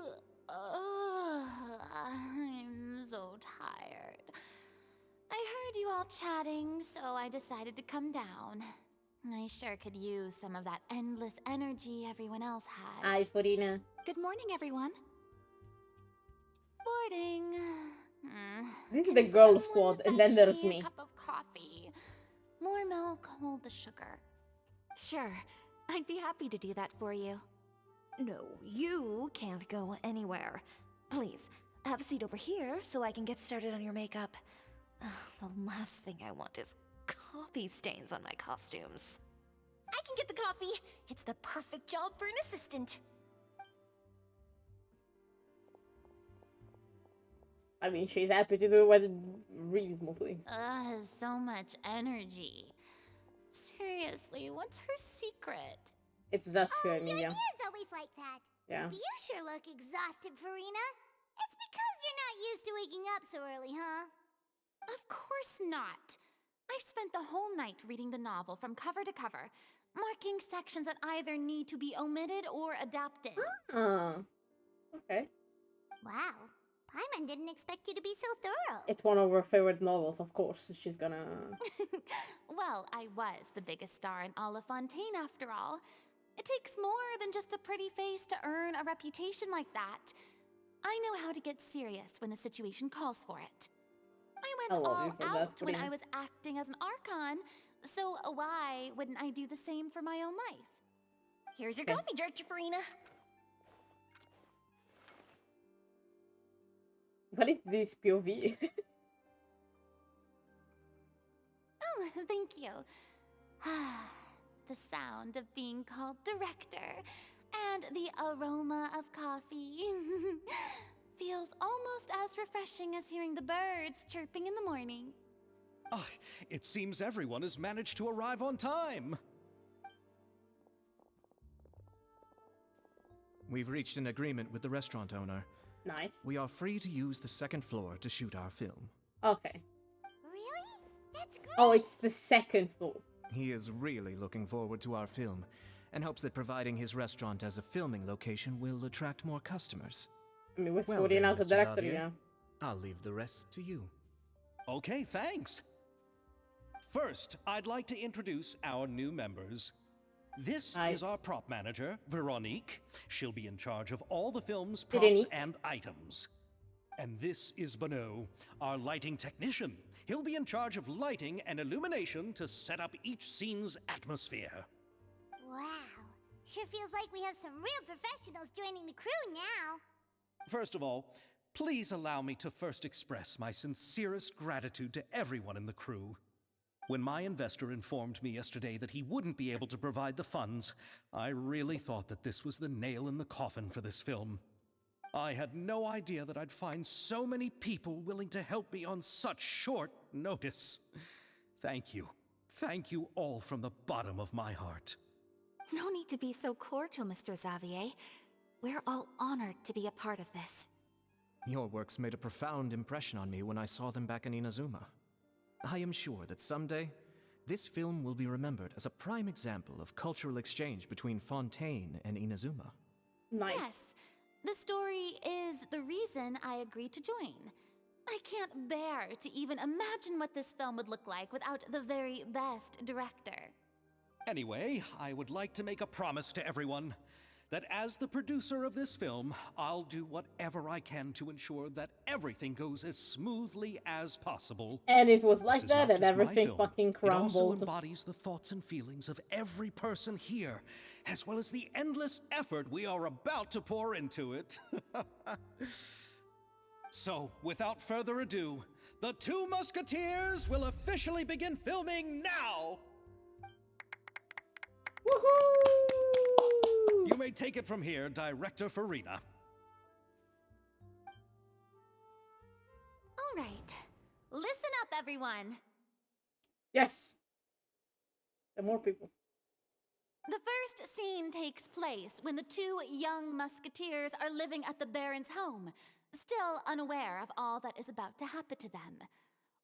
I'm so tired. I heard you all chatting, so I decided to come down. I sure could use some of that endless energy everyone else has. Hi, Furina. Good morning, everyone. Boarding. This is Can the girl someone squad, and then there's fetch me. A cup of coffee. More milk, hold the sugar. Sure, I'd be happy to do that for you. No, you can't go anywhere. Please, have a seat over here so I can get started on your makeup. Ugh, the last thing I want is coffee stains on my costumes. I can get the coffee. It's the perfect job for an assistant. I mean, she's happy to do what really small things. So much energy. Seriously, what's her secret? It's just Oh, Emilia. Yonia's always like that. Yeah. But you sure look exhausted, Farina. It's because you're not used to waking up so early, huh? Of course not. I spent the whole night reading the novel from cover to cover, marking sections that either need to be omitted or adapted. Oh. Okay. Wow. Paimon didn't expect you to be so thorough. It's one of her favorite novels, of course. She's gonna... Well, I was the biggest star in all of Fontaine after all. It takes more than just a pretty face to earn a reputation like that. I know how to get serious when the situation calls for it. I went love you all for that, out when Farina. I was acting as an Archon, so why wouldn't I do the same for my own life? Here's your Okay. coffee, Director Farina. What is this POV? Oh, thank you. The sound of being called director and the aroma of coffee feels almost as refreshing as hearing the birds chirping in the morning. Ah, it seems everyone has managed to arrive on time. We've reached an agreement with the restaurant owner. Nice. We are free to use the second floor to shoot our film. Okay. Really? That's great. Oh, it's the second floor. He is really looking forward to our film, and hopes that providing his restaurant as a filming location will attract more customers. I mean, with Well 14 then, as a Mr. director, Xavier. you know. I'll leave the rest to you. Okay, thanks. First, I'd like to introduce our new members. This Hi. is our prop manager, Veronique. She'll be in charge of all the film's Veronique. props and items. And this is Bono, our lighting technician. He'll be in charge of lighting and illumination to set up each scene's atmosphere. Wow. Sure feels like we have some real professionals joining the crew now. First of all, please allow me to first express my sincerest gratitude to everyone in the crew. When my investor informed me yesterday that he wouldn't be able to provide the funds, I really thought that this was the nail in the coffin for this film. I had no idea that I'd find so many people willing to help me on such short notice. Thank you. Thank you all from the bottom of my heart. No need to be so cordial, Mr. Xavier. We're all honored to be a part of this. Your works made a profound impression on me when I saw them back in Inazuma. I am sure that someday, this film will be remembered as a prime example of cultural exchange between Fontaine and Inazuma. Nice. Yes, the story is the reason I agreed to join. I can't bear to even imagine what this film would look like without the very best director. Anyway, I would like to make a promise to everyone that as the producer of this film, I'll do whatever I can to ensure that everything goes as smoothly as possible. And it was like This is that, not and just my everything film. fucking It also crumbled. embodies the thoughts and feelings of every person here, as well as the endless effort we are about to pour into it. So, without further ado, the Two Musketeers will officially begin filming now! Woohoo! You may take it from here, Director Farina. All right, listen up, everyone. Yes. The more people. The first scene takes place when the two young musketeers are living at the Baron's home, still unaware of all that is about to happen to them.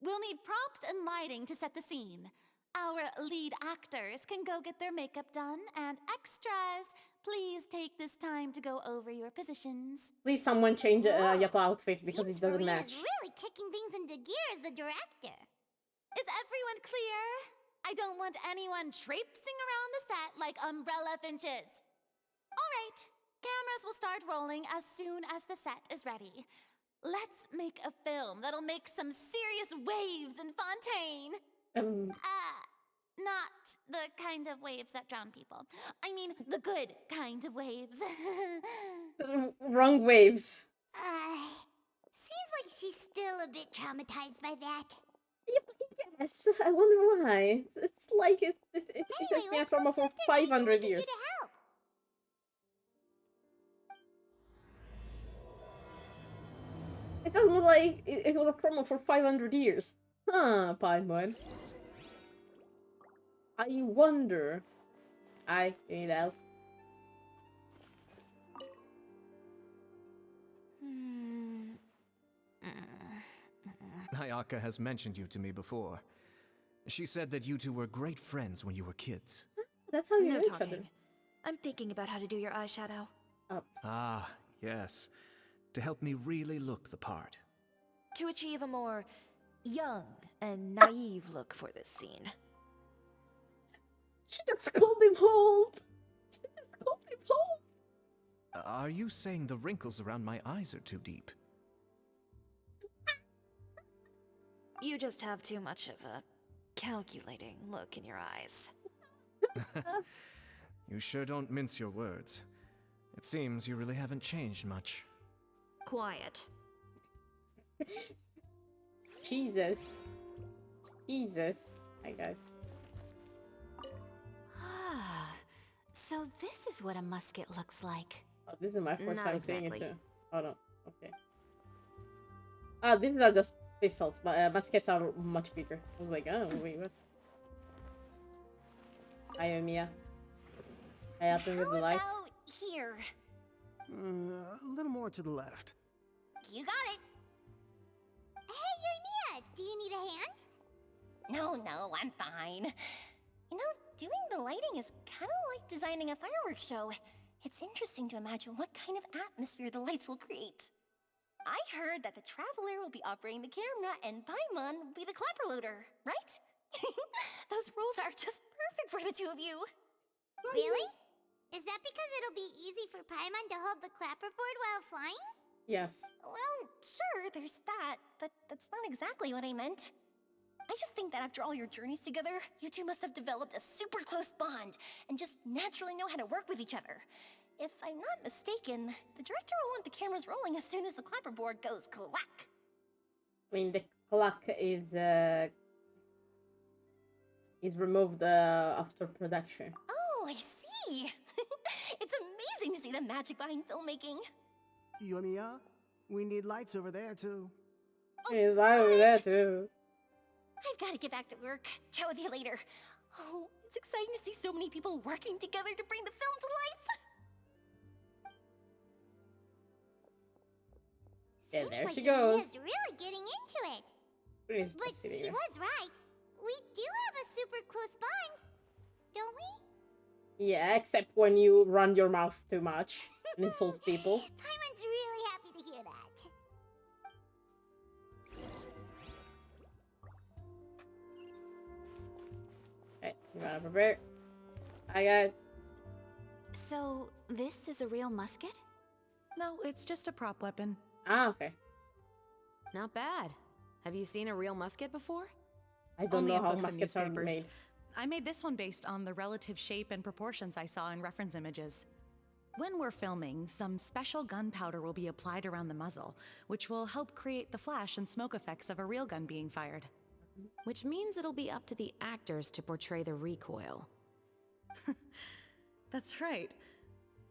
We'll need props and lighting to set the scene. Our lead actors can go get their makeup done, and extras, please take this time to go over your positions. Please someone change Whoa. Yato outfit because Seems it doesn't Farina's match. really kicking things into gear as the director. Is everyone clear? I don't want anyone traipsing around the set like umbrella finches. All right, cameras will start rolling as soon as the set is ready. Let's make a film that'll make some serious waves in Fontaine. Not the kind of waves that drown people. I mean, the good kind of waves. Wrong waves. Seems like she's still a bit traumatized by that. Yes, I wonder why. It's like it has Anyway, been a let's go trauma see for if there's anything 500 we can do years. to help. It doesn't look like it was a trauma for 500 years. Huh, Paimon. I wonder. You need help? Ayaka has mentioned you to me before. She said that you two were great friends when you were kids. That's how you No know each talking. other. I'm thinking about how to do your eyeshadow. Oh. Ah, yes. To help me really look the part. To achieve a more young and naive look for this scene. She just called him old. She just called him old. Are you saying the wrinkles around my eyes are too deep? You just have too much of a calculating look in your eyes. You sure don't mince your words. It seems you really haven't changed much. Quiet. Jesus. Jesus. Hi, guys. Ah, so this is what a musket looks like. Oh, this is my first Not time seeing it exactly. too. Oh no. Okay. Ah, these are just pistols, but muskets are much bigger. I was like, oh, wait, what? Hi, Mia. I happen with the lights. How about here? A little more to the left. You got it. Hey, Mia, do you need a hand? No, I'm fine. You know, doing the lighting is kind of like designing a fireworks show. It's interesting to imagine what kind of atmosphere the lights will create. I heard that the Traveler will be operating the camera and Paimon will be the clapper loader, right? Those roles are just perfect for the two of you. Really? Is that because it'll be easy for Paimon to hold the clapperboard while flying? Yes. Well, sure, there's that, but that's not exactly what I meant. I just think that after all your journeys together, you two must have developed a super close bond and just naturally know how to work with each other. If I'm not mistaken, the director will want the cameras rolling as soon as the clapperboard goes clack. I mean, the clock is removed after production. Oh, I see. It's amazing to see the magic behind filmmaking. Yoimiya, we need lights over there too. He's live over there too. I've got to get back to work. Chat with you later. Oh, it's exciting to see so many people working together to bring the film to life. Yeah, Seems there like she goes. Yoimiya's really getting into it. She's But just sitting she there. was right. We do have a super close bond, don't we? Yeah, except when you run your mouth too much and insult people. Paimon's really happy to hear that. Okay, you gotta prepare. I got. So, this is a real musket? No, it's just a prop weapon. Ah, okay. Not bad. Have you seen a real musket before? I don't Only know in how books and muskets are newspapers. made. I made this one based on the relative shape and proportions I saw in reference images. When we're filming, some special gunpowder will be applied around the muzzle, which will help create the flash and smoke effects of a real gun being fired. Which means it'll be up to the actors to portray the recoil. That's right.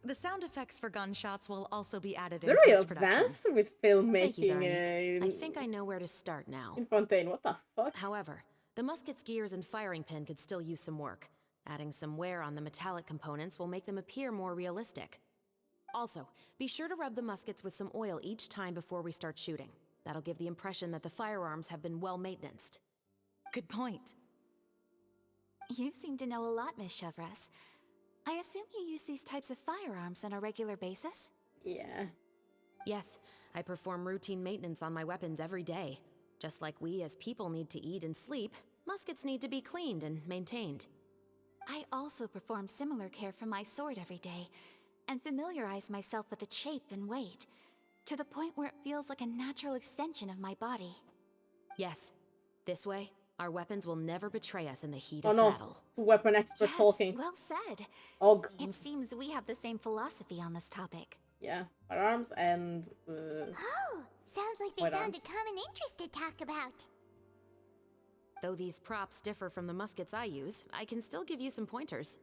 The sound effects for gunshots will also be added in They're real post-production. advanced with Thank you, filmmaking Veronique. I in think I know where to start now. Fontaine. What the fuck? However, the musket's gears and firing pin could still use some work. Adding some wear on the metallic components will make them appear more realistic. Also, be sure to rub the muskets with some oil each time before we start shooting. That'll give the impression that the firearms have been well maintained. Good point. You seem to know a lot, Miss Chevres. I assume you use these types of firearms on a regular basis? Yeah. Yes, I perform routine maintenance on my weapons every day. Just like we as people need to eat and sleep, muskets need to be cleaned and maintained. I also perform similar care for my sword every day, and familiarize myself with its shape and weight, to the point where it feels like a natural extension of my body. Yes, this way, our weapons will never betray us in the heat Oh of no. battle. Weapon expert Yes, talking. well said. Oh god. It seems we have the same philosophy on this topic. Yeah. Firearms and Oh, sounds like they What found arms? a common interest to talk about. Though these props differ from the muskets I use, I can still give you some pointers.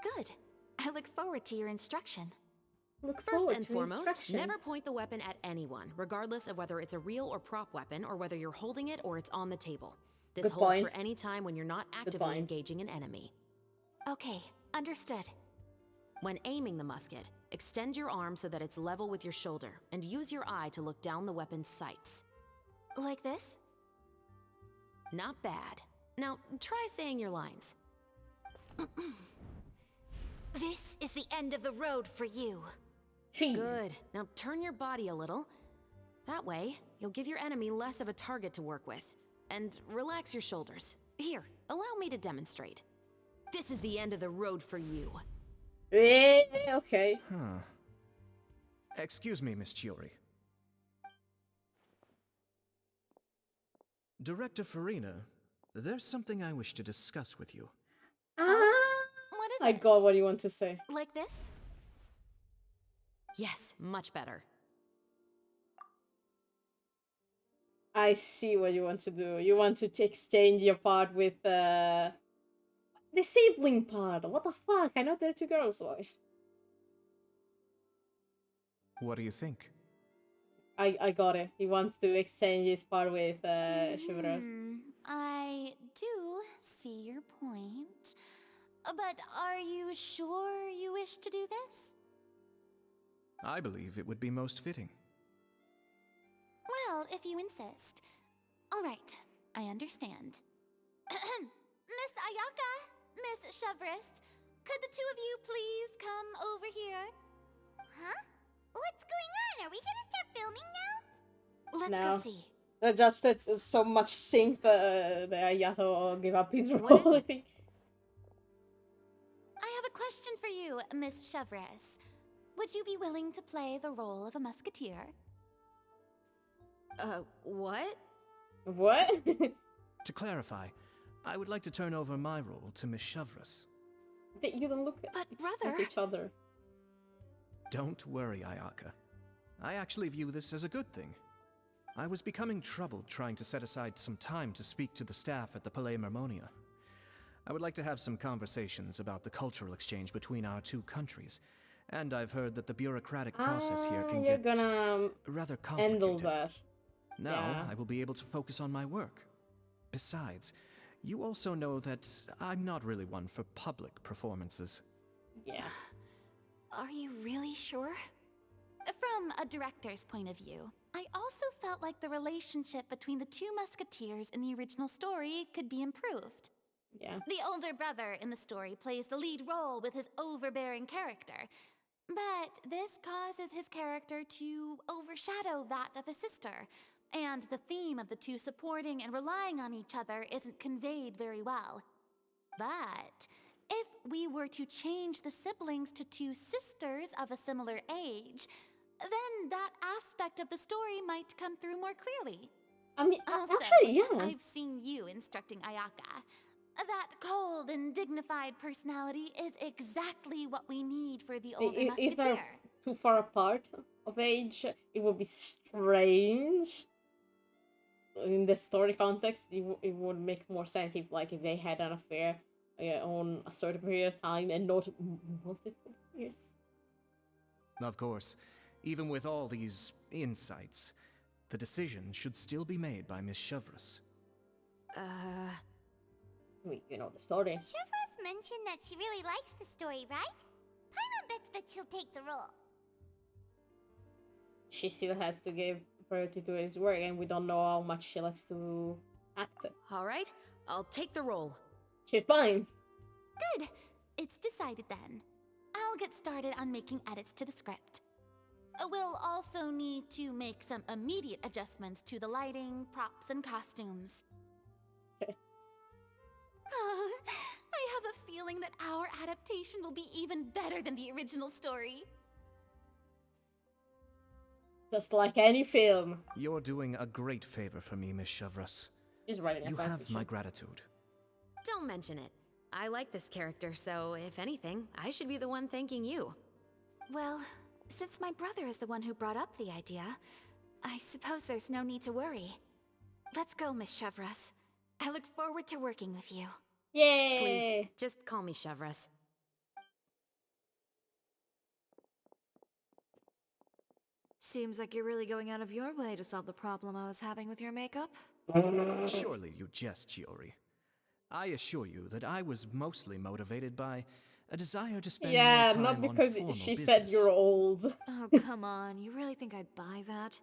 Good. I look forward to your instruction. look First forward and to foremost, instruction. never point the weapon at anyone, regardless of whether it's a real or prop weapon, or whether you're holding it or it's on the table. This Good holds point. for any time when you're not actively point. engaging an enemy. Okay, understood. When aiming the musket, extend your arm so that it's level with your shoulder, and use your eye to look down the weapon's sights. Like this? Not bad. Now, try saying your lines. This is the end of the road for you. Jeez. Good. Now turn your body a little. That way, you'll give your enemy less of a target to work with. And relax your shoulders. Here, allow me to demonstrate. This is the end of the road for you. Okay. Huh. Excuse me, Miss Chiori. Director Farina, there's something I wish to discuss with you. What is I it? got what you want to say. Like this? Yes, much better. I see what you want to do. You want to exchange your part with the sibling part. What the fuck? I know they're two girls. Why? What do you think? I got it. He wants to exchange his part with Chivalrous. I do see your point. But are you sure you wish to do this? I believe it would be most fitting. Well, if you insist. All right, I understand. Miss Ayaka, Miss Chevris, could the two of you please come over here? Huh? What's going on? Are we gonna start filming now? Let's No. go see. Just that so much sync that Ayato gave up his What is role. I it? think. I have a question for you, Miss Chevris. Would you be willing to play the role of a musketeer? What? What? To clarify, I would like to turn over my role to Miss Chivalrous. You don't look But like brother, each other. Don't worry, Ayaka. I actually view this as a good thing. I was becoming troubled trying to set aside some time to speak to the staff at the Palais Mermonia. I would like to have some conversations about the cultural exchange between our two countries, and I've heard that the bureaucratic process here can you're get gonna rather handle complicated. that. Now, Yeah. I will be able to focus on my work. Besides, you also know that I'm not really one for public performances. Yeah. are you really sure? From a director's point of view, I also felt like the relationship between the two musketeers in the original story could be improved. Yeah. The older brother in the story plays the lead role with his overbearing character, but this causes his character to overshadow that of his sister, and the theme of the two supporting and relying on each other isn't conveyed very well. But if we were to change the siblings to two sisters of a similar age, then that aspect of the story might come through more clearly. I mean, Also, actually, yeah. I've seen you instructing Ayaka. That cold and dignified personality is exactly what we need for the older If musketeer. they're too far apart of age, it would be strange. In the story context, it would make more sense if they had an affair on a certain period of time and not multiple years. Of course, even with all these insights, the decision should still be made by Miss Chivalrous. You know the story. Chevros mentioned that she really likes the story, right? Paimon bets that she'll take the role. She still has to give priority to his work, and we don't know how much she likes to act. All right, I'll take the role. She's fine. Good. It's decided then. I'll get started on making edits to the script. We'll also need to make some immediate adjustments to the lighting, props, and costumes. I have a feeling that our adaptation will be even better than the original story. Just like any film. You're doing a great favor for me, Miss Chivalrous. He's writing a You fan have fiction. my gratitude. Don't mention it. I like this character, so if anything, I should be the one thanking you. Well, since my brother is the one who brought up the idea, I suppose there's no need to worry. Let's go, Miss Chevres. I look forward to working with you. Yay! Please, just call me Chevres. Seems like you're really going out of your way to solve the problem I was having with your makeup. Surely you jest, Chiori. I assure you that I was mostly motivated by a desire to spend more time not on because formal she business. said you're old. Oh, come on. You really think I'd buy that?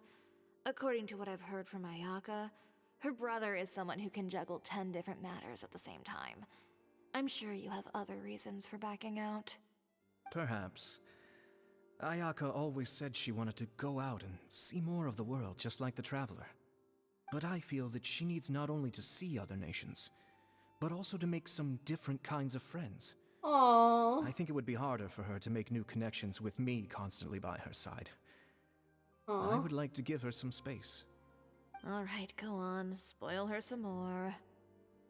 According to what I've heard from Ayaka, her brother is someone who can juggle 10 different matters at the same time. I'm sure you have other reasons for backing out. Perhaps. Ayaka always said she wanted to go out and see more of the world, just like the Traveler. But I feel that she needs not only to see other nations, but also to make some different kinds of friends. Aww. I think it would be harder for her to make new connections with me constantly by her side. I would like to give her some space. Alright, go on. Spoil her some more.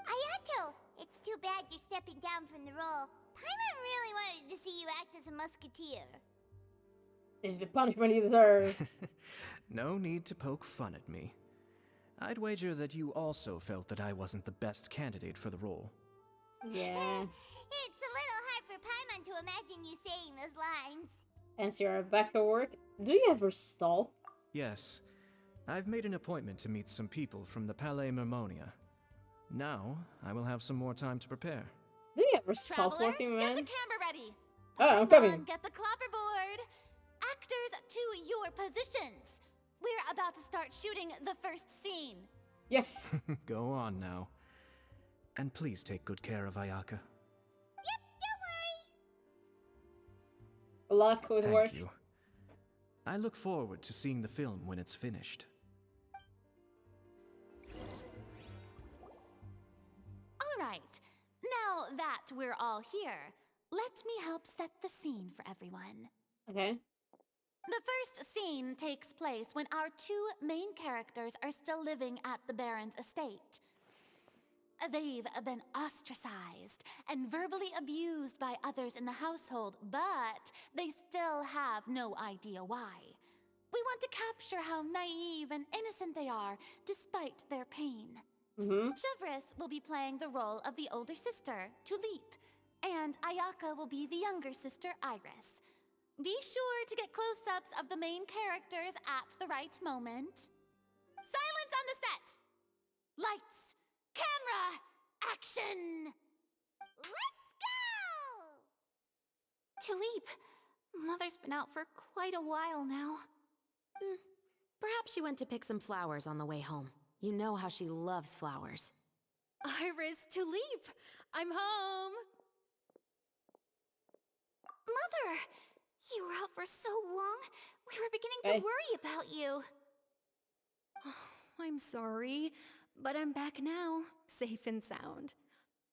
Ayato, it's too bad you're stepping down from the role. Paimon really wanted to see you act as a musketeer. This is the punishment you deserve. No need to poke fun at me. I'd wager that you also felt that I wasn't the best candidate for the role. Yeah. It's a little hard for Paimon to imagine you saying those lines. Hence you're back at work. Do you ever stall? Yes. I've made an appointment to meet some people from the Palais Mermonia. Now, I will have some more time to prepare. Do you ever stop Traveler, working, man? get the camera ready. Oh, I'm Come coming. on, get the clapperboard. Actors to your positions. We're about to start shooting the first scene. Yes. Go on now. And please take good care of Ayaka. Yep, don't worry. Luck with work. Thank you. I look forward to seeing the film when it's finished. All right. Now that we're all here, let me help set the scene for everyone. Okay. The first scene takes place when our two main characters are still living at the Baron's estate. They've been ostracized and verbally abused by others in the household, but they still have no idea why. We want to capture how naive and innocent they are, despite their pain. Chevres will be playing the role of the older sister, Tulip, and Ayaka will be the younger sister, Iris. Be sure to get close-ups of the main characters at the right moment. Silence on the set! Lights! Camera! Action! Let's go! Tulip, Mother's been out for quite a while now. Perhaps she went to pick some flowers on the way home. You know how she loves flowers. Iris, Tulip, I'm home. Mother, you were out for so long. We were beginning to worry about you. I'm sorry, but I'm back now, safe and sound.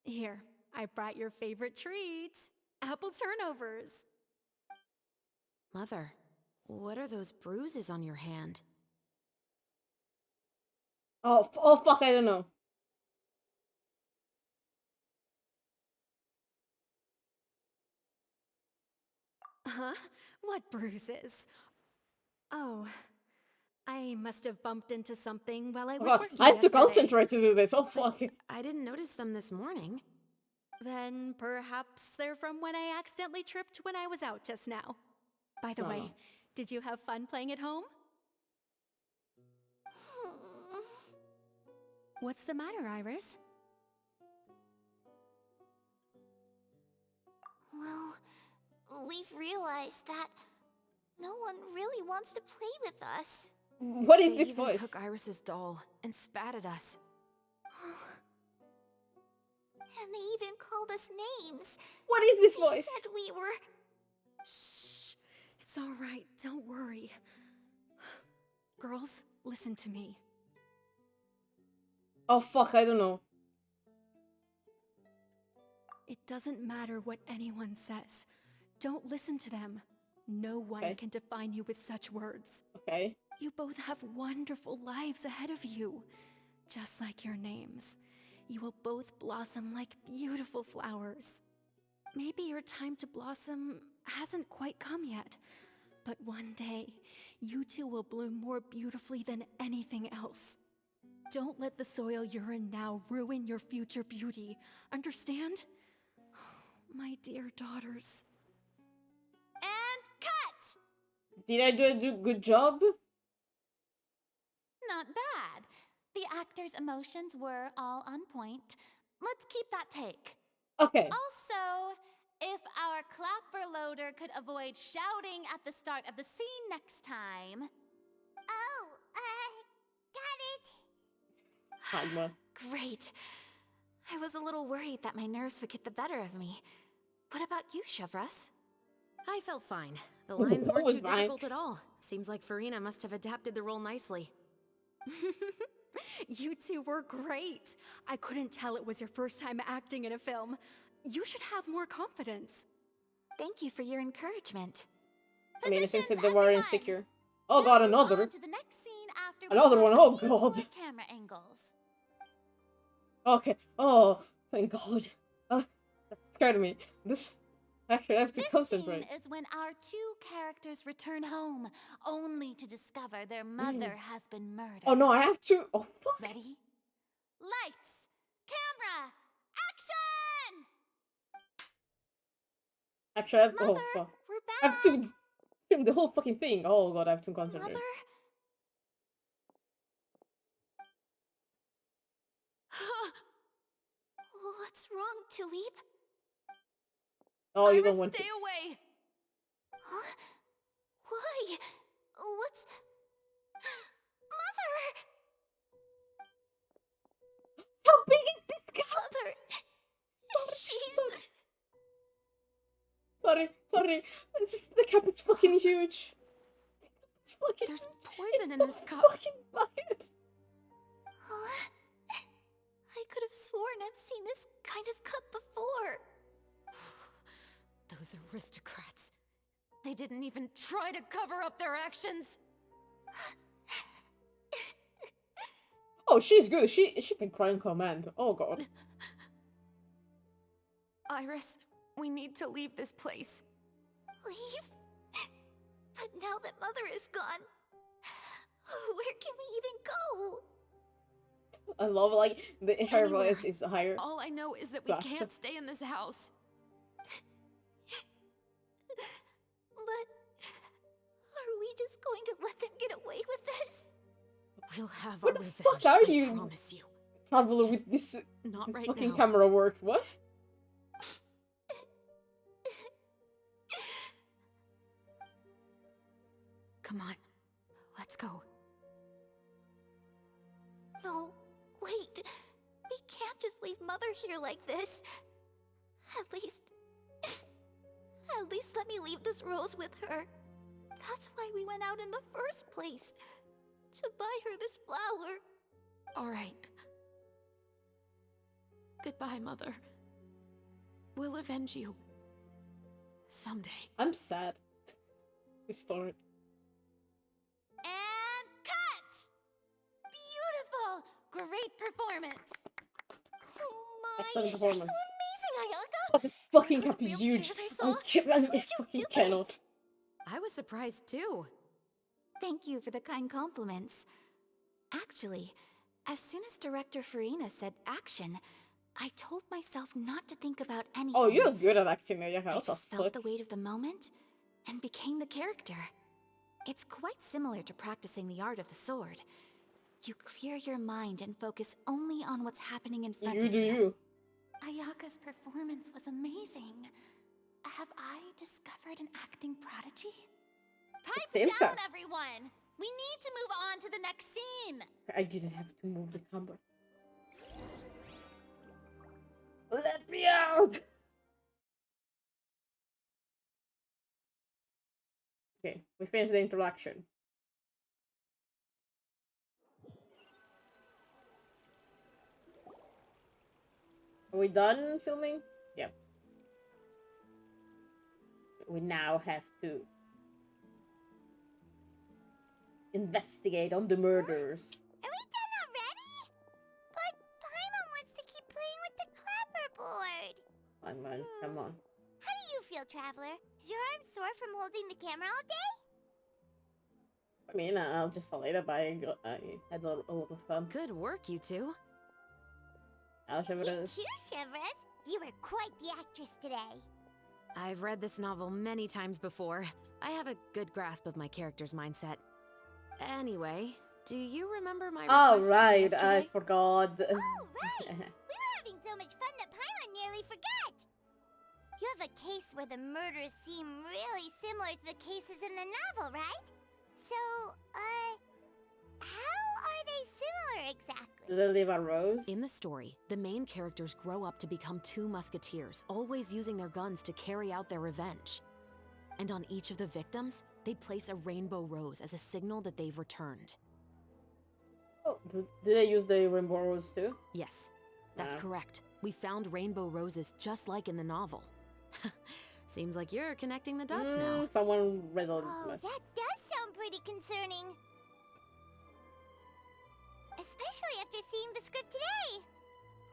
Here, I brought your favorite treat, apple turnovers. Mother, what are those bruises on your hand? Oh fuck, I don't know. Huh? What bruises? Oh, I must have bumped into something while I was working I have to yesterday. concentrate to do this. Oh fuck. I didn't notice them this morning. Then perhaps they're from when I accidentally tripped when I was out just now. By the way, did you have fun playing at home? What's the matter, Iris? Well, we've realized that no one really wants to play with us. What is They this even voice? took Iris's doll and spat at us. And they even called us names. What is this They voice? said we were... Shh. It's all right. Don't worry. Girls, listen to me. Oh fuck, I don't know. It doesn't matter what anyone says. Don't listen to them. No one can define you with such words. Okay. You both have wonderful lives ahead of you. Just like your names. You will both blossom like beautiful flowers. Maybe your time to blossom hasn't quite come yet. But one day, you two will bloom more beautifully than anything else. Don't let the soil you're in now ruin your future beauty. Understand? My dear daughters. And cut! Did I do a good job? Not bad. The actors' emotions were all on point. Let's keep that take. Okay. Also, if our clapper loader could avoid shouting at the start of the scene next time. Oh, Magma. Great. I was a little worried that my nerves would get the better of me. What about you, Chevras? I felt fine. The lines That weren't was too fine. difficult at all. Seems like Farina must have adapted the role nicely. You two were great. I couldn't tell it was your first time acting in a film. You should have more confidence. Thank you for your encouragement. I mean, since they were everyone. insecure. Oh god, We'll move another. on to the next scene after we Another try one. a Oh few god. more camera angles. Okay. Oh, thank god. That scared me. This actually I have to This concentrate. scene is when our two characters return home, only to discover their mother has been murdered. Oh no, I have to. Oh fuck. Ready? Lights, camera, action! Actually, I have to. Mother, Oh fuck. we're I have back. to film the whole fucking thing. Oh god, I have to concentrate. Mother? What's wrong, Tulip? Oh, you Iris, don't want to. stay away! Huh? Why? What's... Mother! How big is this guy? Mother! She's... Sorry. The cup is fucking huge. It's fucking. There's poison in it's this cup. Fucking bucket. Huh? I could have sworn I've seen this kind of cup before. Those aristocrats. They didn't even try to cover up their actions. Oh, she's good. She can cry in command. Oh god. Iris, we need to leave this place. Leave? But now that Mother is gone, where can we even go? I love like her Anywhere. voice is higher. All I know is that we Gotcha. can't stay in this house. But are we just going to let them get away with this? We'll have Where our the revenge. fuck are I you? promise you. Traveler Just with this Not right fucking now. camera work. What? Come on, let's go. No, wait. We can't just leave Mother here like this. At least let me leave this rose with her. That's why we went out in the first place. To buy her this flower. All right. Goodbye, Mother. We'll avenge you. Someday. I'm sad. This story. And cut! Beautiful! Great performance! Oh my, Excellent you're performance. so amazing, Ayaka! Oh, the fucking Were those cup is real huge. tears I I saw? fucking do cannot. I was surprised too. Thank you for the kind compliments. Actually, as soon as Director Farina said action, I told myself not to think about anything. Oh, you're good at acting, Ayaka. I What the just felt fuck? the weight of the moment and became the character. It's quite similar to practicing the art of the sword. You clear your mind and focus only on what's happening in front You of do you. you. Ayaka's performance was amazing. Have I discovered an acting prodigy? Pipe think so. down, everyone! We need to move on to the next scene! I didn't have to move the camera. Let me out! Okay, we finished the introduction. Are we done filming? Yeah. We now have to investigate on the murders. Are we done already? But Paimon wants to keep playing with the clapperboard. Come on. How do you feel, Traveler? Is your arm sore from holding the camera all day? I mean, I'll just tell later, but I had a lot of fun. Good work, you two. I'll show You it. too, Shivers. You were quite the actress today. I've read this novel many times before. I have a good grasp of my character's mindset. Anyway, do you remember my Oh, request from right, I yesterday? forgot. Oh, right! We were having so much fun that Paimon nearly forgot! You have a case where the murders seem really similar to the cases in the novel, right? So, how are they similar exactly? Do they leave a rose? In the story, the main characters grow up to become 2 musketeers, always using their guns to carry out their revenge. And on each of the victims, they place a rainbow rose as a signal that they've returned. Oh, do they use the rainbow rose too? Yes, that's Yeah. correct. We found rainbow roses just like in the novel. Seems like you're connecting the dots now. Someone riddled Oh, us. that does sound pretty concerning. Especially after seeing the script today.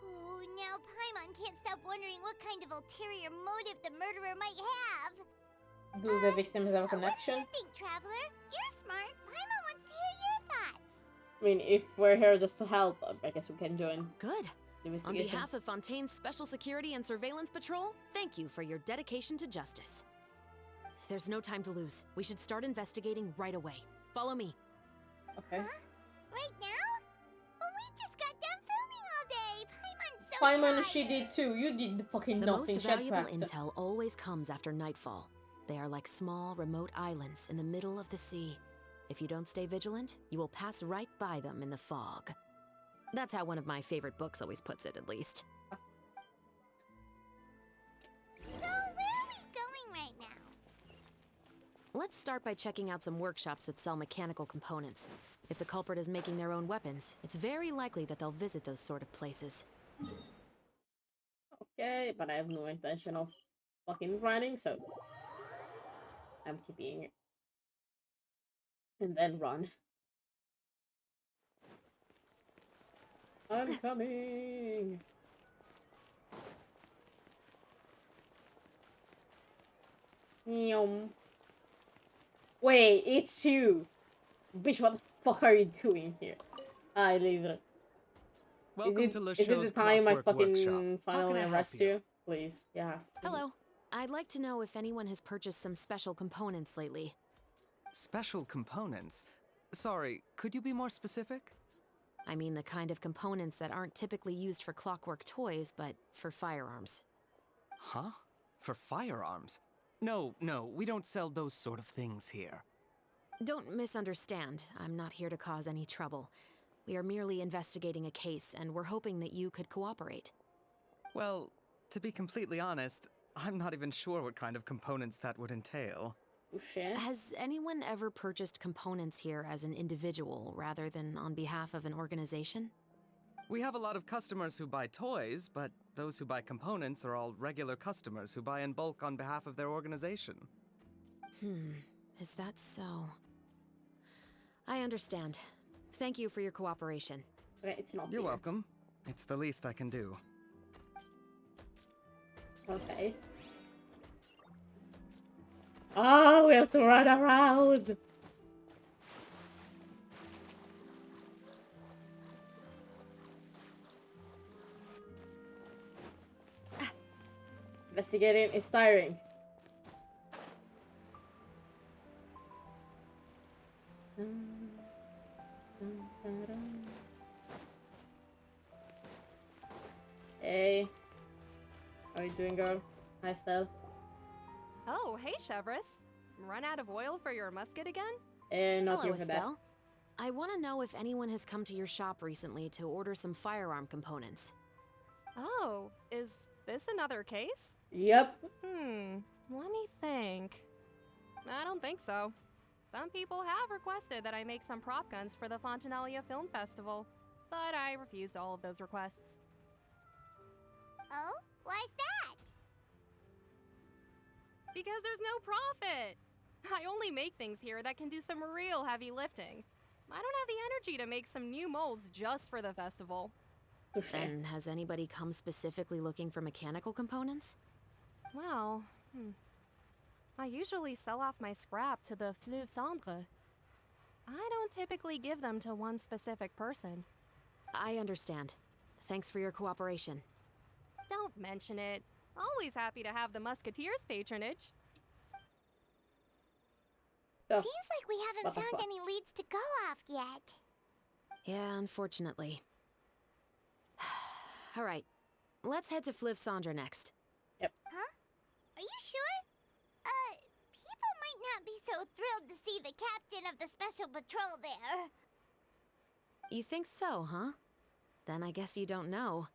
Oh, now Paimon can't stop wondering what kind of ulterior motive the murderer might have. Do the victims have a connection? What do you think, Traveler? You're smart. Paimon wants to hear your thoughts. I mean, if we're here just to help, I guess we can join. Good. The On investigation. behalf of Fontaine's Special Security and Surveillance Patrol, thank you for your dedication to justice. There's no time to lose. We should start investigating right away. Follow me. Okay. Right now? But we just got done filming all day. Paimon's so Paimon, tired. she did too. You did fucking The nothing. most Shut valuable back. intel always comes after nightfall. They are like small, remote islands in the middle of the sea. If you don't stay vigilant, you will pass right by them in the fog. That's how one of my favorite books always puts it, at least. So, where are we going right now? Let's start by checking out some workshops that sell mechanical components. If the culprit is making their own weapons, it's very likely that they'll visit those sort of places. Okay, but I have no intention of fucking running, so I'm keeping it. And then run. I'm coming. Yum. Wait, it's you. Bitch, what the fuck are you doing here? I leave it. Welcome is to it the LeChaux's time I Clockwork fucking Workshop. How can finally I help arrest you? you? Please, yes. Hello. I'd like to know if anyone has purchased some special components lately. Special components? Sorry, could you be more specific? I mean the kind of components that aren't typically used for clockwork toys, but for firearms. Huh? For firearms? No, we don't sell those sort of things here. Don't misunderstand. I'm not here to cause any trouble. We are merely investigating a case, and we're hoping that you could cooperate. Well, to be completely honest, I'm not even sure what kind of components that would entail. Has anyone ever purchased components here as an individual rather than on behalf of an organization? We have a lot of customers who buy toys, but those who buy components are all regular customers who buy in bulk on behalf of their organization. Is that so? I understand. Thank you for your cooperation. Okay, it's not You're here. welcome. It's the least I can do. Okay. Oh, we have to run around. Investigating is tiring. Hey. How are you doing, girl? Hi, Stell. Oh, hey, Chevrolet. Run out of oil for your musket again? Not Hello, here for that. Estelle. I want to know if anyone has come to your shop recently to order some firearm components. Oh, is this another case? Yep. Let me think. I don't think so. Some people have requested that I make some prop guns for the Fontanalia Film Festival, but I refused all of those requests. Oh? Why's that? Because there's no profit! I only make things here that can do some real heavy lifting. I don't have the energy to make some new molds just for the festival. And has anybody come specifically looking for mechanical components? Well, I usually sell off my scrap to the Fleuve Cendre. I don't typically give them to one specific person. I understand. Thanks for your cooperation. Don't mention it. Always happy to have the Musketeers' patronage. So, Seems like we haven't what the found fuck? any leads to go off yet. Yeah, unfortunately. All right, let's head to Fleuve Cendre next. Huh? Are you sure? People might not be so thrilled to see the captain of the special patrol there. You think so, huh? Then I guess you don't know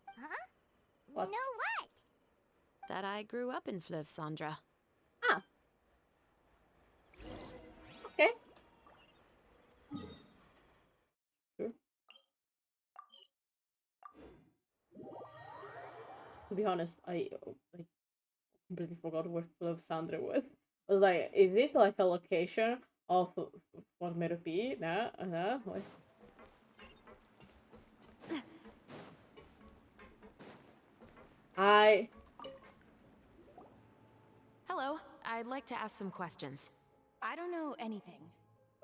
Huh? What? No what? that I grew up in Fleuve Sandra. Ah. Okay. Sure. To be honest, I completely forgot where Fleuve Sandra was. I was like, is it like a location of what Merupi? No, no. Like... Hello, I'd like to ask some questions. I don't know anything.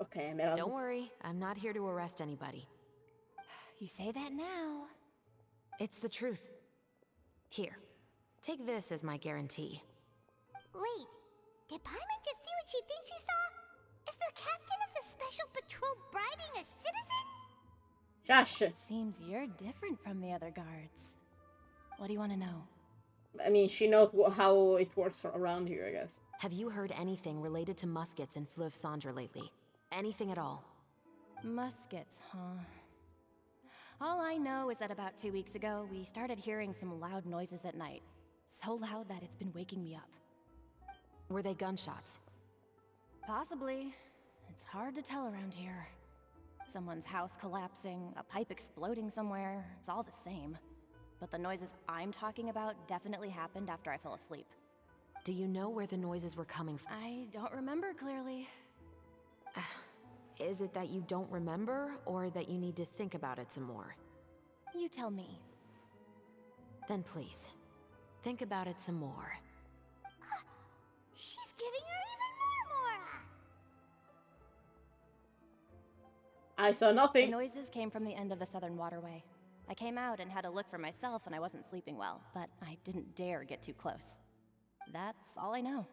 Okay, Emerald. Don't worry, I'm not here to arrest anybody. You say that now. It's the truth. Here, take this as my guarantee. Wait, did Paimon just see what she thinks she saw? Is the captain of the special patrol bribing a citizen? Shush! Seems you're different from the other guards. What do you want to know? I mean, she knows how it works around here, I guess. Have you heard anything related to muskets in Fleuve Sandra lately? Anything at all? Muskets, huh? All I know is that about 2 weeks ago, we started hearing some loud noises at night. So loud that it's been waking me up. Were they gunshots? Possibly. It's hard to tell around here. Someone's house collapsing, a pipe exploding somewhere, it's all the same. But the noises I'm talking about definitely happened after I fell asleep. Do you know where the noises were coming from? I don't remember clearly. Is it that you don't remember, or that you need to think about it some more? You tell me. Then please, think about it some more. She's giving her even more Mora! I saw nothing. The noises came from the end of the Southern Waterway. I came out and had a look for myself and I wasn't sleeping well, but I didn't dare get too close. That's all I know.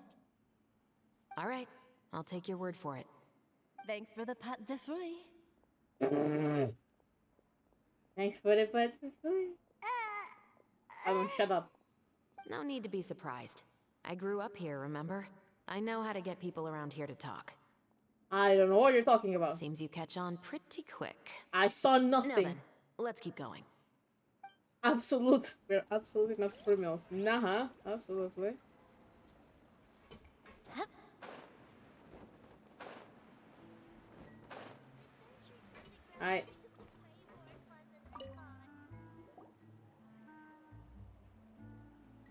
All right, I'll take your word for it. Thanks for the pat de fouille. Thanks for the pat de fouille. Shut up. No need to be surprised. I grew up here, remember? I know how to get people around here to talk. I don't know what you're talking about. Seems you catch on pretty quick. I saw nothing. Now then, let's keep going. We're absolutely not criminals. Nah, absolutely. Alright.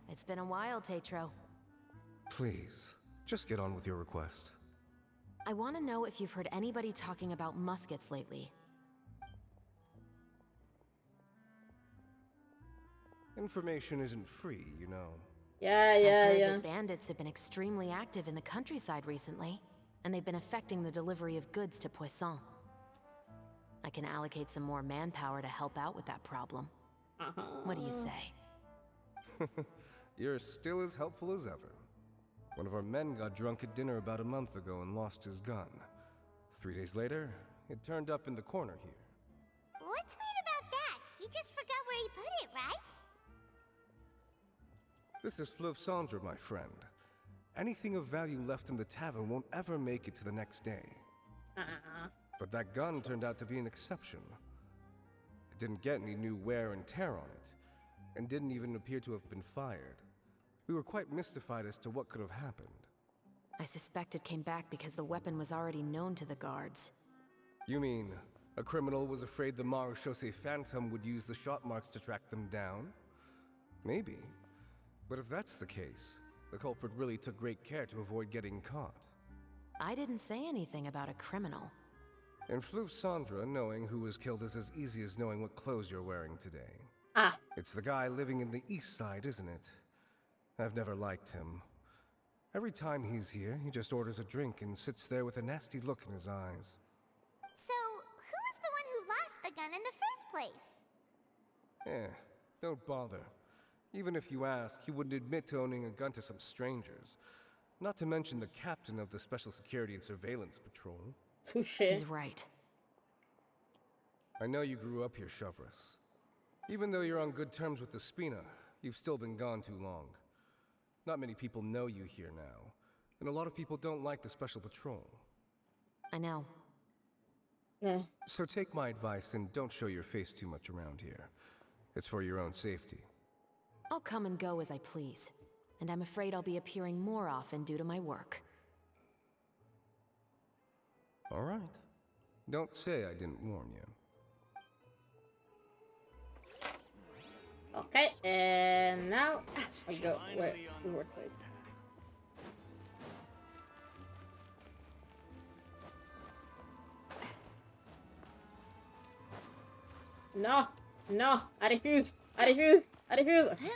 It's been a while, Tetro. Please, just get on with your request. I want to know if you've heard anybody talking about muskets lately. Information isn't free, you know. Yeah. I've heard that bandits have been extremely active in the countryside recently, and they've been affecting the delivery of goods to Poisson. I can allocate some more manpower to help out with that problem. What do you say? You're still as helpful as ever. One of our men got drunk at dinner about a month ago and lost his gun. 3 days later, it turned up in the corner here. What's weird about that? He just forgot where he put it, right? This is Fleuve Sandra, my friend. Anything of value left in the tavern won't ever make it to the next day. But that gun turned out to be an exception. It didn't get any new wear and tear on it, and didn't even appear to have been fired. We were quite mystified as to what could have happened. I suspect it came back because the weapon was already known to the guards. You mean, a criminal was afraid the Marechaussee Phantom would use the shot marks to track them down? Maybe. But if that's the case, the culprit really took great care to avoid getting caught. I didn't say anything about a criminal. In Fleuve Sandra, knowing who was killed is as easy as knowing what clothes you're wearing today. It's the guy living in the east side, isn't it? I've never liked him. Every time he's here, he just orders a drink and sits there with a nasty look in his eyes. So, who was the one who lost the gun in the first place? Don't bother. Even if you ask, he wouldn't admit to owning a gun to some strangers. Not to mention the captain of the Special Security and Surveillance Patrol. He's right. I know you grew up here, Shovras. Even though you're on good terms with the Spina, you've still been gone too long. Not many people know you here now, and a lot of people don't like the Special Patrol. I know. Yeah. So take my advice and don't show your face too much around here. It's for your own safety. I'll come and go as I please, and I'm afraid I'll be appearing more often due to my work. All right. Don't say I didn't warn you. Okay, and now I go where we were told. No, no, I refuse. I refuse. I refuse. Okay.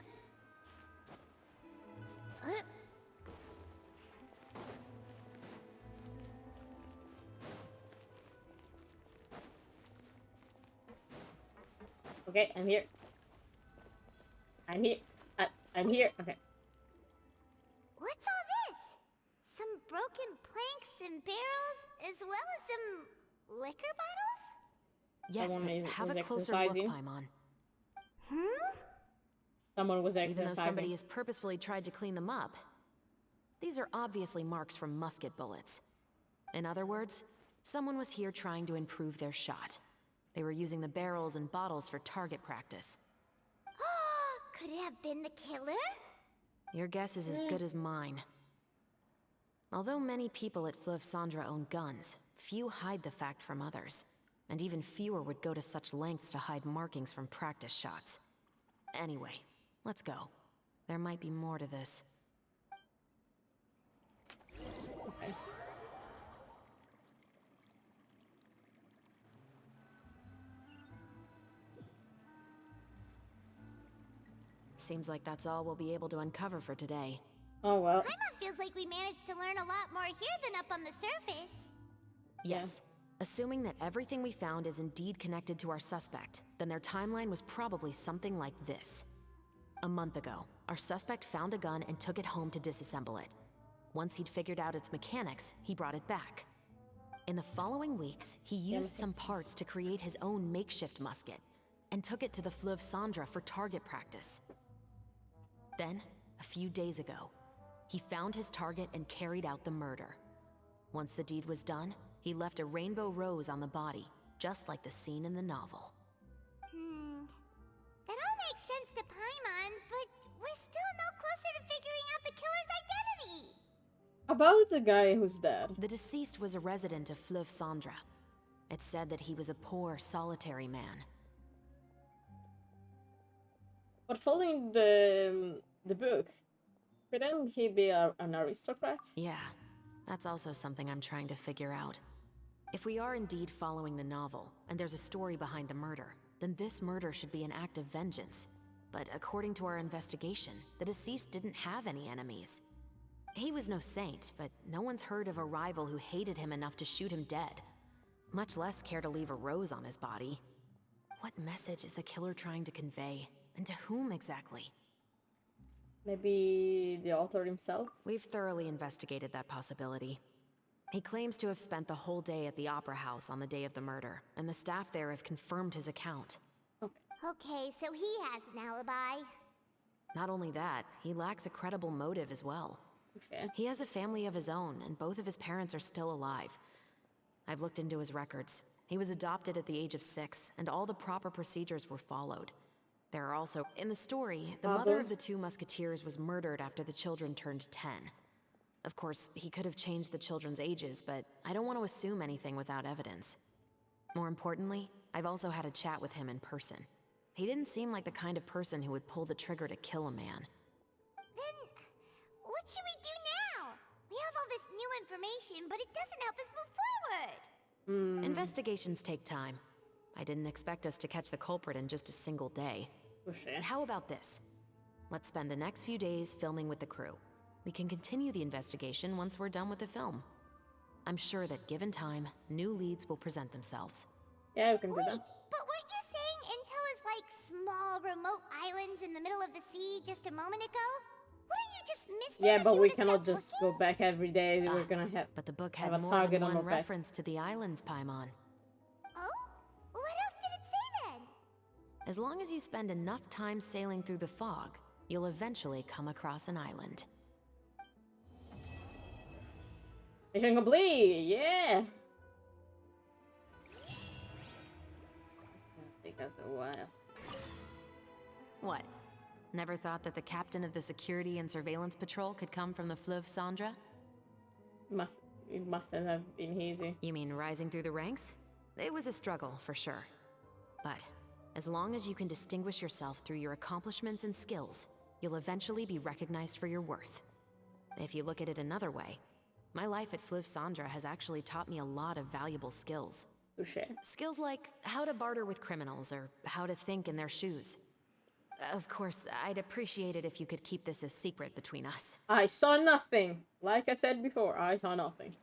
Okay, I'm here. I'm here. I'm here. Okay. What's all this? Some broken planks and barrels, as well as some liquor bottles? Yes, Someone but have was a closer look, exercising. Paimon. Someone was Even though exercising. somebody has purposefully tried to clean them up, these are obviously marks from musket bullets. In other words, someone was here trying to improve their shot. They were using the barrels and bottles for target practice. Could it have been the killer? Your guess is as good as mine. Although many people at Fleuve Cendra own guns, few hide the fact from others. And even fewer would go to such lengths to hide markings from practice shots. Anyway, let's go. There might be more to this. Okay. Seems like that's all we'll be able to uncover for today. Oh well. Paimon feels like we managed to learn a lot more here than up on the surface. Yes. Assuming that everything we found is indeed connected to our suspect, then their timeline was probably something like this. A month ago, our suspect found a gun and took it home to disassemble it. Once he'd figured out its mechanics, he brought it back. In the following weeks, he used some parts to create his own makeshift musket, and took it to the Fleuve Cendra for target practice. Then, a few days ago, he found his target and carried out the murder. Once the deed was done, he left a rainbow rose on the body, just like the scene in the novel. That all makes sense to Paimon, but we're still no closer to figuring out the killer's identity. About the guy who's dead. The deceased was a resident of Fleuve Cendra. It's said that he was a poor, solitary man. But following the book, couldn't he be an aristocrat? Yeah, that's also something I'm trying to figure out. If we are indeed following the novel, and there's a story behind the murder, then this murder should be an act of vengeance. But according to our investigation, the deceased didn't have any enemies. He was no saint, but no one's heard of a rival who hated him enough to shoot him dead, much less care to leave a rose on his body. What message is the killer trying to convey? And to whom exactly? Maybe the author himself? We've thoroughly investigated that possibility. He claims to have spent the whole day at the Opera House on the day of the murder, and the staff there have confirmed his account. Okay, so he has an alibi. Not only that, he lacks a credible motive as well. Okay. He has a family of his own, and both of his parents are still alive. I've looked into his records. He was adopted at the age of 6, and all the proper procedures were followed. There are also, in the story, the mother of the 2 musketeers was murdered after the children turned 10. Of course, he could have changed the children's ages, but I don't want to assume anything without evidence. More importantly, I've also had a chat with him in person. He didn't seem like the kind of person who would pull the trigger to kill a man. Then, what should we do now? We have all this new information, but it doesn't help us move forward. Investigations take time. I didn't expect us to catch the culprit in just a single day. How about this? Let's spend the next few days filming with the crew. We can continue the investigation once we're done with the film. I'm sure that given time, new leads will present themselves. Yeah, we can do that. But weren't you saying Intel is like small, remote islands in the middle of the sea just a moment ago? Wouldn't you just miss them Yeah, if but you we were to cannot stop just go back every day. We're gonna have. But the book have had a more target than on one our back. reference to the islands, Paimon. Oh? What else did it say then? As long as you spend enough time sailing through the fog, you'll eventually come across an island. Mission complete! Yeah! us a while. What? Never thought that the captain of the Security and Surveillance Patrol could come from the Fleuve Cendra? It mustn't have been easy. You mean rising through the ranks? It was a struggle, for sure. But as long as you can distinguish yourself through your accomplishments and skills, you'll eventually be recognized for your worth. If you look at it another way, my life at Fleuve Cendra has actually taught me a lot of valuable skills. Touché. Skills like how to barter with criminals or how to think in their shoes. Of course, I'd appreciate it if you could keep this a secret between us. I saw nothing. Like I said before, I saw nothing.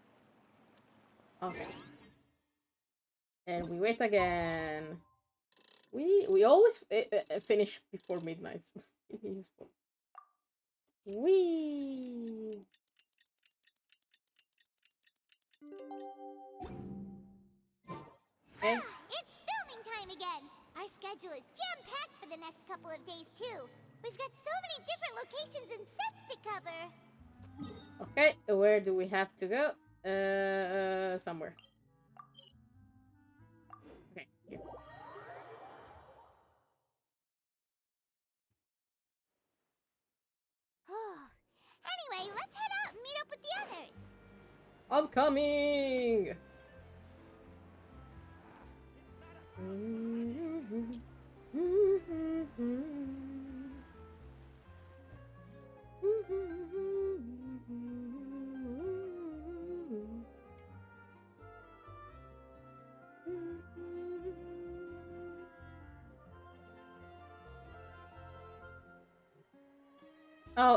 Okay. And we wait again. We always finish before midnight. Wee. Okay. It's filming time again! Our schedule is jam-packed for the next couple of days, too. We've got so many different locations and sets to cover. Okay, where do we have to go? Somewhere. Okay, here. Anyway, let's head out and meet up with the others. I'm coming!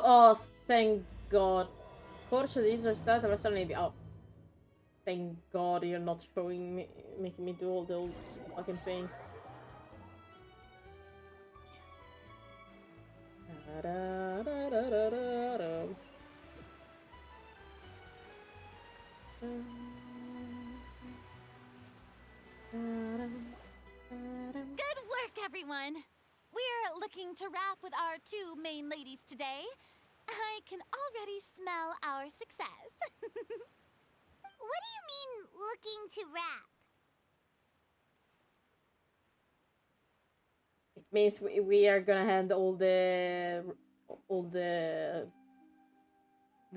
Oh, thank God. Course these are start of maybe. Oh, thank God you're not showing me, making me do all those fucking things. Good work, everyone! We're looking to wrap with our two main ladies today. I can already smell our success. What do you mean, looking to wrap? It means we are gonna hand all the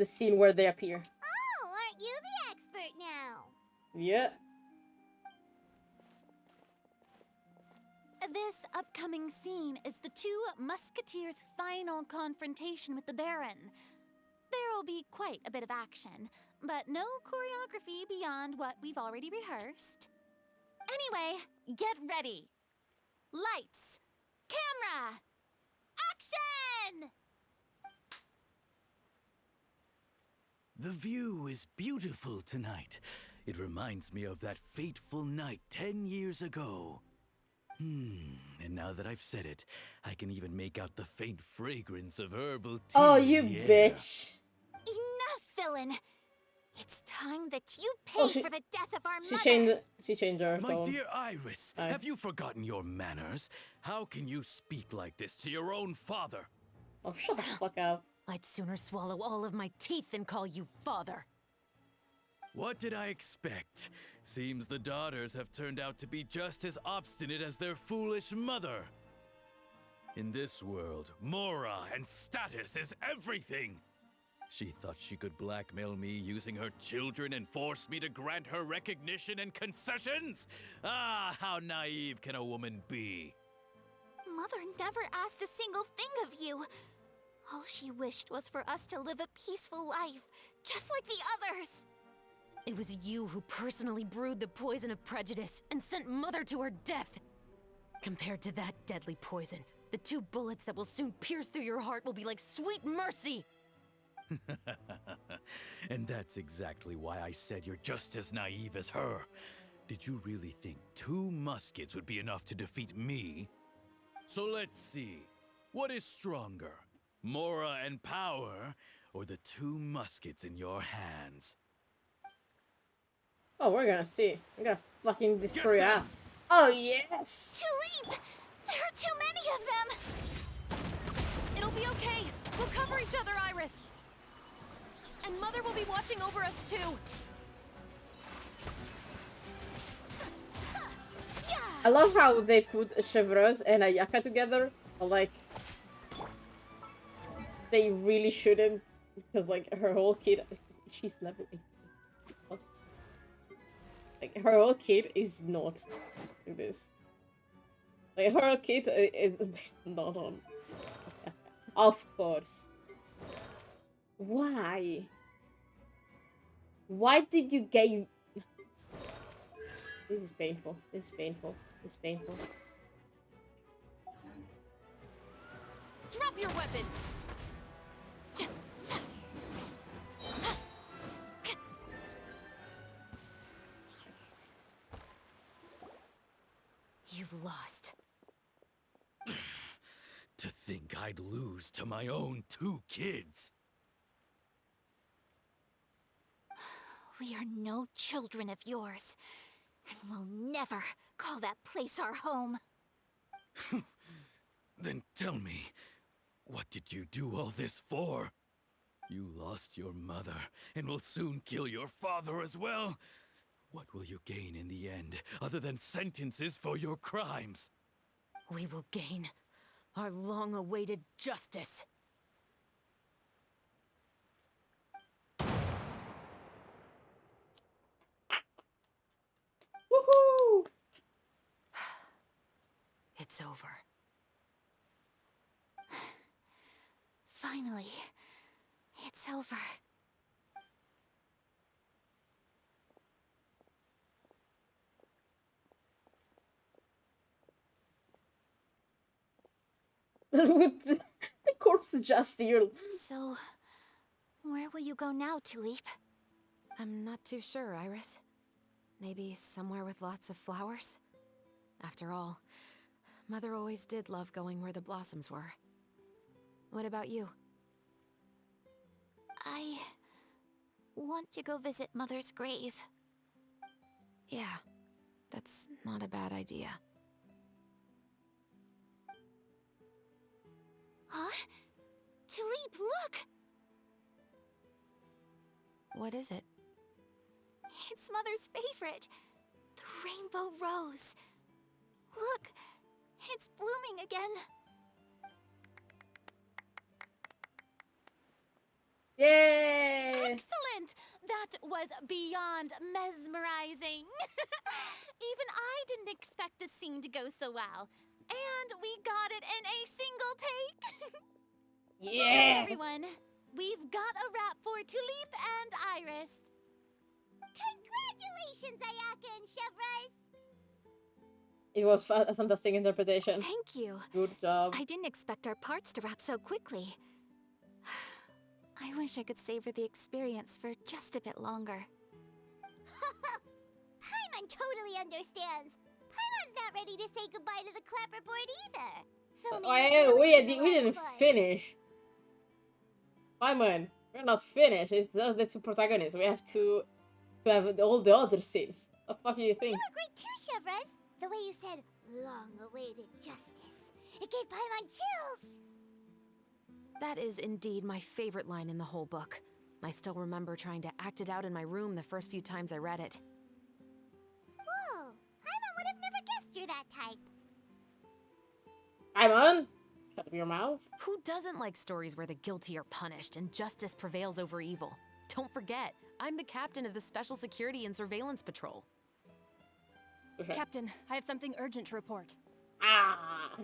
scene where they appear. Oh, aren't you the expert now? Yeah. This upcoming scene is the two musketeers' final confrontation with the Baron. There will be quite a bit of action, but no choreography beyond what we've already rehearsed. Anyway, get ready. Lights, camera, action! The view is beautiful tonight. It reminds me of that fateful night 10 years ago. And now that I've said it, I can even make out the faint fragrance of herbal tea. Oh, in you the air. bitch. Enough, villain! It's time that you pay for the death of our mother! She changed her My tone. dear Iris, Nice. have you forgotten your manners? How can you speak like this to your own father? Oh, shut the fuck up. I'd sooner swallow all of my teeth than call you father. What did I expect? Seems the daughters have turned out to be just as obstinate as their foolish mother. In this world, mora and status is everything. She thought she could blackmail me using her children and force me to grant her recognition and concessions? Ah, how naive can a woman be? Mother never asked a single thing of you. All she wished was for us to live a peaceful life, just like the others. It was you who personally brewed the poison of prejudice and sent Mother to her death. Compared to that deadly poison, the 2 bullets that will soon pierce through your heart will be like sweet mercy. And that's exactly why I said you're just as naive as her. Did you really think 2 muskets would be enough to defeat me? So let's see. What is stronger? Mora and power, or the 2 muskets in your hands? Oh, we're gonna see. I'm gonna fucking destroy your ass. Oh, yes! Tulip! There are too many of them! It'll be okay. We'll cover each other, Iris. And Mother will be watching over us, too. Yeah! I love how they put Chevreuse and Ayaka together. Like, they really shouldn't, because like her whole kid, she's level 8. What? Like her whole kid is not do this. Like her kid is not on. Of course. Why? Why did you give? This is painful. This is painful. This is painful. Drop your weapons! You've lost. To think I'd lose to my own 2 kids. We are no children of yours, and we'll never call that place our home. Then tell me, what did you do all this for? You lost your mother, and will soon kill your father as well. What will you gain in the end, other than sentences for your crimes? We will gain our long-awaited justice. Woohoo! It's over. Finally, it's over. With the corpse just here. So, where will you go now, Tulip? I'm not too sure, Iris. Maybe somewhere with lots of flowers? After all, Mother always did love going where the blossoms were. What about you? I want to go visit Mother's grave. Yeah, that's not a bad idea. Huh? Tulip, look! What is it? It's Mother's favorite. The rainbow rose. Look, it's blooming again. Yay! Excellent! That was beyond mesmerizing. Even I didn't expect the scene to go so well. And we got it in a single take. Yeah! Okay, everyone, we've got a wrap for Tulip and Iris. Congratulations, Ayaka and Chevreuse! It was a fantastic interpretation. Thank you. Good job. I didn't expect our parts to wrap so quickly. I wish I could savor the experience for just a bit longer. Paimon totally understands. Paimon's not ready to say goodbye to the clapperboard either. So maybe We didn't finish. Paimon, we're not finished. It's the 2 protagonists. We have to have all the other scenes. What the fuck do you think? You were great too, Chevreuse. The way you said, long-awaited justice. It gave Paimon chills. That is indeed my favorite line in the whole book. I still remember trying to act it out in my room the first few times I read it. Whoa, Paimon would have never guessed you're that type. Paimon, shut up your mouth. Who doesn't like stories where the guilty are punished and justice prevails over evil? Don't forget, I'm the captain of the Special Security and Surveillance Patrol. Captain, I have something urgent to report. Ah.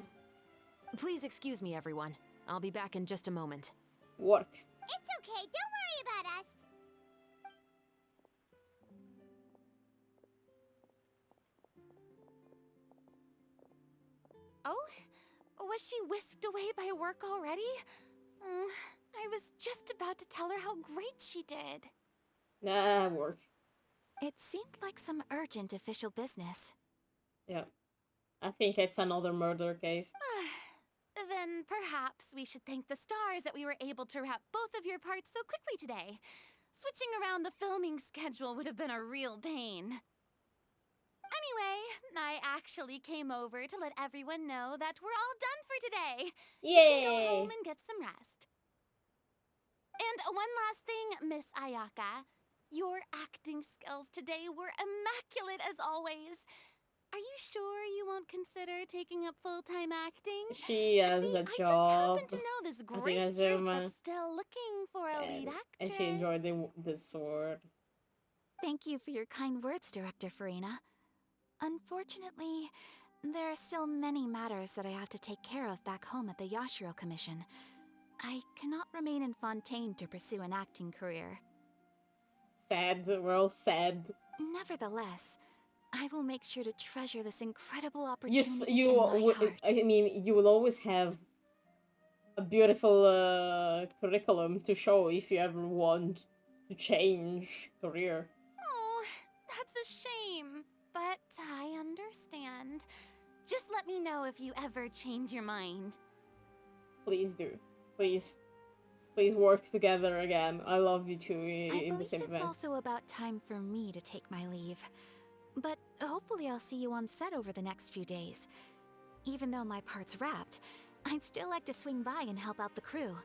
Please excuse me, everyone. I'll be back in just a moment. Work. It's okay, don't worry about us. Oh? Was she whisked away by work already? I was just about to tell her how great she did. Nah, work. It seemed like some urgent official business. Yeah. I think it's another murder case. Then perhaps we should thank the stars that we were able to wrap both of your parts so quickly today. Switching around the filming schedule would have been a real pain. Anyway, I actually came over to let everyone know that we're all done for today. Yay! You can go home and get some rest. And one last thing, Miss Ayaka. Your acting skills today were immaculate as always. Are you sure you won't consider taking up full-time acting? She has See, a I just job happen to know this at great troupe Inazuma, that's still looking for a lead and actress. she enjoyed the sword. Thank you for your kind words, Director Farina. Unfortunately, there are still many matters that I have to take care of back home at the Yashiro Commission. I cannot remain in Fontaine to pursue an acting career. Sad, we're all sad. Nevertheless, I will make sure to treasure this incredible You, opportunity in my heart. I mean, you will always have a beautiful curriculum to show if you ever want to change career. Oh, that's a shame. But I understand. Just let me know if you ever change your mind. Please do. Please. Please work together again. I love you two I in the believe same it's event. also about time for me to take my leave. But hopefully I'll see you on set over the next few days. Even though my part's wrapped, I'd still like to swing by and help out the crew.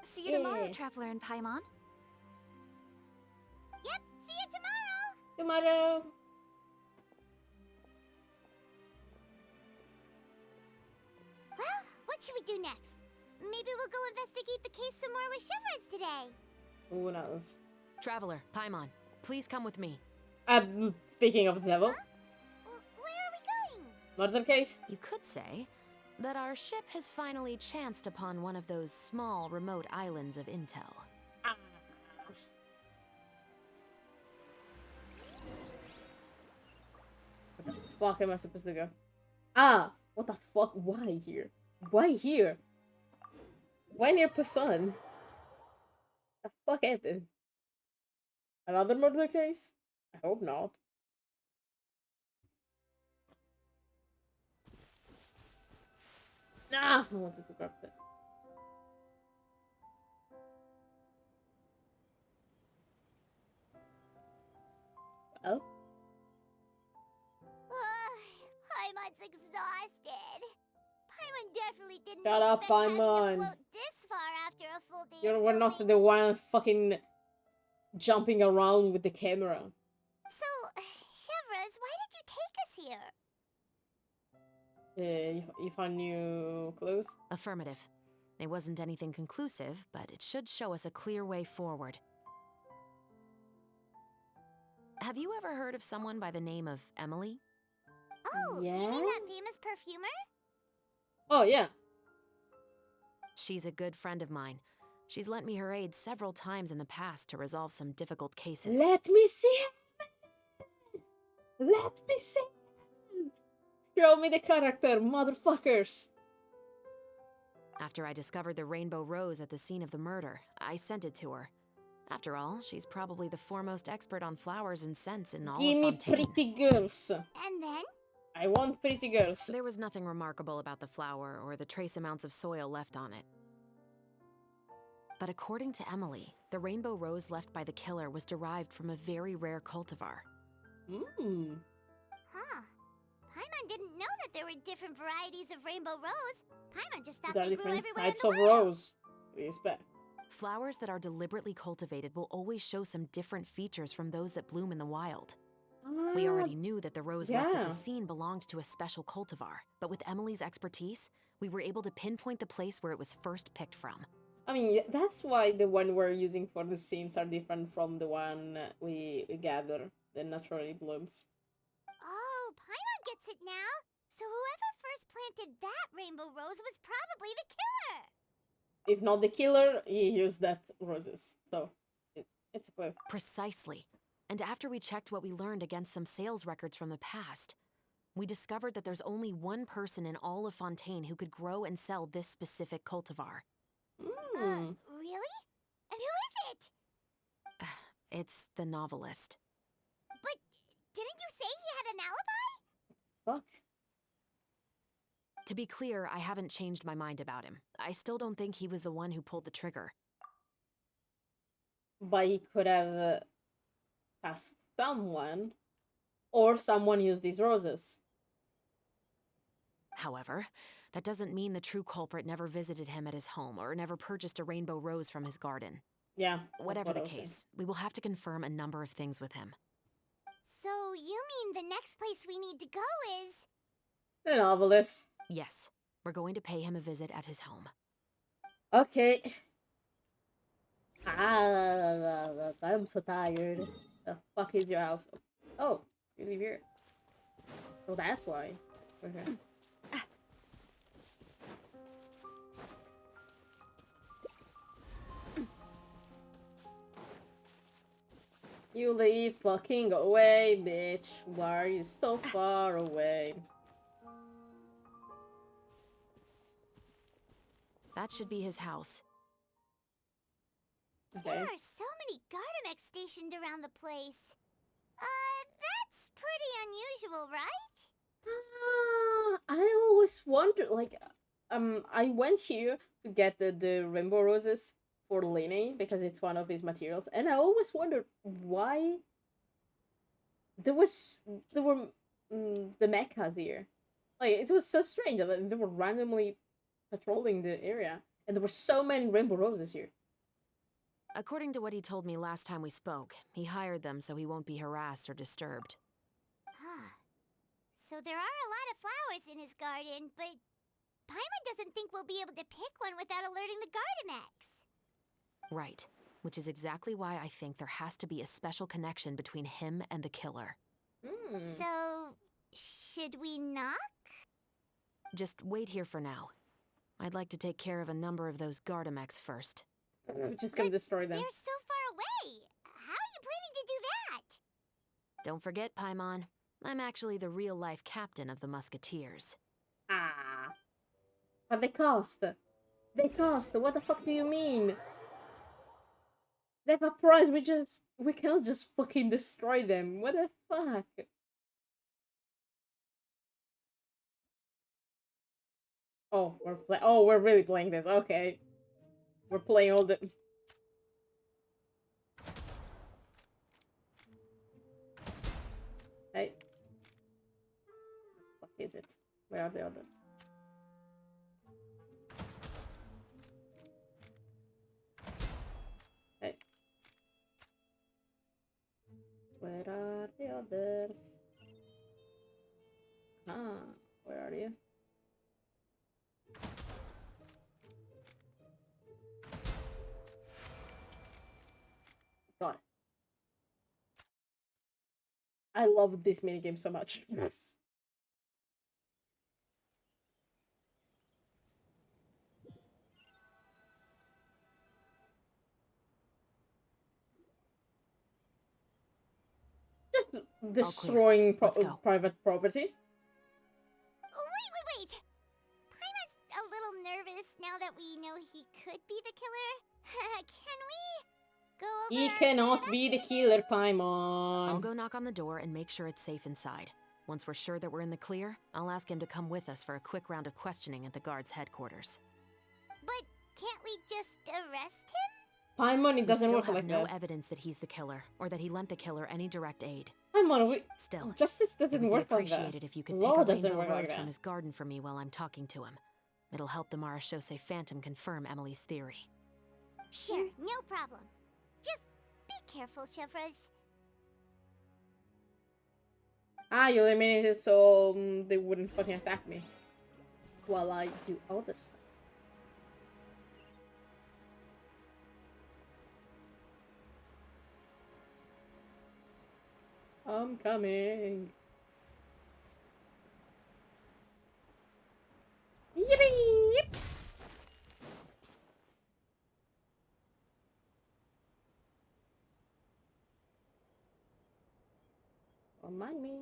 See you tomorrow, Yeah. Traveler and Paimon. Yep, see you tomorrow! Tomorrow. Well, what should we do next? Maybe we'll go investigate the case some more with Chevres today. Who knows? Traveler, Paimon, please come with me. Speaking of the devil. Where are we going? Murder case? You could say that our ship has finally chanced upon one of those small, remote islands of intel. Fuck am I supposed to go? Ah! What the fuck? Why here? Why here? Why near Poseidon? The fuck happened? Another murder case? I hope not. Nah! I wanted to grab that. Well? Paimon's exhausted. Paimon definitely didn't Shut up, expect having to Paimon. float this far after a full day You of were not the one fucking jumping around with the camera. So, Chevres, why did you take us here? You found new clues? Affirmative. It wasn't anything conclusive, but it should show us a clear way forward. Have you ever heard of someone by the name of Emily? Oh, Yeah? you mean that famous perfumer? Oh, yeah. She's a good friend of mine. She's lent me her aid several times in the past to resolve some difficult cases. Let me see him! Let me see him! Show me the character, motherfuckers! After I discovered the rainbow rose at the scene of the murder, I sent it to her. After all, she's probably the foremost expert on flowers and scents in all Give of me Fontaine. pretty girls. And then? I want pretty girls. There was nothing remarkable about the flower or the trace amounts of soil left on it. But according to Emily, the rainbow rose left by the killer was derived from a very rare cultivar. Mmm. Huh. Paimon didn't know that there were different varieties of rainbow rose. Paimon just thought There are they grew different everywhere in types the of world. rose. What do you expect? Flowers that are deliberately cultivated will always show some different features from those that bloom in the wild. We already knew that the rose left at the scene belonged to a special cultivar, but with Emily's expertise, we were able to pinpoint the place where it was first picked from. I mean, that's why the one we're using for the scenes are different from the one we gather that naturally blooms. Oh, Paimon gets it now. So whoever first planted that rainbow rose was probably the killer. If not the killer, he used that roses. So, it's a clue. Precisely. And after we checked what we learned against some sales records from the past, we discovered that there's only one person in all of Fontaine who could grow and sell this specific cultivar. Really? And who is it? It's the novelist. But didn't you say he had an alibi? Fuck. To be clear, I haven't changed my mind about him. I still don't think he was the one who pulled the trigger. But he could have asked someone, or someone used these roses. However, that doesn't mean the true culprit never visited him at his home or never purchased a rainbow rose from his garden. Yeah. Whatever the case, we will have to confirm a number of things with him. So you mean the next place we need to go is... The novelist. Yes, we're going to pay him a visit at his home. Okay. I'm so tired. The fuck is your house? Oh, you live here. Oh, that's why. Okay. You leave fucking away, bitch. Why are you so far away? That should be his house. Okay. There are so many Gardamex stationed around the place. That's pretty unusual, right? I always wonder, like, I went here to get the rainbow roses for Lenny because it's one of his materials, and I always wondered why there were the mechas here. Like, it was so strange that they were randomly patrolling the area, and there were so many rainbow roses here. According to what he told me last time we spoke, he hired them so he won't be harassed or disturbed. Huh. So there are a lot of flowers in his garden, but Paimon doesn't think we'll be able to pick one without alerting the Gardamex. Right. Which is exactly why I think there has to be a special connection between him and the killer. So, should we knock? Just wait here for now. I'd like to take care of a number of those Gardamex first. We're just gonna destroy them. They're so far away. How are you planning to do that? Don't forget, Paimon, I'm actually the real-life captain of the Musketeers. Ah. But they cost. They cost. What the fuck do you mean? They have a price. We cannot just fucking destroy them. What the fuck? Oh, we're really playing this. Okay. We're playing all the... Hey. What is it? Where are the others? Hey. Where are the others? Where are you? Got it. I love this minigame so much. Yes. Just destroying private property. Oh, wait! Paimon's a little nervous now that we know he could be the killer. Can we go over He our cannot be the killer, Paimon. I'll go knock on the door and make sure it's safe inside. Once we're sure that we're in the clear, I'll ask him to come with us for a quick round of questioning at the guard's headquarters. But can't we just arrest him? Paimon, it doesn't work like like no that. evidence that he's the killer, or that he lent the killer any direct aid. Paimon, Still, justice doesn't work like that. Appreciate it if you could Law pick a doesn't rainbow work like rose that. from his garden for me while I'm talking to him. It'll help the Marachose Phantom confirm Emily's theory. Sure, no problem. Just be careful, Chevres. You eliminated it so they wouldn't fucking attack me while I do other stuff. I'm coming. Yippee! Don't mind me.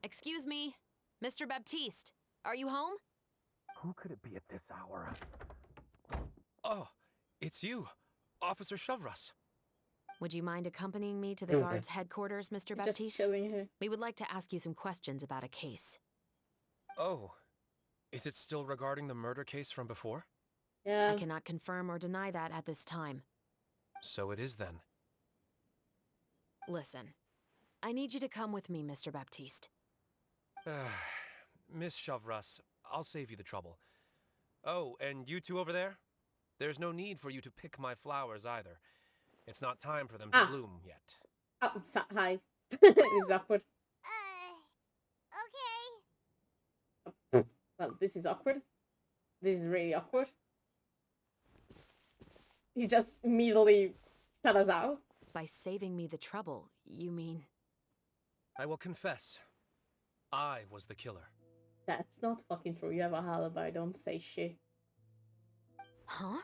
Excuse me, Mr. Baptiste, are you home? Who could it be at this hour? Oh, it's you, Officer Chevres. Would you mind accompanying me to the guard's headquarters, Mr. Just Baptiste? chilling here. We would like to ask you some questions about a case. Oh, is it still regarding the murder case from before? Yeah. I cannot confirm or deny that at this time. So it is then. Listen, I need you to come with me, Mr. Baptiste. Miss Chevres, I'll save you the trouble. Oh, and you two over there? There's no need for you to pick my flowers either. It's not time for them to bloom yet. Oh, hi. It's awkward. Okay. Well, this is awkward. This is really awkward. He just immediately shut us out. By saving me the trouble, you mean? I will confess. I was the killer. That's not fucking true. You have a alibi. Don't say shit. Huh?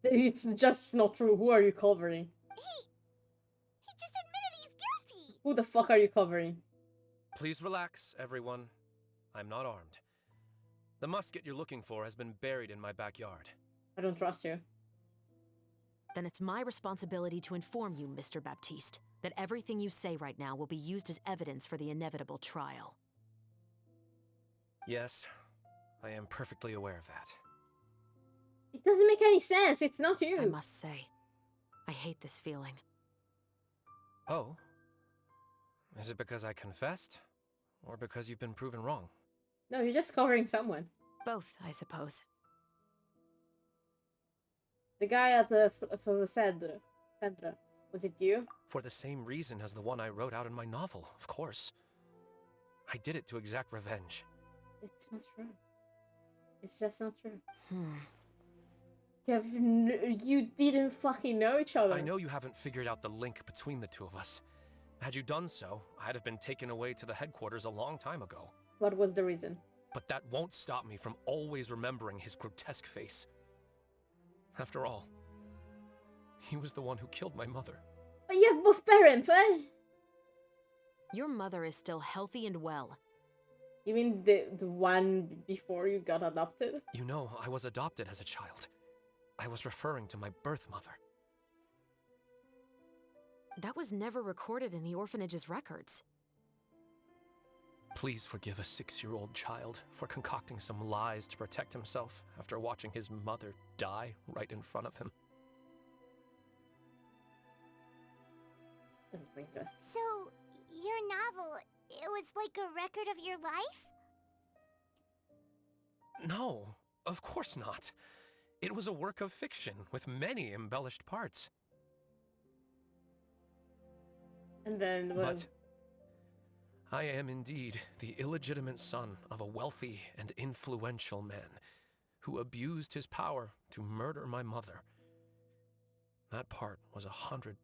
It's just not true. Who are you covering? He just admitted he's guilty! Who the fuck are you covering? Please relax, everyone. I'm not armed. The musket you're looking for has been buried in my backyard. I don't trust you. Then it's my responsibility to inform you, Mr. Baptiste, that everything you say right now will be used as evidence for the inevitable trial. Yes, I am perfectly aware of that. It doesn't make any sense. It's not you. I must say, I hate this feeling. Oh? Is it because I confessed? Or because you've been proven wrong? No, you're just covering someone. Both, I suppose. The guy at the Centre. Was it you? For the same reason as the one I wrote out in my novel, of course. I did it to exact revenge. It's not true. It's just not true. Hmm. You didn't fucking know each other. I know you haven't figured out the link between the two of us. Had you done so, I'd have been taken away to the headquarters a long time ago. What was the reason? But that won't stop me from always remembering his grotesque face. After all, he was the one who killed my mother. But you have both parents, eh? Your mother is still healthy and well. You mean the one before you got adopted? You know, I was adopted as a child. I was referring to my birth mother. That was never recorded in the orphanage's records. Please forgive a 6-year-old child for concocting some lies to protect himself after watching his mother die right in front of him. So, your novel, it was like a record of your life? No, of course not. It was a work of fiction with many embellished parts. And then... But I am indeed the illegitimate son of a wealthy and influential man who abused his power to murder my mother. That part was 100%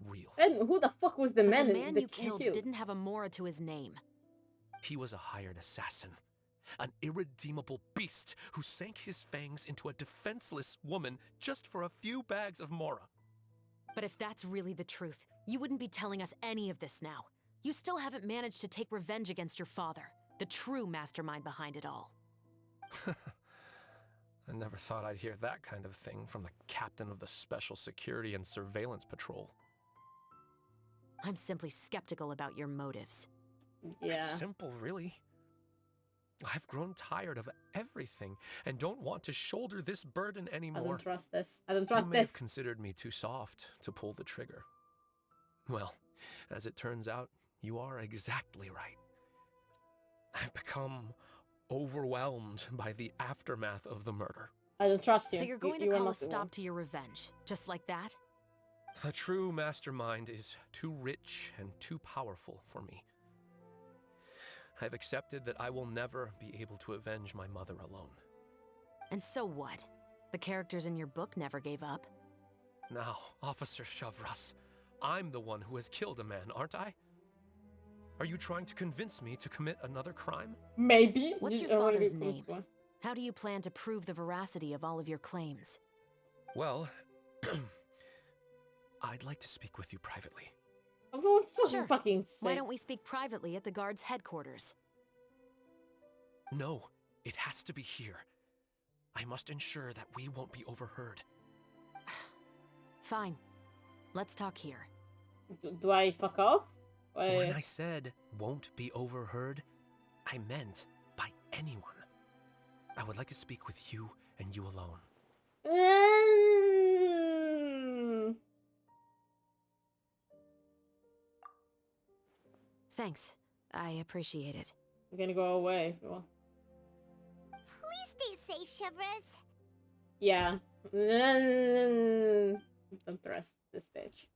real. And who the fuck was the man? The man you killed didn't have a Mora to his name. He was a hired assassin. An irredeemable beast who sank his fangs into a defenseless woman just for a few bags of Mora. But if that's really the truth, you wouldn't be telling us any of this now. You still haven't managed to take revenge against your father, the true mastermind behind it all. I never thought I'd hear that kind of thing from the captain of the Special Security and Surveillance Patrol. I'm simply skeptical about your motives. Yeah. It's simple, really. I've grown tired of everything and don't want to shoulder this burden anymore. I don't trust this. I don't trust You may this. have considered me too soft to pull the trigger. Well, as it turns out, you are exactly right. I've become overwhelmed by the aftermath of the murder. I don't trust you. So you're going you to are call a not the stop one. to your revenge, just like that? The true mastermind is too rich and too powerful for me. I've accepted that I will never be able to avenge my mother alone. And so what? The characters in your book never gave up. Now, Officer Shavras, I'm the one who has killed a man, aren't I? Are you trying to convince me to commit another crime? Maybe. What's You your already father's proved name? one. How do you plan to prove the veracity of all of your claims? Well, I'd like to speak with you privately. Oh, for Sure. fucking Why sake. don't we speak privately at the guard's headquarters? No, it has to be here. I must ensure that we won't be overheard. Fine. Let's talk here. Do I fuck off? When I said won't be overheard, I meant by anyone. I would like to speak with you and you alone. Thanks. I appreciate it. I'm gonna go away if you want. Please stay safe, Chevres. Yeah. Don't trust this bitch.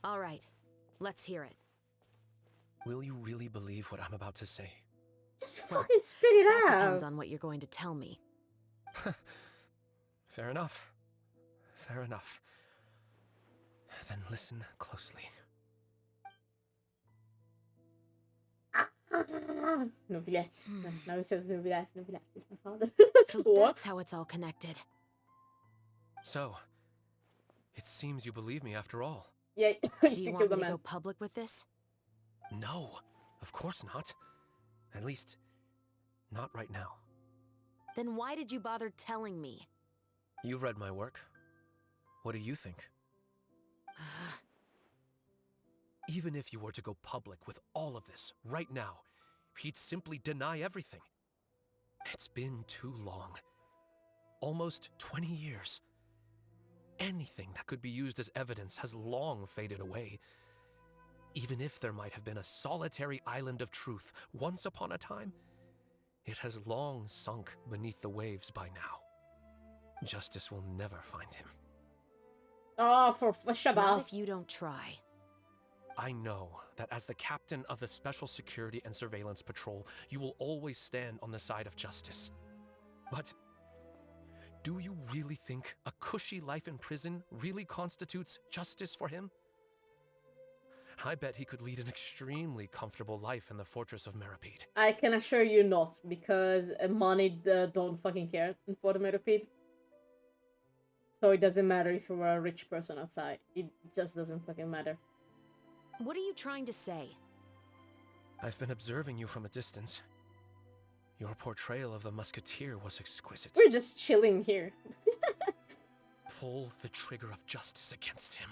All right, let's hear it. Will you really believe what I'm about to say? Just fucking spit it That out. depends on what you're going to tell me. Fair enough. Fair enough. Then listen closely. Novelette. Now it says Novelette. Novelette is my father. So What? that's how it's all connected. So, it seems you believe me after all. Yeah, Do you you still want killed me the to go man. public with this? No, of course not. At least, not right now. Then why did you bother telling me? You've read my work. What do you think? Even if you were to go public with all of this right now, he'd simply deny everything. It's been too long. Almost 20 years. Anything that could be used as evidence has long faded away. Even if there might have been a solitary island of truth once upon a time, it has long sunk beneath the waves by now. Justice will never find him. Oh, shut Not up. if you don't try. I know that as the captain of the Special Security and Surveillance Patrol, you will always stand on the side of justice. But do you really think a cushy life in prison really constitutes justice for him? I bet he could lead an extremely comfortable life in the fortress of Meripede. I can assure you not, because money don't fucking care for the Meripede. So it doesn't matter if you're a rich person outside. It just doesn't fucking matter. What are you trying to say? I've been observing you from a distance. Your portrayal of the musketeer was exquisite. We're just chilling here. Pull the trigger of justice against him.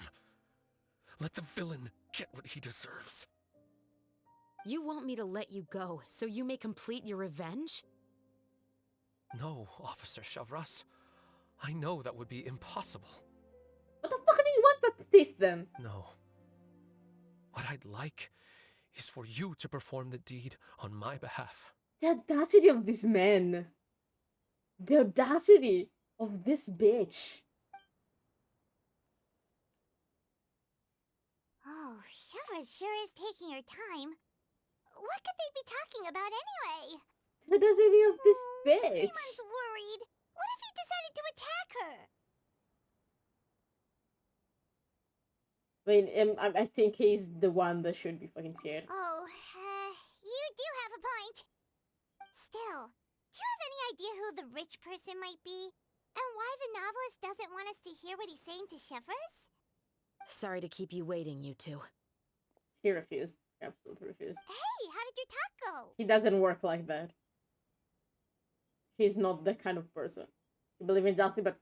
Let the villain get what he deserves. You want me to let you go so you may complete your revenge? No, Officer Chavras. I know that would be impossible. What the fuck do you want Baptiste then? No. What I'd like is for you to perform the deed on my behalf. The audacity of this man. The audacity of this bitch. Oh, Shivra sure is taking her time. What could they be talking about anyway? The audacity of this bitch. Paymon's worried. What if he decided to attack her? I mean, I think he's the one that should be fucking scared. Oh, you do have a point. Still, do you have any idea who the rich person might be? And why the novelist doesn't want us to hear what he's saying to Shivras? Sorry to keep you waiting, you two. He refused. Absolutely refused. Hey, how did your talk go? He doesn't work like that. He's not that kind of person. He believes in justice, but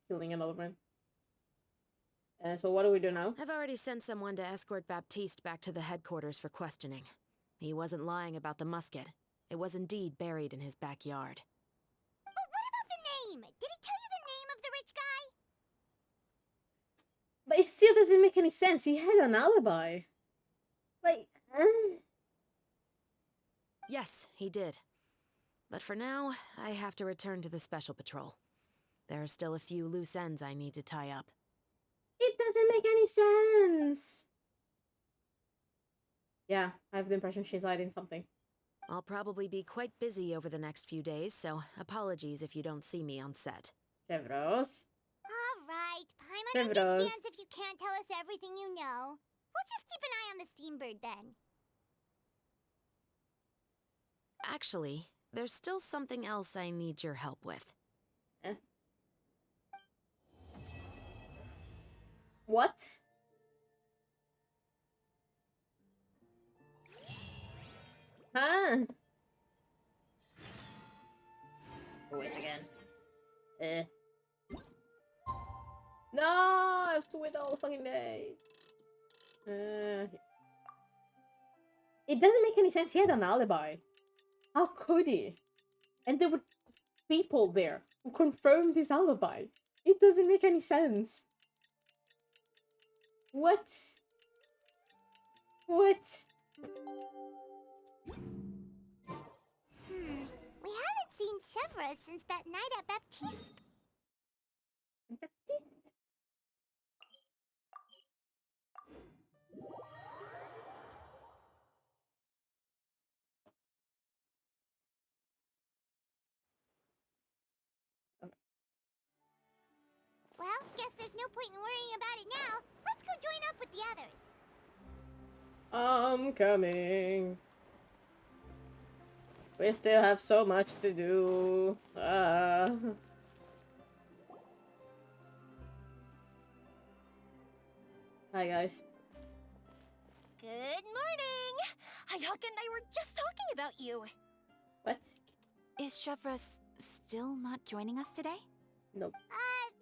killing another man. So what do we do now? I've already sent someone to escort Baptiste back to the headquarters for questioning. He wasn't lying about the musket. It was indeed buried in his backyard. But what about the name? Did he tell you the name of the rich guy? But it still doesn't make any sense. He had an alibi. Like, Yes, he did. But for now, I have to return to the Special Patrol. There are still a few loose ends I need to tie up. It doesn't make any sense. Yeah, I have the impression she's hiding something. I'll probably be quite busy over the next few days, so apologies if you don't see me on set. Chevros. Alright, Paimon Chevros. understands if you can't tell us everything you know. We'll just keep an eye on the Steambird then. Actually, there's still something else I need your help with. What? Huh? Wait again. No, I have to wait all the fucking day. It doesn't make any sense. He had an alibi. How could he? And there were people there who confirmed his alibi. It doesn't make any sense. What? What? We haven't seen Chevra since that night at Baptiste. Well, guess there's no point in worrying about it now. Let's go join up with the others. I'm coming. We still have so much to do. Hi guys. Good morning! Ayaka and I were just talking about you. What? Is Chevrolet still not joining us today? Nope.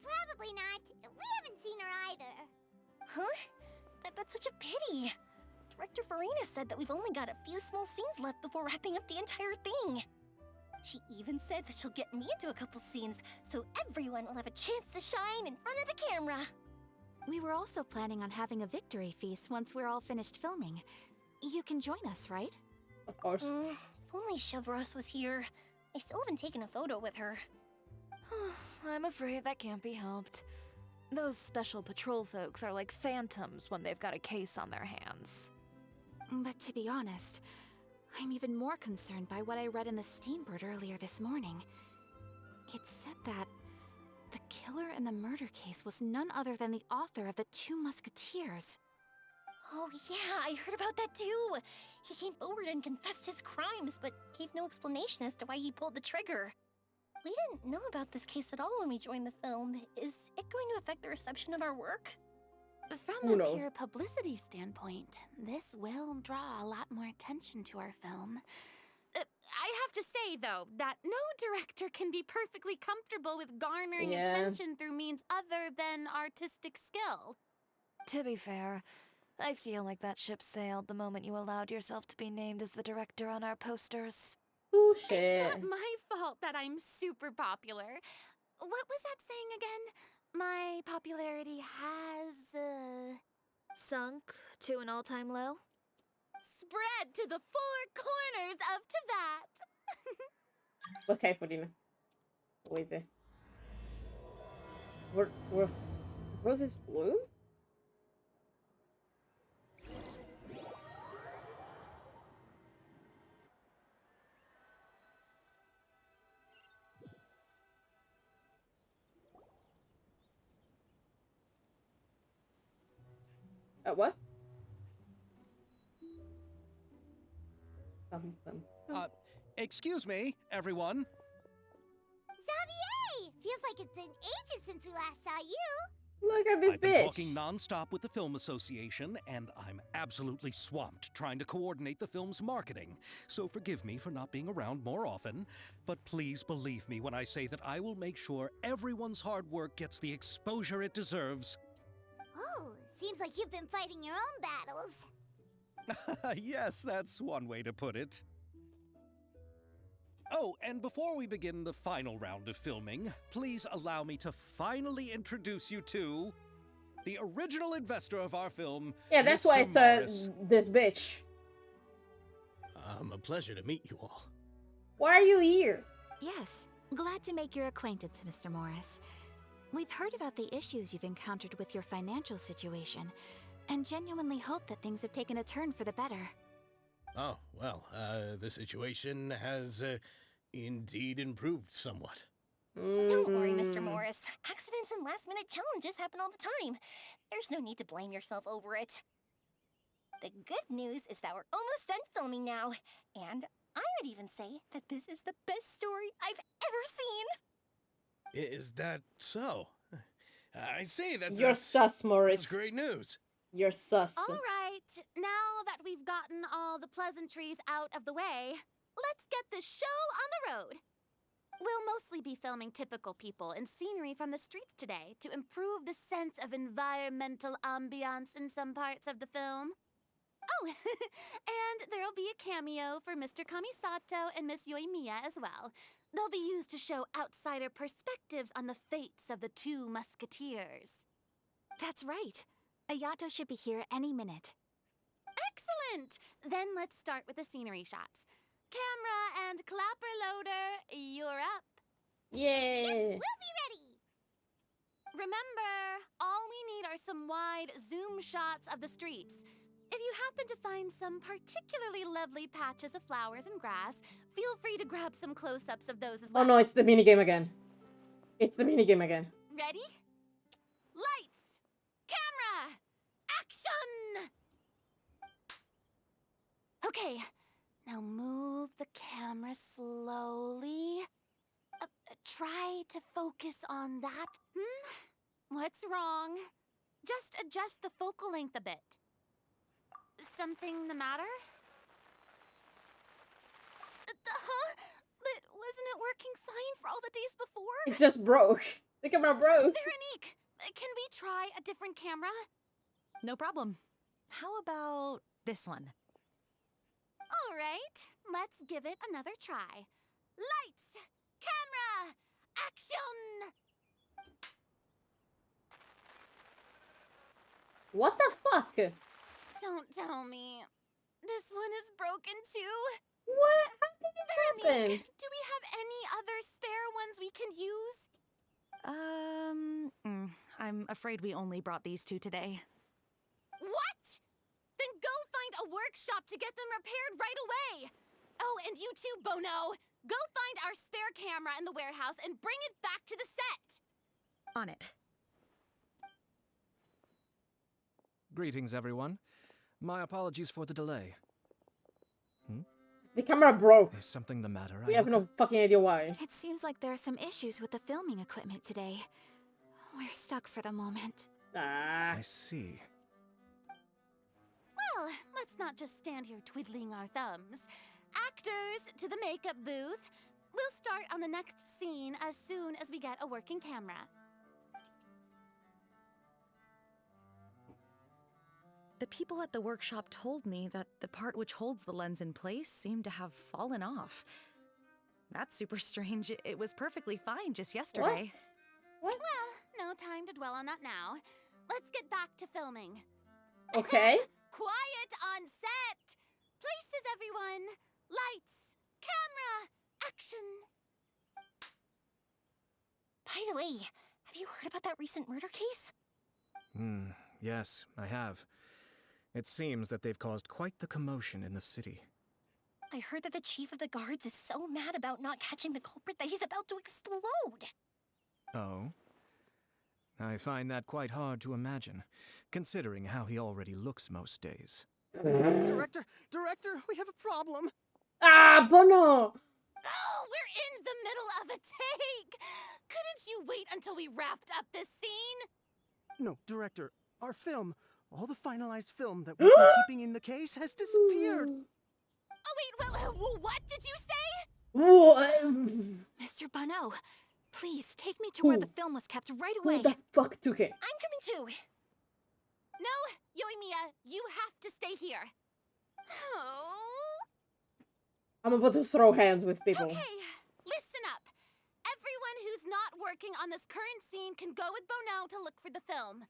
Probably not. We haven't seen her either. Huh? That's such a pity. Director Farina said that we've only got a few small scenes left before wrapping up the entire thing. She even said that she'll get me into a couple scenes, so everyone will have a chance to shine in front of the camera. We were also planning on having a victory feast once we're all finished filming. You can join us, right? Of course. If only Chevrolet was here. I still haven't taken a photo with her. I'm afraid that can't be helped. Those special patrol folks are like phantoms when they've got a case on their hands. But to be honest, I'm even more concerned by what I read in the Steambird earlier this morning. It said that the killer in the murder case was none other than the author of the Two Musketeers. Oh yeah, I heard about that too! He came forward and confessed his crimes, but gave no explanation as to why he pulled the trigger. We didn't know about this case at all when we joined the film. Is it going to affect the reception of our work? From a pure publicity standpoint, this will draw a lot more attention to our film. I have to say, though, that no director can be perfectly comfortable with garnering attention through means other than artistic skill. To be fair, I feel like that ship sailed the moment you allowed yourself to be named as the director on our posters. It's not my fault that I'm super popular. What was that saying again? My popularity has, sunk to an all-time low? Spread to the four corners of Tibet. Okay, Farina. What is it? Roses bloom? What? Excuse me, everyone. Xavier! Feels like it's been ages since we last saw you. Look at this I've been talking nonstop with the Film Association, and I'm absolutely swamped trying to coordinate the film's marketing. So forgive me for not being around more often, but please believe me when I say that I will make sure everyone's hard work gets the exposure it deserves. Oh, seems like you've been fighting your own battles. Yes, that's one way to put it. Oh, and before we begin the final round of filming, please allow me to finally introduce you to the original investor of our film. Yeah, that's Mr. why it's Morris. this bitch. A pleasure to meet you all. Why are you here? Yes, glad to make your acquaintance, Mr. Morris. We've heard about the issues you've encountered with your financial situation, and genuinely hope that things have taken a turn for the better. Oh, well, the situation has indeed improved somewhat. Don't worry, Mr. Morris. Accidents and last-minute challenges happen all the time. There's no need to blame yourself over it. The good news is that we're almost done filming now, and I would even say that this is the best story I've ever seen. Is that so? I see, You're sus, Morris. That's great news. You're sus. All right, now that we've gotten all the pleasantries out of the way, let's get the show on the road. We'll mostly be filming typical people and scenery from the streets today to improve the sense of environmental ambiance in some parts of the film. Oh, and there'll be a cameo for Mr. Kamisato and Miss Yoimiya as well. They'll be used to show outsider perspectives on the fates of the Two Musketeers. That's right. Ayato should be here any minute. Excellent! Then let's start with the scenery shots. Camera and clapper loader, you're up. Yay! Yep, we'll be ready. Remember, all we need are some wide zoom shots of the streets. If you happen to find some particularly lovely patches of flowers and grass, feel free to grab some close-ups of those as well. Oh no, it's the minigame again. It's the minigame again. Ready? Okay, now move the camera slowly. Try to focus on that. What's wrong? Just adjust the focal length a bit. Something the matter? Huh? But wasn't it working fine for all the days before? It just broke. The camera broke. Veronique, can we try a different camera? No problem. How about this one? All right, let's give it another try. Lights, camera, action! What the fuck? Don't tell me. This one is broken too. What? How did it happen? Veronique, do we have any other spare ones we can use? I'm afraid we only brought these two today. What? Then go find a workshop to get them repaired right away. Oh, and you too, Bono. Go find our spare camera in the warehouse and bring it back to the set. On it. Greetings, everyone. My apologies for the delay. The camera broke. Is something the matter? We have no fucking idea why. It seems like there are some issues with the filming equipment today. We're stuck for the moment. Ah. I see. Well, let's not just stand here twiddling our thumbs. Actors, to the makeup booth. We'll start on the next scene as soon as we get a working camera. The people at the workshop told me that the part which holds the lens in place seemed to have fallen off. That's super strange. It was perfectly fine just yesterday. What? Well, no time to dwell on that now. Let's get back to filming. Okay. Quiet on set! Places, everyone! Lights, camera, action! By the way, have you heard about that recent murder case? Yes, I have. It seems that they've caused quite the commotion in the city. I heard that the chief of the guards is so mad about not catching the culprit that he's about to explode. Oh? I find that quite hard to imagine, considering how he already looks most days. Director, we have a problem. Ah, Bono! Oh, we're in the middle of a take! Couldn't you wait until we wrapped up this scene? No, Director, our film, all the finalized film that we've been keeping in the case has disappeared. Oh, wait, what did you say? What? Mr. Bono, please take me to where the film was kept right away. Who the fuck took it? I'm coming too. No, Yoimiya, you have to stay here. Oh. I'm about to throw hands with people. Okay, listen up. Everyone who's not working on this current scene can go with Bono to look for the film.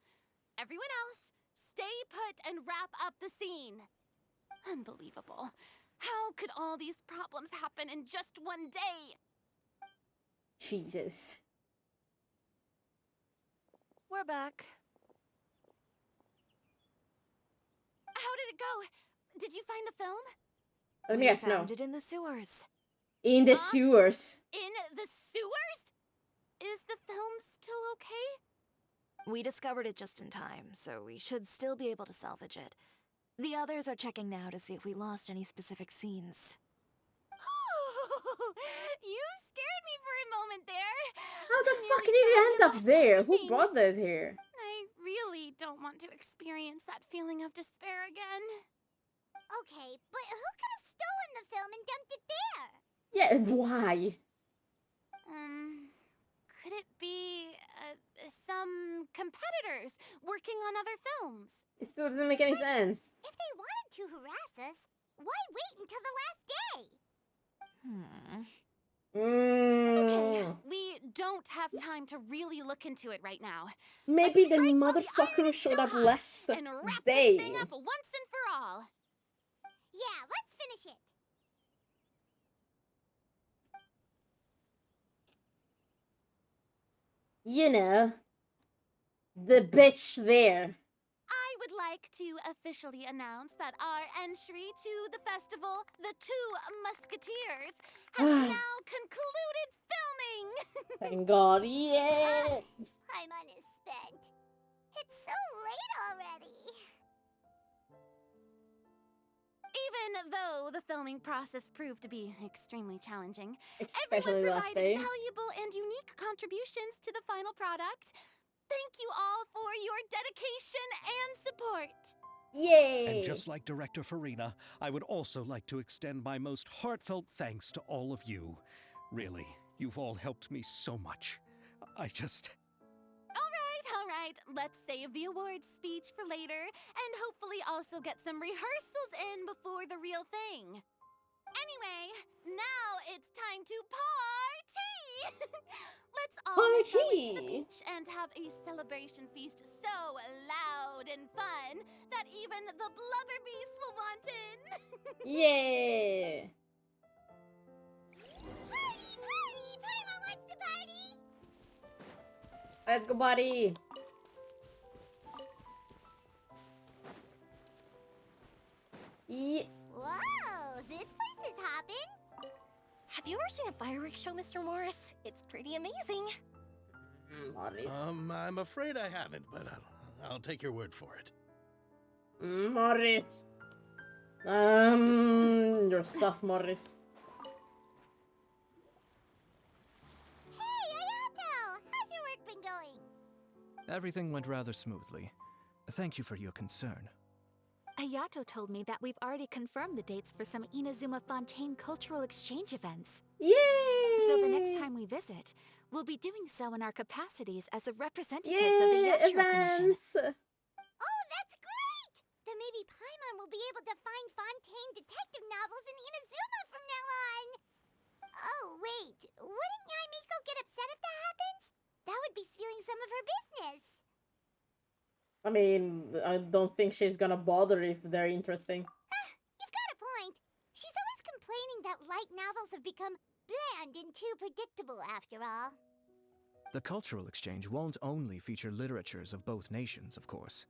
Everyone else, stay put and wrap up the scene. Unbelievable. How could all these problems happen in just one day? Jesus. We're back. How did it go? Did you find the film? Let me guess, no. Found it in the sewers. In the sewers. In the sewers? Is the film still okay? We discovered it just in time, so we should still be able to salvage it. The others are checking now to see if we lost any specific scenes. You scared me for a moment there. How the fuck did you end up there? Who brought that here? I really don't want to experience that feeling of despair again. Okay, but who could have stolen the film and dumped it there? Yeah, and why? Could it be some competitors working on other films? It still doesn't make any sense. If they wanted to harass us, why wait until the last day? Okay, we don't have time to really look into it right now. Maybe the motherfucker who showed up last And wrap day. this thing up once and for all. Yeah, let's finish it. You know, the bitch there. I would like to officially announce that our entry to the festival, The Two Musketeers, has now concluded filming. Thank God, yeah. Paimon is spent. It's so late already. Even though the filming process proved to be extremely challenging, Especially everyone last provided day. valuable and unique contributions to the final product. Thank you all for your dedication and support. Yay! And just like Director Farina, I would also like to extend my most heartfelt thanks to all of you. Really, you've all helped me so much. I just... All right. Let's save the awards speech for later, and hopefully also get some rehearsals in before the real thing. Anyway, now it's time to party! Let's all make our way to the Party! beach and have a celebration feast so loud and fun that even the blubber beast will want in. Yeah! Party! Paimon wants to party! Let's go, buddy! Yeah. Whoa, this place is hopping. Have you ever seen a fireworks show, Mr. Morris? It's pretty amazing. Morris. I'm afraid I haven't, but I'll take your word for it. Morris. You're sus, Morris. Hey, Ayato! How's your work been going? Everything went rather smoothly. Thank you for your concern. Ayato told me that we've already confirmed the dates for some Inazuma Fontaine cultural exchange events. Yay! So the next time we visit, we'll be doing so in our capacities as the representatives Yay! of the Yashiro Commission. Events! Oh, that's great! Then maybe Paimon will be able to find Fontaine detective novels in Inazuma from now on. Oh, wait. Wouldn't Yai Miko get upset if that happens? That would be stealing some of her business. I mean, I don't think she's gonna bother if they're interesting. You've got a point. She's always complaining that light novels have become bland and too predictable after all. The cultural exchange won't only feature literatures of both nations, of course.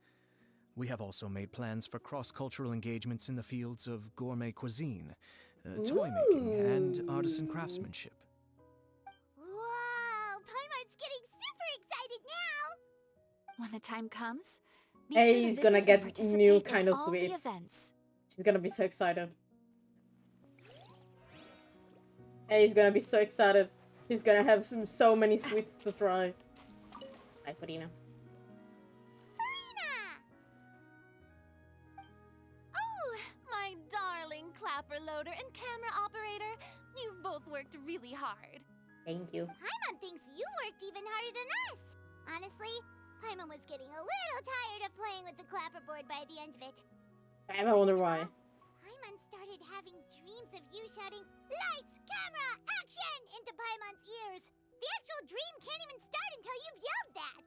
We have also made plans for cross-cultural engagements in the fields of gourmet cuisine, toy making, and artisan craftsmanship. Whoa! Paimon's getting super excited now! When the time comes, be Hey, sure to he's visit gonna and get participate new in kind of all the sweets. events. She's gonna be so excited. Hey, he's gonna be so excited. He's gonna have so many sweets to try. Hi, Farina. Oh, my darling clapper loader and camera operator. You've both worked really hard. Thank you. Paimon thinks you worked even harder than us. Honestly, Paimon was getting a little tired of playing with the clapperboard by the end of it. I wonder why. Paimon started having dreams of you shouting, "Lights, camera, action!" into Paimon's ears. The actual dream can't even start until you've yelled that.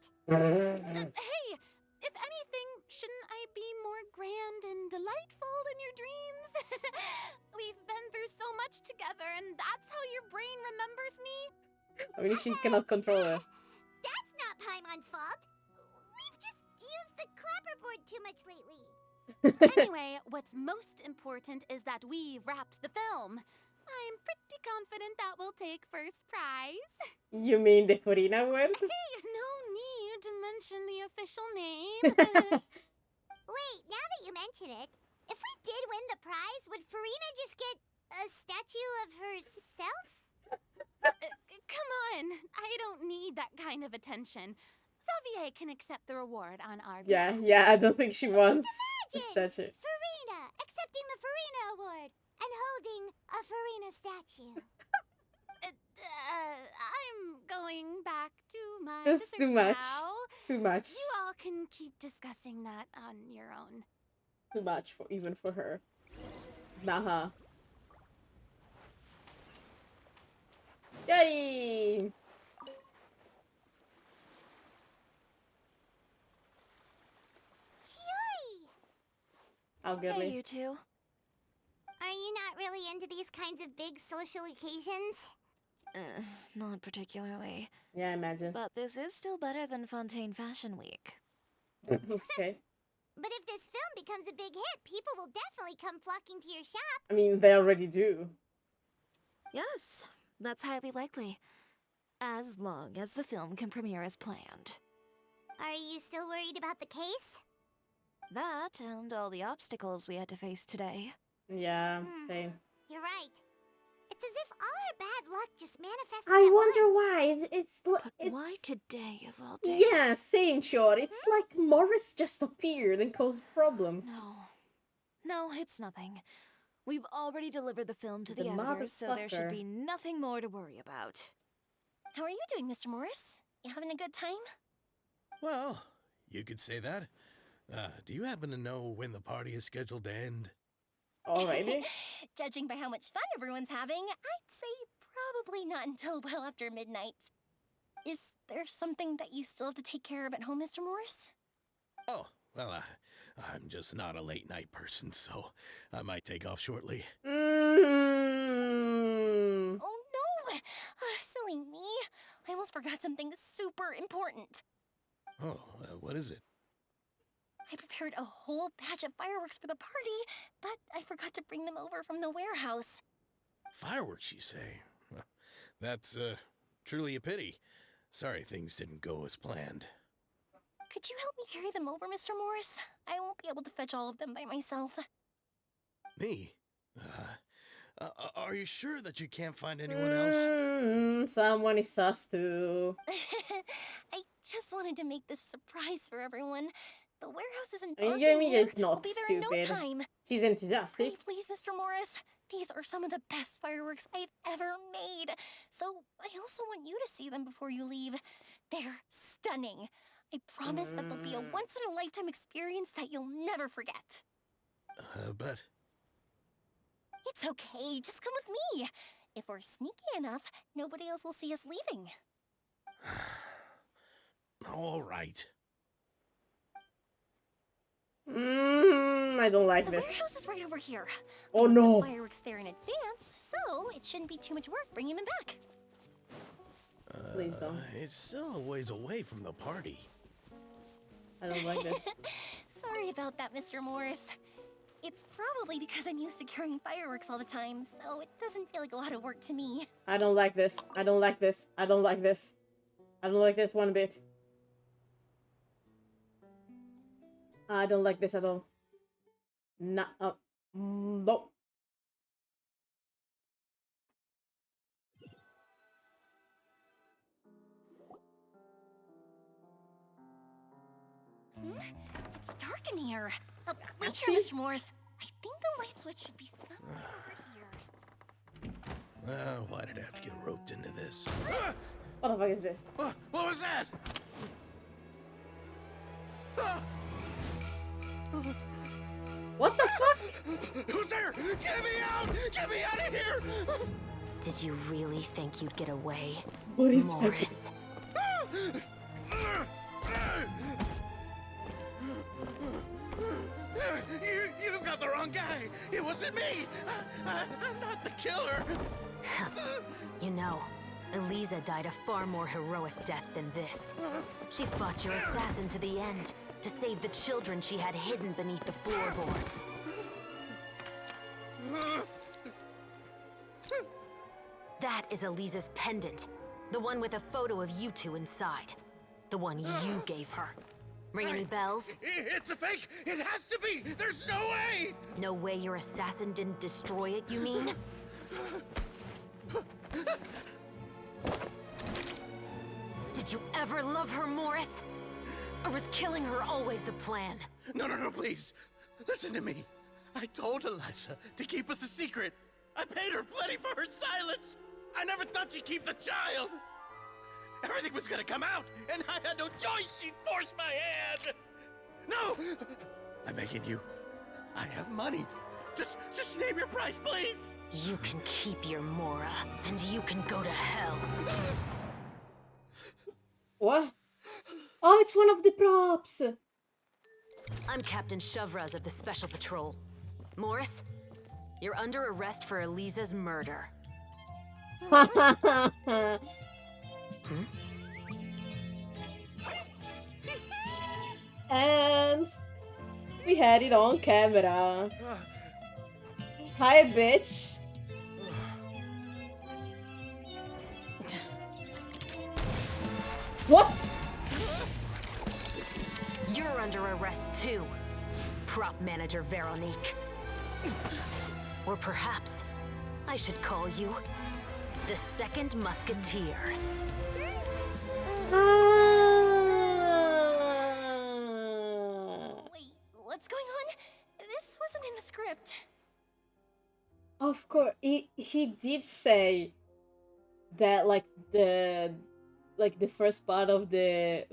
Hey, if anything, shouldn't I be more grand and delightful than your dreams? We've been through so much together, and that's how your brain remembers me. I mean, she cannot control her. That's not Paimon's fault. We've just used the clapperboard too much lately. Anyway, what's most important is that we've wrapped the film. I'm pretty confident that we'll take first prize. You mean the Farina word? Hey, no need to mention the official name. Wait, now that you mention it, if we did win the prize, would Farina just get a statue of herself? Come on, I don't need that kind of attention. Xavier can accept the reward on our behalf. Yeah, I don't think she wants a Imagine statue. Farina accepting the Farina Award and holding a Farina statue. I'm going back to my That's too dessert much. now. Too much. You all can keep discussing that on your own. Too much for even for her. Nah. Yay! Chiori! How Hey, goodly. you two. Are you not really into these kinds of big social occasions? Not particularly. Yeah, I imagine. But this is still better than Fontaine Fashion Week. Okay. But if this film becomes a big hit, people will definitely come flocking to your shop. I mean, they already do. Yes, that's highly likely. As long as the film can premiere as planned. Are you still worried about the case? That and all the obstacles we had to face today. Yeah, same. You're right. It's as if all our bad luck just manifested I at wonder once. why. It's Why today of all days? yeah, same short. It's like Morris just appeared and caused problems. No, it's nothing. We've already delivered the film to The the editors, so there should motherfucker. be nothing more to worry about. How are you doing, Mr. Morris? You having a good time? Well, you could say that. Do you happen to know when the party is scheduled to end? Alrighty. Judging by how much fun everyone's having, I'd say probably not until well after midnight. Is there something that you still have to take care of at home, Mr. Morris? Oh, well, I'm just not a late night person, so I might take off shortly. Mm. Oh no! Silly me. I almost forgot something super important. Oh, what is it? I prepared a whole batch of fireworks for the party, but I forgot to bring them over from the warehouse. Fireworks, you say? Well, that's truly a pity. Sorry things didn't go as planned. Could you help me carry them over, Mr. Morris? I won't be able to fetch all of them by myself. Me? Are you sure that you can't find anyone else? Someone is sus too. I just wanted to make this surprise for everyone. The warehouse isn't I mean, dark you in mean here. it's not We'll be there in no stupid. time. She's enthusiastic. Pretty please, Mr. Morris. These are some of the best fireworks I've ever made. So I also want you to see them before you leave. They're stunning. I promise that they'll be a once-in-a-lifetime experience that you'll never forget. But... It's okay. Just come with me. If we're sneaky enough, nobody else will see us leaving. All right. I don't like The this. warehouse is right over here. Oh We left no. the fireworks there in advance, so it shouldn't be too much work bringing them back. Please don't. It's still a ways away from the party. I don't like this. Sorry about that, Mr. Morris. It's probably because I'm used to carrying fireworks all the time, so it doesn't feel like a lot of work to me. I don't like this. I don't like this. I don't like this. I don't like this one bit. I don't like this at all. No. No. It's dark in here. Wait here, Mr. Morris. I think the light switch should be somewhere over here. Well, why did I have to get roped into this? What the fuck is this? What was that? What the fuck? Who's there? Get me out! Get me out of here! Did you really think you'd get away, What is Morris? You've got the wrong guy. It wasn't me. I'm not the killer. You know, Eliza died a far more heroic death than this. She fought your assassin to the end, to save the children she had hidden beneath the floorboards. That is Eliza's pendant. The one with a photo of you two inside. The one you gave her. Ring any bells? It's a fake. It has to be. There's no way. No way your assassin didn't destroy it, you mean? Did you ever love her, Morris? Or was killing her always the plan? No, please. Listen to me. I told Eliza to keep us a secret. I paid her plenty for her silence. I never thought she'd keep the child. Everything was gonna come out, and I had no choice. She'd force my hand. No! I'm begging you. I have money. Just name your price, please. You can keep your Mora, and you can go to hell. What? Oh, it's one of the props. I'm Captain Shovraz of the Special Patrol. Morris, you're under arrest for Eliza's murder. And we had it on camera. Hi, bitch. What? You're under arrest too, prop manager Veronique. Or perhaps I should call you the Second Musketeer. Wait, what's going on? This wasn't in the script. Of course, he did say that like the first part of the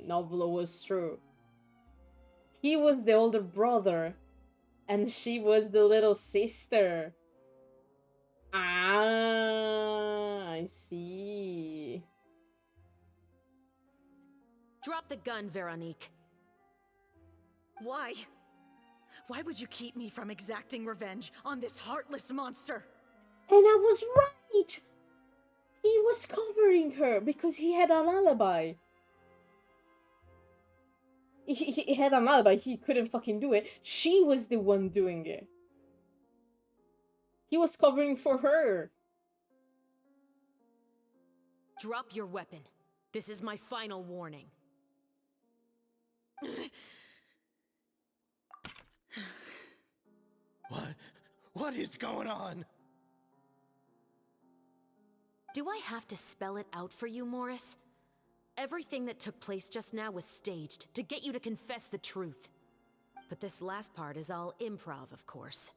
novel was true. He was the older brother, and she was the little sister. Ah, I see. Drop the gun, Veronique. Why? Why would you keep me from exacting revenge on this heartless monster? And I was right! He was covering her because he had an alibi. He had an alibi, he couldn't fucking do it. She was the one doing it. He was covering for her. Drop your weapon. This is my final warning. What is going on? Do I have to spell it out for you, Morris? Everything that took place just now was staged to get you to confess the truth. But this last part is all improv, of course.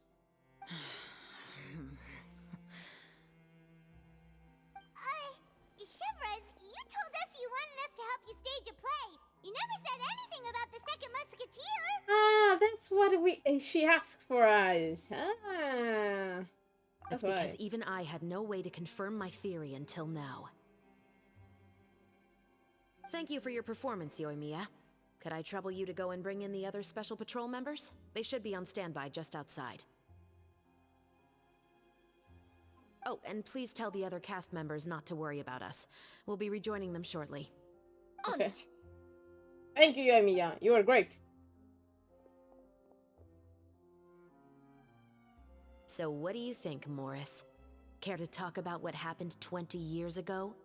Chevrolet, you told us you wanted us to help you stage a play. You never said anything about the Second Musketeer. Ah, that's what she asked for us. Ah. That's because even I had no way to confirm my theory until now. Thank you for your performance, Yoimiya. Could I trouble you to go and bring in the other Special Patrol members? They should be on standby just outside. Oh, and please tell the other cast members not to worry about us. We'll be rejoining them shortly. Okay. Thank you, Yoimiya. You were great. So what do you think, Morris? Care to talk about what happened 20 years ago?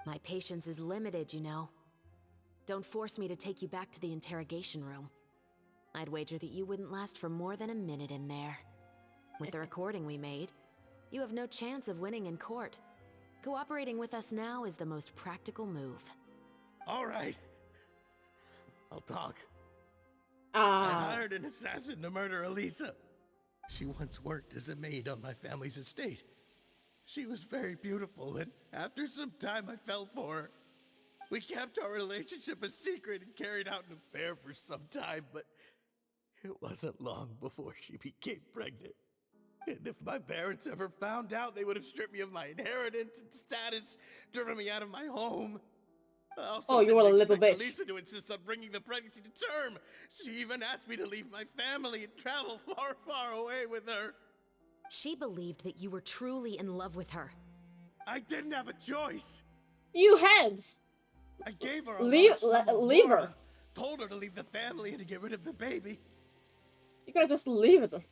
My patience is limited, you know. Don't force me to take you back to the interrogation room. I'd wager that you wouldn't last for more than a minute in there. With the recording we made, you have no chance of winning in court. Cooperating with us now is the most practical move. All right. I'll talk. I hired an assassin to murder Elisa. She once worked as a maid on my family's estate. She was very beautiful, and after some time I fell for her. We kept our relationship a secret and carried out an affair for some time, but it wasn't long before she became pregnant. And if my parents ever found out, they would have stripped me of my inheritance and status, driven me out of my home. Oh, you were a little bitch. Elisa to insist on bringing the pregnancy to term. She even asked me to leave my family and travel far, far away with her. She believed that you were truly in love with her. I didn't have a choice. You had. I gave her a leave her. her. Told her to leave the family and to get rid of the baby. You could have just leave her.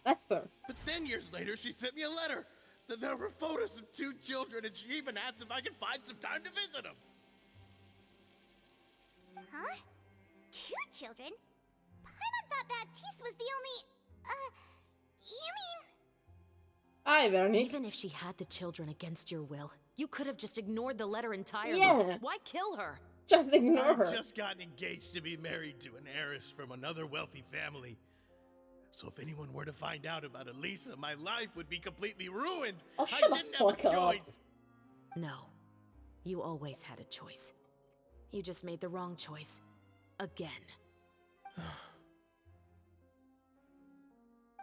Left her. But then years later, she sent me a letter. There were photos of 2 children, and she even asked if I could find some time to visit them. Huh? 2 children? Paimon thought Baptiste was the only... you mean... Hi, Veronique. Even if she had the children against your will, you could have just ignored the letter entirely. Yeah. Why kill her? Just ignore her. I'd just gotten engaged to be married to an heiress from another wealthy family. So if anyone were to find out about Elisa, my life would be completely ruined. Oh, shut I didn't have a choice. No. You always had a choice. You just made the wrong choice. Again.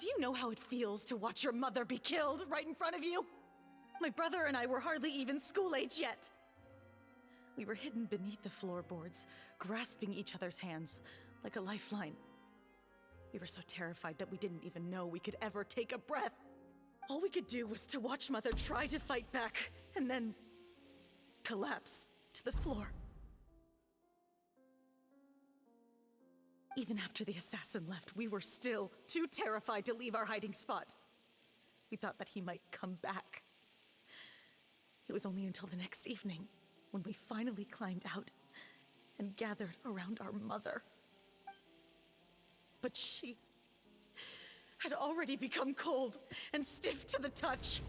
Do you know how it feels to watch your mother be killed right in front of you? My brother and I were hardly even school age yet. We were hidden beneath the floorboards, grasping each other's hands like a lifeline. We were so terrified that we didn't even know we could ever take a breath. All we could do was to watch Mother try to fight back, and then collapse to the floor. Even after the assassin left, we were still too terrified to leave our hiding spot. We thought that he might come back. It was only until the next evening, when we finally climbed out and gathered around our mother, But she had already become cold and stiff to the touch.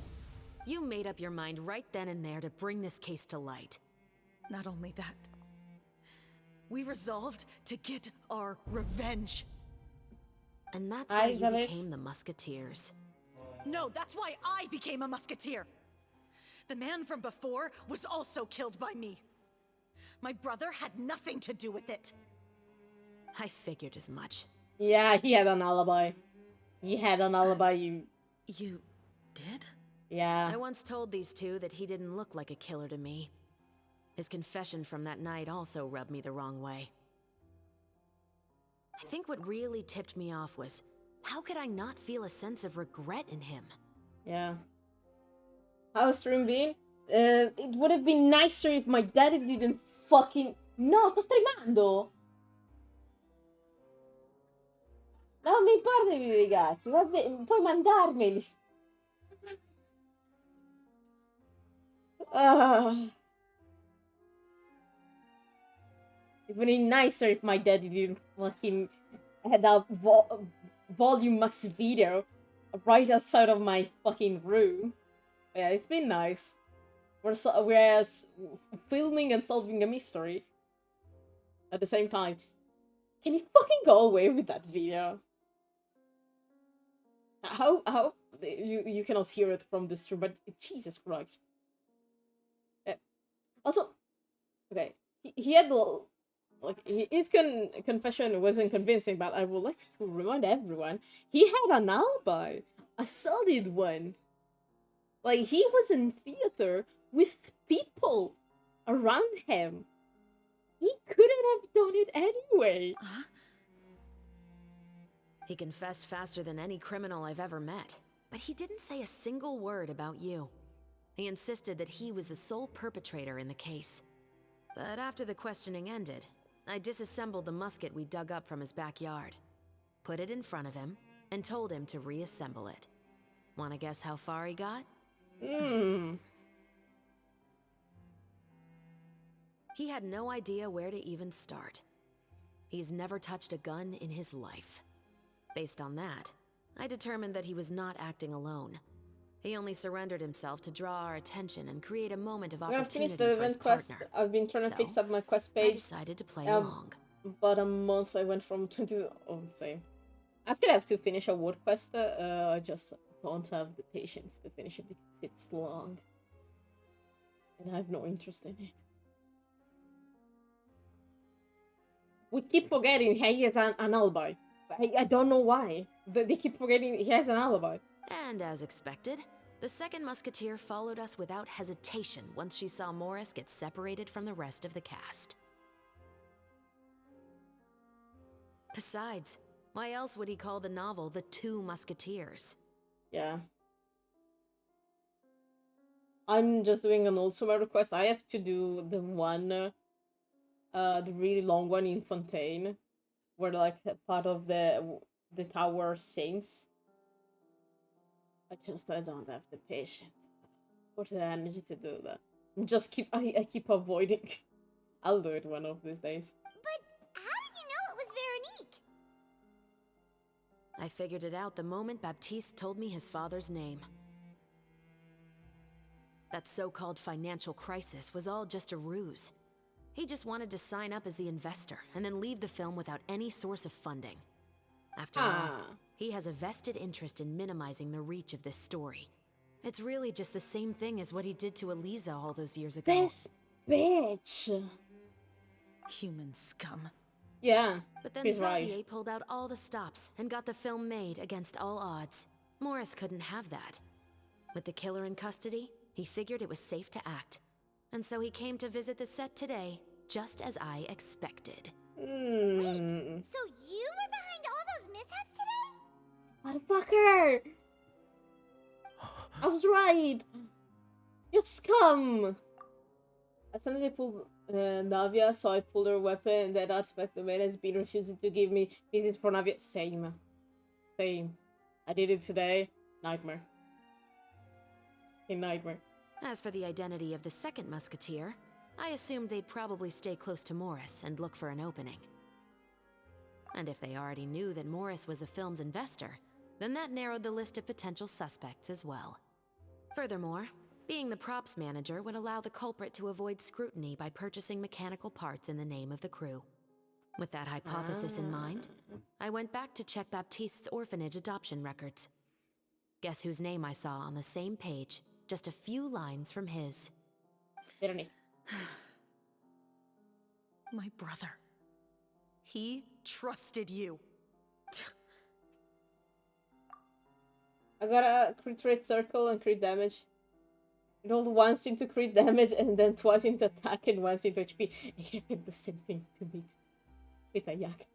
You made up your mind right then and there to bring this case to light. Not only that, we resolved to get our revenge. And that's why you became the Musketeers. No, that's why I became a musketeer. The man from before was also killed by me. My brother had nothing to do with it. I figured as much. Yeah, he had an alibi. He had an alibi, You did? Yeah. I once told these two that he didn't look like a killer to me. His confession from that night also rubbed me the wrong way. I think what really tipped me off was, how could I not feel a sense of regret in him? Yeah. How's stream been? It would have been nicer if my daddy didn't fucking... No, sto streamando! Non mi importa i video dei gatti, vabbè, puoi mandarmeli. It would be nicer if my daddy didn't fucking had a volume max video right outside of my fucking room. Yeah, it's been nice. We're filming and solving a mystery at the same time. Can you fucking go away with that video? How you cannot hear it from this room, but Jesus Christ. Also, okay, he had like his confession wasn't convincing, but I would like to remind everyone he had an alibi, a solid one. Like he was in theater with people around him. He couldn't have done it anyway. He confessed faster than any criminal I've ever met, but he didn't say a single word about you. He insisted that he was the sole perpetrator in the case. But after the questioning ended, I disassembled the musket we dug up from his backyard, put it in front of him, and told him to reassemble it. Wanna guess how far he got? He had no idea where to even start. He's never touched a gun in his life. Based on that, I determined that he was not acting alone. He only surrendered himself to draw our attention and create a moment of opportunity for his partner. I've been trying to fix up my quest page. I decided to play along. About a month I went from 20... Oh, same. Actually, I have to finish a word quest. I just don't have the patience to finish it because it's long. And I have no interest in it. We keep forgetting he has an alibi. I don't know why. They keep forgetting he has an alibi. And as expected, the second musketeer followed us without hesitation once she saw Morris get separated from the rest of the cast. Besides, why else would he call the novel The Two Musketeers? Yeah. I'm just doing an old summer request. I have to do the one, the really long one in Fontaine, where like part of the tower sinks. I don't have the patience or the energy to do that. I keep avoiding. I'll do it one of these days. But how did you know it was Veronique? I figured it out the moment Baptiste told me his father's name. That so-called financial crisis was all just a ruse. He just wanted to sign up as the investor and then leave the film without any source of funding. After all, he has a vested interest in minimizing the reach of this story. It's really just the same thing as what he did to Eliza all those years ago. This bitch. Human scum. Yeah, but then he's Xavier right. pulled out all the stops and got the film made against all odds. Morris couldn't have that. With the killer in custody, he figured it was safe to act. And so he came to visit the set today, just as I expected. Wait, so you were behind all those mishaps today? Motherfucker! I was right! You scum! As soon as I pulled Navia, so I pulled her weapon, and that artifact the man has been refusing to give me visits for Navia. Same. I did it today. Nightmare. A nightmare. As for the identity of the second musketeer, I assumed they'd probably stay close to Morris and look for an opening. And if they already knew that Morris was the film's investor, then that narrowed the list of potential suspects as well. Furthermore, being the props manager would allow the culprit to avoid scrutiny by purchasing mechanical parts in the name of the crew. With that hypothesis in mind, I went back to check Baptiste's orphanage adoption records. Guess whose name I saw on the same page, just a few lines from his. Veronique. My brother. He trusted you. I got a crit rate circle and crit damage. It rolled once into crit damage and then twice into attack and once into HP. It happened the same thing to me with a yak.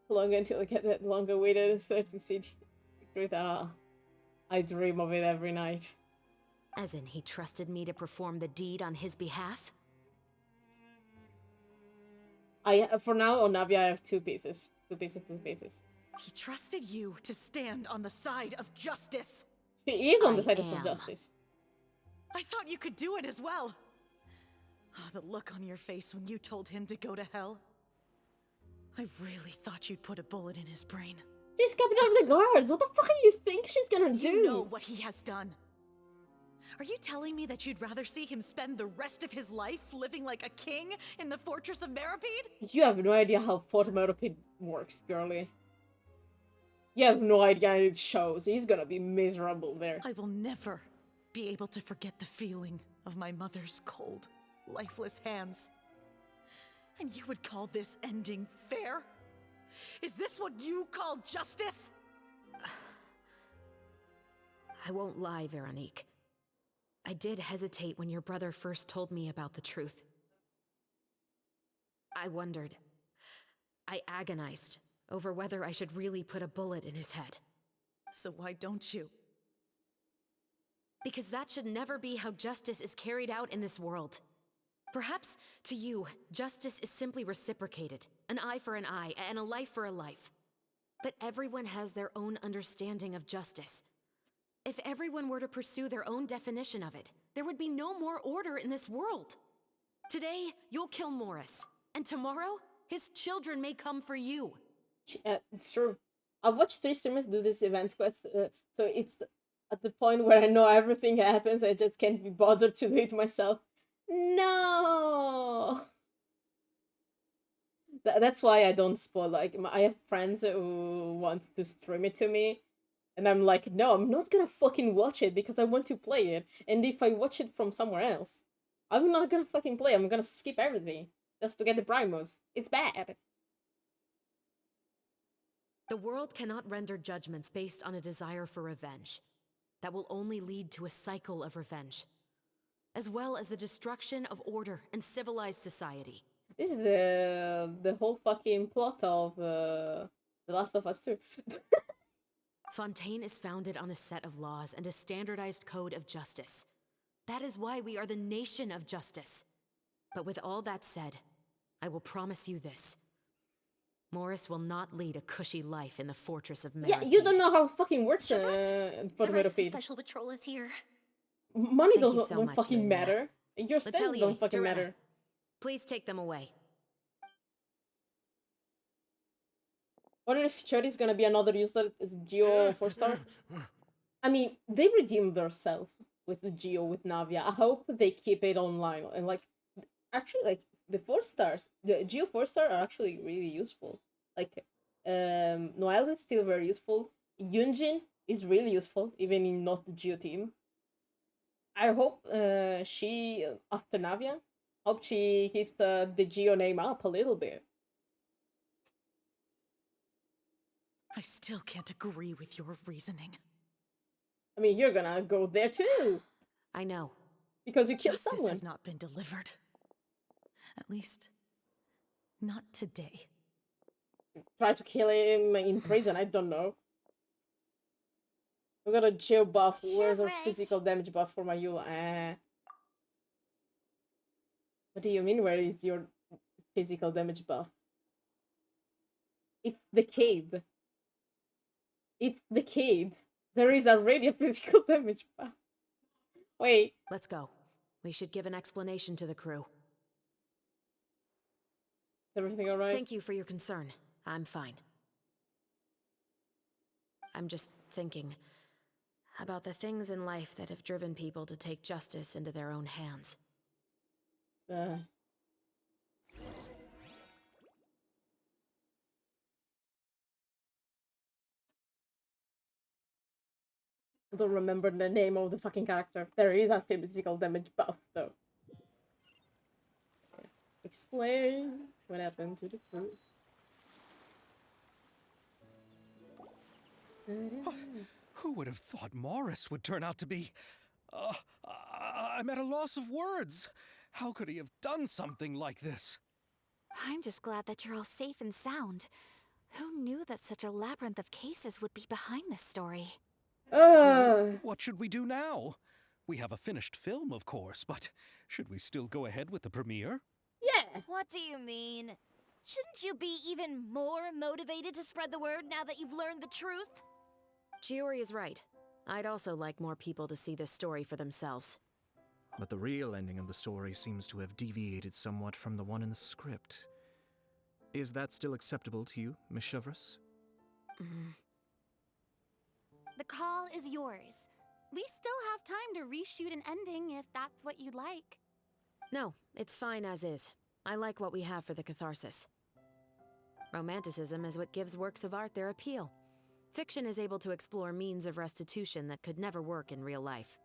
Long until I get that long awaited 30 CD crit. I dream of it every night. As in, he trusted me to perform the deed on his behalf? For now, on Navia, I have two pieces. Two pieces. He trusted you to stand on the side of justice. He is on the side of some justice. I thought you could do it as well. Oh, the look on your face when you told him to go to hell. I really thought you'd put a bullet in his brain. She's captain of the guards. What the fuck do you think she's gonna do? You know what he has done. Are you telling me that you'd rather see him spend the rest of his life living like a king in the fortress of Meripede? You have no idea how Fort Meripede works, girly. You have no idea it shows. He's gonna be miserable there. I will never be able to forget the feeling of my mother's cold, lifeless hands. And you would call this ending fair? Is this what you call justice? I won't lie, Veronique. I did hesitate when your brother first told me about the truth. I wondered. I agonized over whether I should really put a bullet in his head. So why don't you? Because that should never be how justice is carried out in this world. Perhaps, to you, justice is simply reciprocated. An eye for an eye, and a life for a life. But everyone has their own understanding of justice. If everyone were to pursue their own definition of it, there would be no more order in this world. Today, you'll kill Morris, and tomorrow, his children may come for you. It's true. I've watched 3 streamers do this event quest, so it's at the point where I know everything happens, I just can't be bothered to do it myself. No! That's why I don't spoil. Like, I have friends who want to stream it to me, and I'm like, no, I'm not gonna fucking watch it because I want to play it. And if I watch it from somewhere else, I'm not gonna fucking play. I'm gonna skip everything just to get the primos. It's bad. The world cannot render judgments based on a desire for revenge. That will only lead to a cycle of revenge, as well as the destruction of order and civilized society. This is the whole fucking plot of The Last of Us 2. Fontaine is founded on a set of laws and a standardized code of justice. That is why we are the nation of justice. But with all that said, I will promise you this. Morris will not lead a cushy life in the fortress of Meripede. Yeah, you don't know how it fucking works for Meripede. Special patrol is here. Money Thank you so don't much, fucking Lydia. matter. Your stats don't fucking Dorina, matter. Please take them away. What if Chodi's gonna be another useless Geo 4-star? I mean, they redeemed themselves with the Geo with Navia. I hope they keep it online. And like, actually, like, the 4-stars, the Geo 4-star are actually really useful. Like, Noelle is still very useful. Yunjin is really useful, even in not the Geo team. I hope she, after Navia, hope she keeps the Geo name up a little bit. I still can't agree with your reasoning. I mean, you're gonna go there too. I know. Because you killed Justice someone. has not been delivered. At least, not today. Try to kill him in prison, I don't know. We got a Geo buff. Where's our physical damage buff for my Eula? What do you mean, where is your physical damage buff? It's decayed. It's decayed. There is already a physical damage buff. Wait. Let's go. We should give an explanation to the crew. Is everything alright? Thank you for your concern. I'm fine. I'm just thinking about the things in life that have driven people to take justice into their own hands. I don't remember the name of the fucking character. There is a physical damage buff, though. Explain what happened to the crew. Who would have thought Morris would turn out to be... I'm at a loss of words. How could he have done something like this? I'm just glad that you're all safe and sound. Who knew that such a labyrinth of cases would be behind this story? Well, what should we do now? We have a finished film, of course, but should we still go ahead with the premiere? Yeah. What do you mean? Shouldn't you be even more motivated to spread the word now that you've learned the truth? Chiori is right. I'd also like more people to see this story for themselves. But the real ending of the story seems to have deviated somewhat from the one in the script. Is that still acceptable to you, Miss Chevres? The call is yours. We still have time to reshoot an ending if that's what you'd like. No, it's fine as is. I like what we have for the catharsis. Romanticism is what gives works of art their appeal. Fiction is able to explore means of restitution that could never work in real life.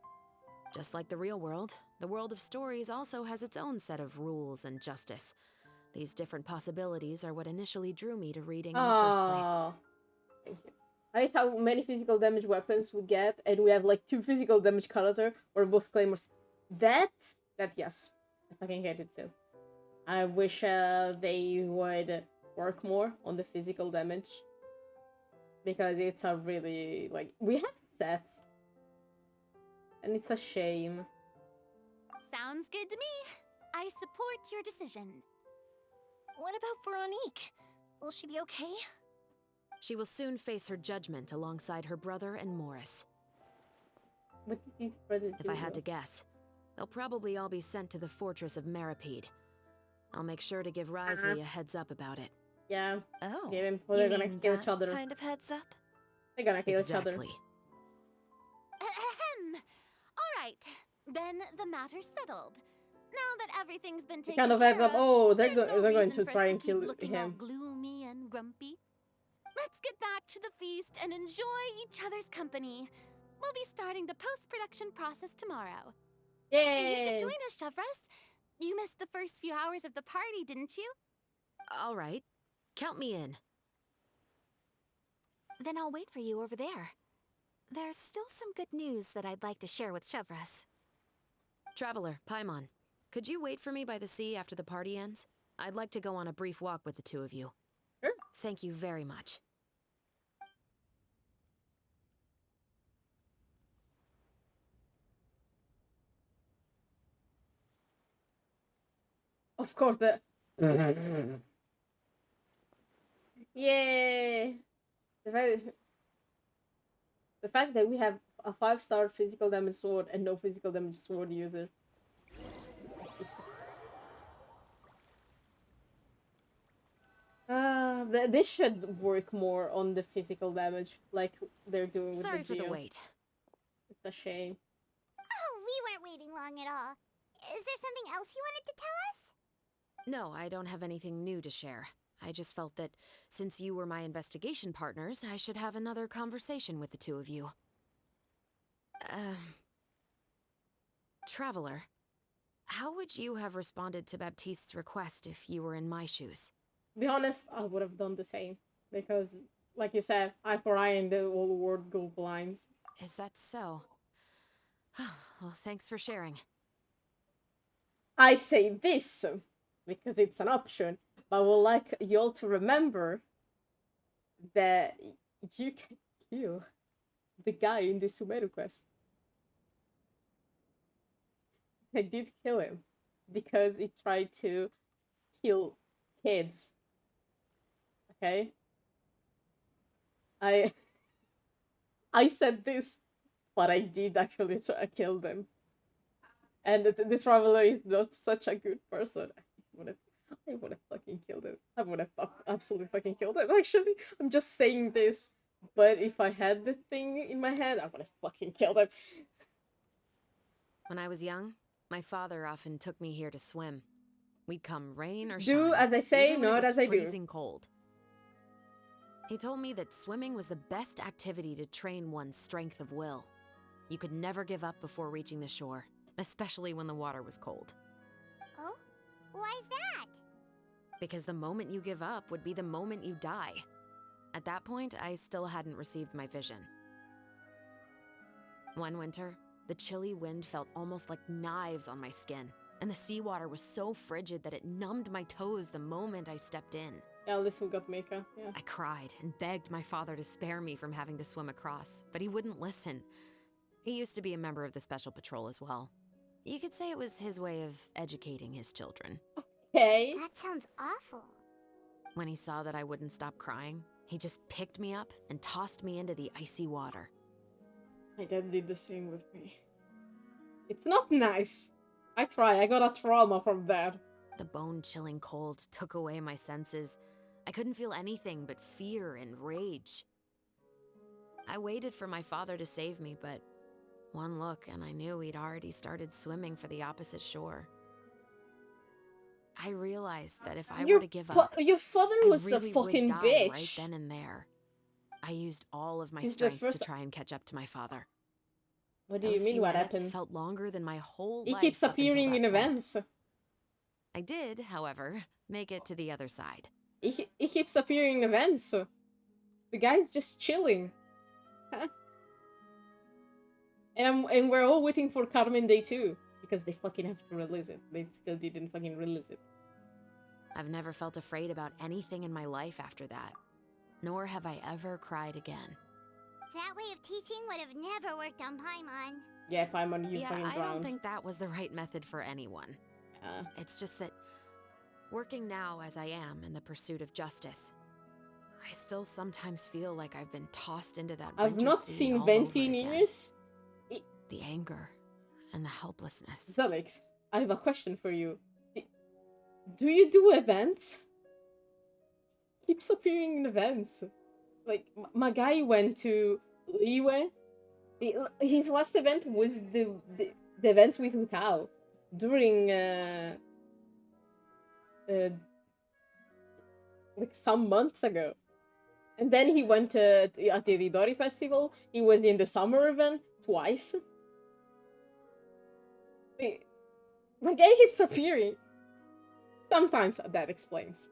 Just like the real world, the world of stories also has its own set of rules and justice. These different possibilities are what initially drew me to reading in the first place. Thank you. I hate how many physical damage weapons we get, and we have like 2 physical damage character or both claimers. That yes, I fucking hate it too. I wish they would work more on the physical damage, because it's a really, like, we have sets, and it's a shame. Sounds good to me. I support your decision. What about Veronique? Will she be okay? She will soon face her judgment alongside her brother and Morris. What did these brothers do? If I had to guess, they'll probably all be sent to the fortress of Maripede. I'll make sure to give Risley a heads up about it. Yeah. Oh. Give him, they're gonna kill each other. Kind of heads up? They're gonna kill each other. Exactly. Ahem. All right. Then the matter's settled. Now that everything's been taken Kind of care heads up. of, Oh, they're there's no going reason to for try us and to keep kill looking all him. gloomy and grumpy. Let's get back to the feast and enjoy each other's company. We'll be starting the post-production process tomorrow. Yay! You should join us, Chevres. You missed the first few hours of the party, didn't you? All right. Count me in. Then I'll wait for you over there. There's still some good news that I'd like to share with Chevres. Traveler, Paimon, could you wait for me by the sea after the party ends? I'd like to go on a brief walk with the two of you. Sure. Thank you very much. Of course, Yay! The fact that we have a 5-star physical damage sword and no physical damage sword user. This should work more on the physical damage, like they're doing with Sorry the for the Geo. wait. It's a shame. Oh, we weren't waiting long at all. Is there something else you wanted to tell us? No, I don't have anything new to share. I just felt that since you were my investigation partners, I should have another conversation with the two of you. Traveler, how would you have responded to Baptiste's request if you were in my shoes? To be honest, I would have done the same. Because, like you said, eye for eye and the whole world go blind. Is that so? Well, thanks for sharing. I say this because it's an option, but I would like you all to remember that you can kill the guy in the Sumeru quest. I did kill him because he tried to kill kids. Okay? I said this, but I did actually try to kill them. And the traveler is not such a good person. I would have fucking killed him. I would have absolutely fucking killed him, actually. I'm just saying this. But if I had the thing in my head, I would have fucking killed him. When I was young, my father often took me here to swim. We'd come rain or Do shine, as I say, even when not it was as I do. freezing cold. He told me that swimming was the best activity to train one's strength of will. You could never give up before reaching the shore, especially when the water was cold. Oh? Why's that? Because the moment you give up would be the moment you die. At that point, I still hadn't received my vision. One winter, the chilly wind felt almost like knives on my skin, and the seawater was so frigid that it numbed my toes the moment I stepped in. Yeah, this will got Mika, yeah. I cried and begged my father to spare me from having to swim across, but he wouldn't listen. He used to be a member of the Special Patrol as well. You could say it was his way of educating his children. Okay. That sounds awful. When he saw that I wouldn't stop crying, he just picked me up and tossed me into the icy water. My dad did the same with me. It's not nice. I cry. I got a trauma from that. The bone-chilling cold took away my senses. I couldn't feel anything but fear and rage. I waited for my father to save me, but one look and I knew he'd already started swimming for the opposite shore. I realized that if I were to give up, your father was I really a fucking would die bitch. right then and there. I used all of my Since the strength first- to try and catch up to my father. What do you Those mean? few What minutes happened? felt longer than my whole He life. keeps up until appearing that in point. events. I did, however, make it to the other side. He keeps appearing in events. The guy's just chilling. Huh? And we're all waiting for Carmen Day 2 because they fucking have to release it. They still didn't fucking release it. I've never felt afraid about anything in my life after that. Nor have I ever cried again. That way of teaching would have never worked on Paimon. Yeah, Paimon, you Yeah, fucking I drowned. don't think that was the right method for anyone. It's just that, working now as I am in the pursuit of justice, I still sometimes feel like I've been tossed into that I've winter not sea seen all Venti over in again. years. The anger and the helplessness. Zelix, I have a question for you. Do you do events? Keeps appearing in events. Like, my guy went to Liyue. His last event was the events with Utao during like some months ago. And then he went to at the Ridori festival. He was in the summer event twice. My guy keeps appearing. Sometimes that explains.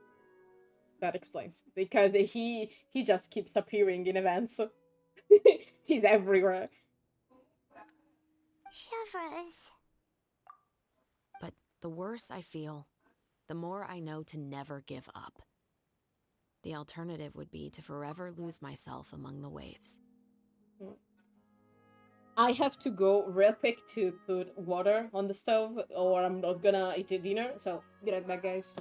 That explains. Because he just keeps appearing in events. He's everywhere. Shivers. But the worse I feel, the more I know to never give up. The alternative would be to forever lose myself among the waves. I have to go real quick to put water on the stove or I'm not gonna eat the dinner. So, be right back, guys.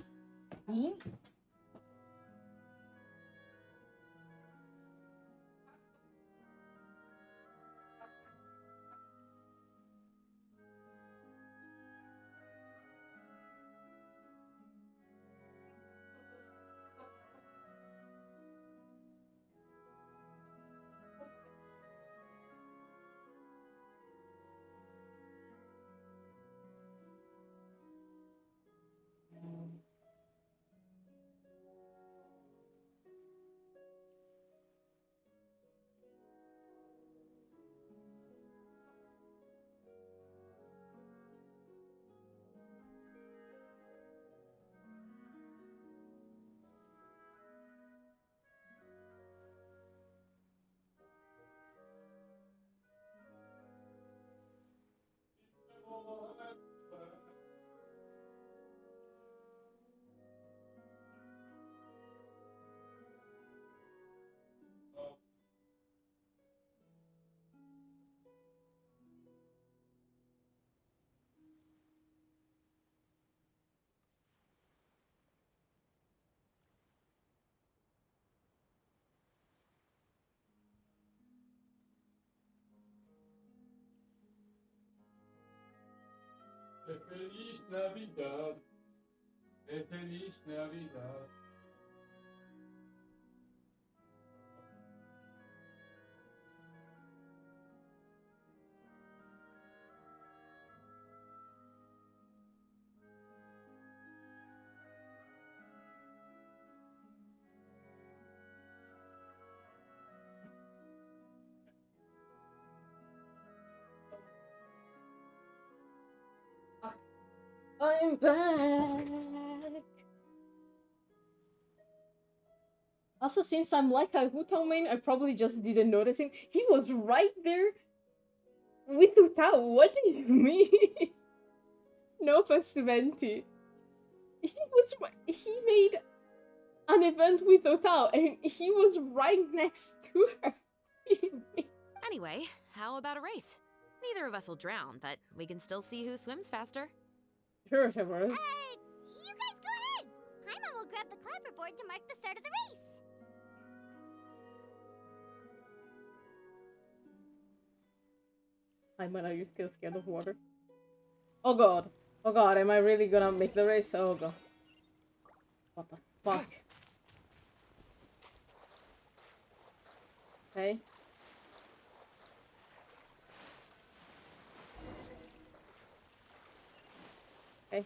Feliz Navidad. I'm back. Also, since I'm like a Hu main, I probably just didn't notice him. He was right there with Utao. What do you mean? No offense to Venti. He made an event with Utao and he was right next to her. Anyway, how about a race? Neither of us will drown, but we can still see who swims faster. Sure, Severus. You guys go ahead. Paimon will grab the clapperboard to mark the start of the race. Paimon, are you still scared of water? Oh god. Oh god, am I really gonna make the race? Oh god. What the fuck? Okay. Okay.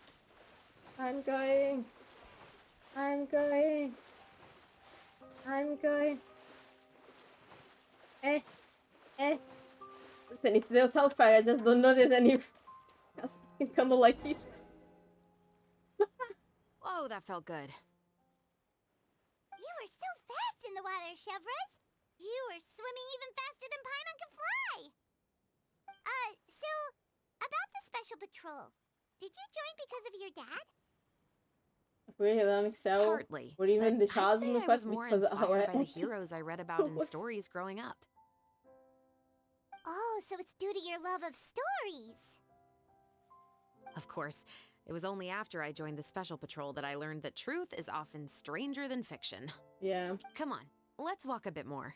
I'm going. I'm going. I'm going. Eh. Listen, it's the hotel fire. I just don't know there's any. I'm kinda like it. Whoa, that felt good. You were so fast in the water, Chevres. You were swimming even faster than Paimon can fly. So, about the special patrol. Did you join because of your dad? We don't excel. Partly. Or even the I'd child say I request was more because inspired by the heroes I read about in stories growing up. Oh, so it's due to your love of stories. Of course, it was only after I joined the Special Patrol that I learned that truth is often stranger than fiction. Yeah. Come on, let's walk a bit more.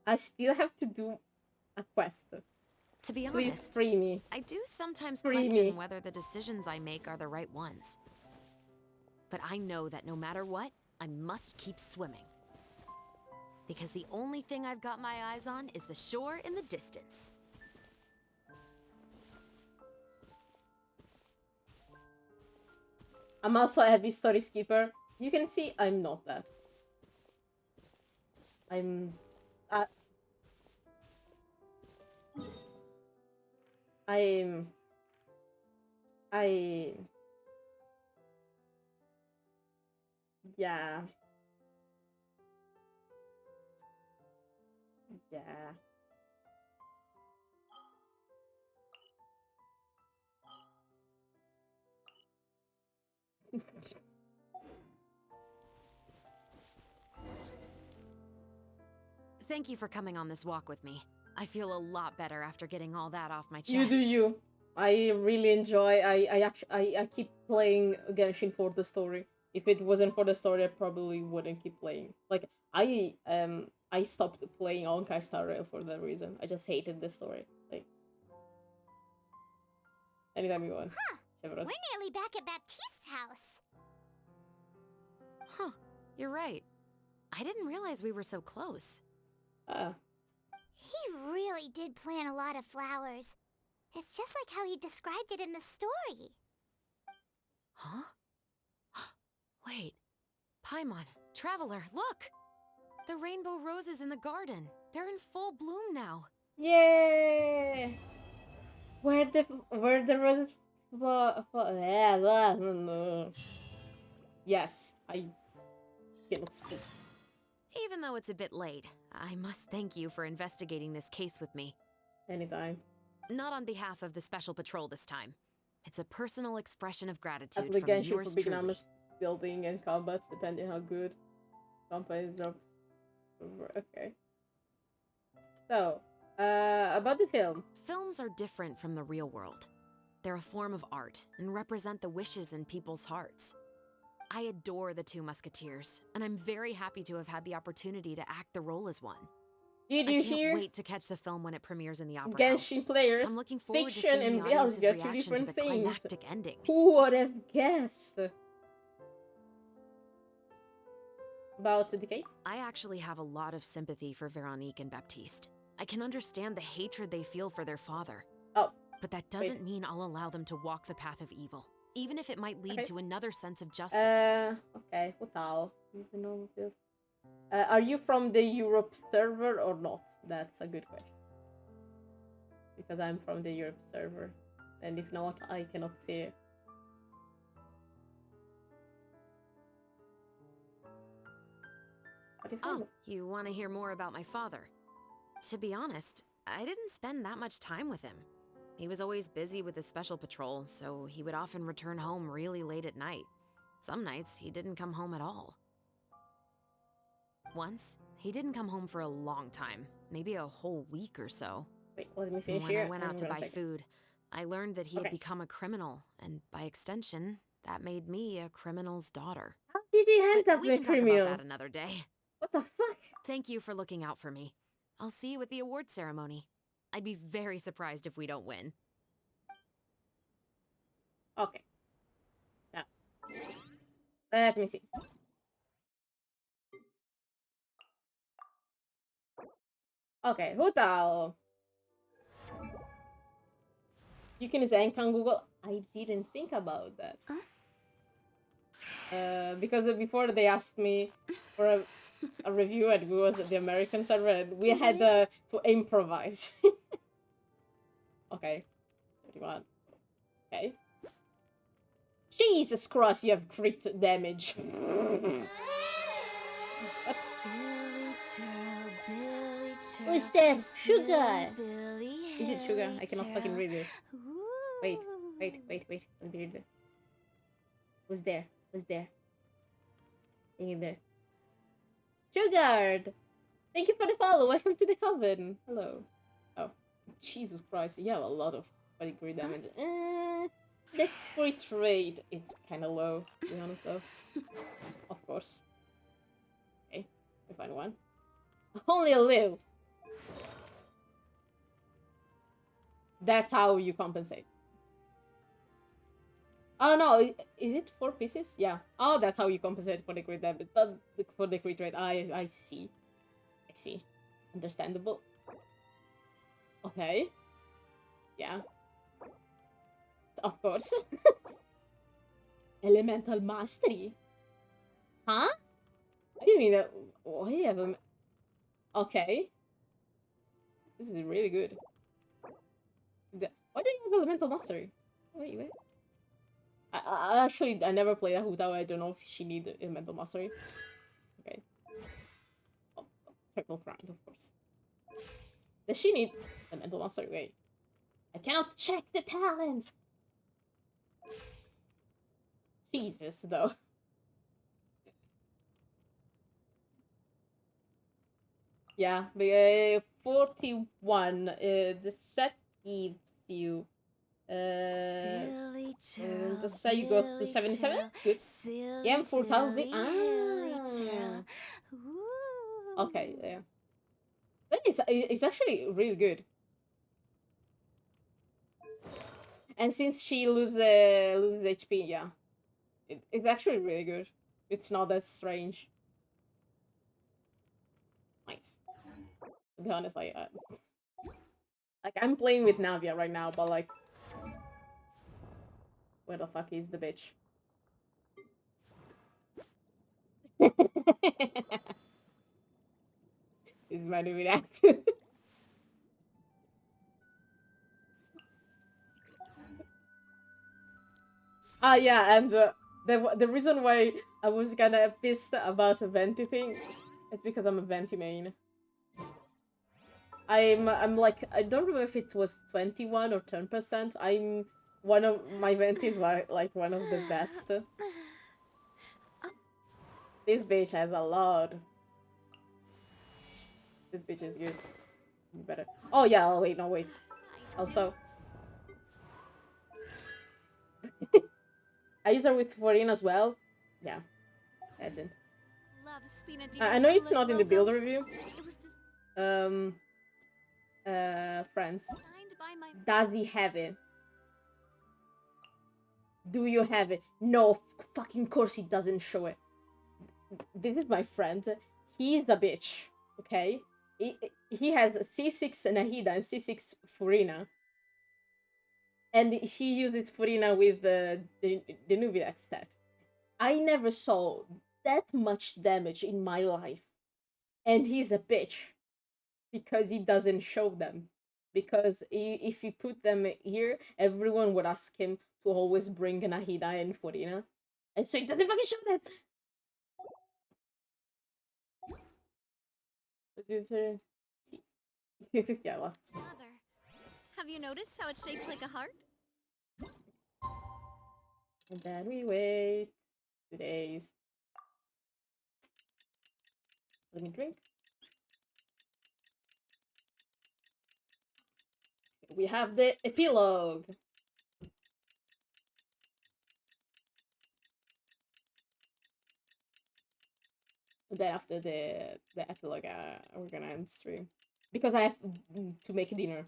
I still have to do a quest. To be Please honest, free me. I do sometimes Free question me. whether the decisions I make are the right ones. But I know that no matter what, I must keep swimming. Because the only thing I've got my eyes on is the shore in the distance. I'm also a heavy story skipper. You can see I'm not that. I'm yeah. Yeah. Thank you for coming on this walk with me. I feel a lot better after getting all that off my chest. You do you. I really enjoy. I keep playing Genshin for the story. If it wasn't for the story, I probably wouldn't keep playing. Like I stopped playing Honkai Star Rail for that reason. I just hated the story. Like anytime you want. Huh. We're nearly back at Baptiste's house. Huh. You're right. I didn't realize we were so close. He really did plant a lot of flowers. It's just like how he described it in the story. Huh? Wait. Paimon, Traveler, look! The rainbow roses in the garden. They're in full bloom now. Yay! Where the roses Yes, I cannot speak. Even though it's a bit late, I must thank you for investigating this case with me. Anytime. Not on behalf of the Special Patrol this time. It's a personal expression of gratitude from Application yours for truly. beginners building and combats depending how good combat is job. Okay. So, about the film. Films are different from the real world. They're a form of art and represent the wishes in people's hearts. I adore the Two Musketeers, and I'm very happy to have had the opportunity to act the role as one. Did I you can't hear? wait to catch the film when it premieres in the opera Genshin house. players, I'm looking forward to fiction seeing and the reality audience's are two reaction to different the things. climactic ending. Who would have guessed? About the case? I actually have a lot of sympathy for Veronique and Baptiste. I can understand the hatred they feel for their father. Oh. But that doesn't mean I'll allow them to walk the path of evil, even if it might lead to another sense of justice. Okay, total. Are you from the Europe server or not? That's a good question. Because I'm from the Europe server. And if not, I cannot see it. Oh, you want to hear more about my father? To be honest, I didn't spend that much time with him. He was always busy with his special patrol, so he would often return home really late at night. Some nights, he didn't come home at all. Once, he didn't come home for a long time, maybe a whole week or so. Wait, let me finish when here. I went out to buy food, I learned that he had become a criminal, and by extension, that made me a criminal's daughter. How did he end But up we a can talk criminal? about that another day. What the fuck? Thank you for looking out for me. I'll see you at the award ceremony. I'd be very surprised if we don't win. Okay. Now, let me see. Okay, Hutao. You can use ENG on Google. I didn't think about that. Because before they asked me for a review and it was the American server and we had to improvise. Okay. 31. Okay. Jesus Christ, you have crit damage. Who is that? Sugar! Is it sugar? I cannot fucking read it. Wait. Let me read it. Who's there? Hang in there. Sugar! Thank you for the follow. Welcome to the coven. Hello. Oh, Jesus Christ. You have a lot of fucking crit damage. The crit rate is kind of low, to be honest though. Of course. Okay, we find one. Only a little. That's how you compensate. Oh no, is it 4 pieces? Yeah. Oh, that's how you compensate for the crit damage. For the crit rate. I see. Understandable. Okay. Yeah. Of course. Elemental mastery. Huh? What do you mean that? Why do you have a... Okay. This is really good. Why do you have elemental mastery? Wait. I actually never played a Hutao. I don't know if she needs elemental mastery. Okay. Oh, triple grind, of course. Does she need elemental mastery? Wait. I cannot check the talents. Jesus, though. Yeah, but 41. The set gives you. The set you go to 77. That's good. Yeah, 4,000. Okay, yeah. That is, it's actually really good. And since she loses HP, yeah. It's actually really good. It's not that strange. Nice. To be honest, like I'm playing with Navia right now, but like, where the fuck is the bitch? Is my new react? Yeah, and the reason why I was kinda pissed about a Venti thing is because I'm a Venti main. I'm like, I don't remember if it was 21 or 10%. I'm one of my Ventis were like one of the best. This bitch has a lot. This bitch is good. Better. Oh yeah, oh, wait, no, wait. Also, I use her with Forin as well. Yeah, legend. I know it's not in the build review. friends. Signed by my Does he have it? Do you have it? No, fucking course he doesn't show it. This is my friend. He's a bitch, okay? He has C6 Nahida and C6 Furina. And he uses Furina with the Nubirat set. I never saw that much damage in my life. And he's a bitch. Because he doesn't show them. Because if you put them here, everyone would ask him to always bring Nahida and Furina. And so he doesn't fucking show them! Yeah, well. mother. Have you noticed how it's shaped like a heart? And then we wait 2 days. Let me drink. We have the epilogue. And then after the epilogue, we're gonna end stream because I have to make dinner.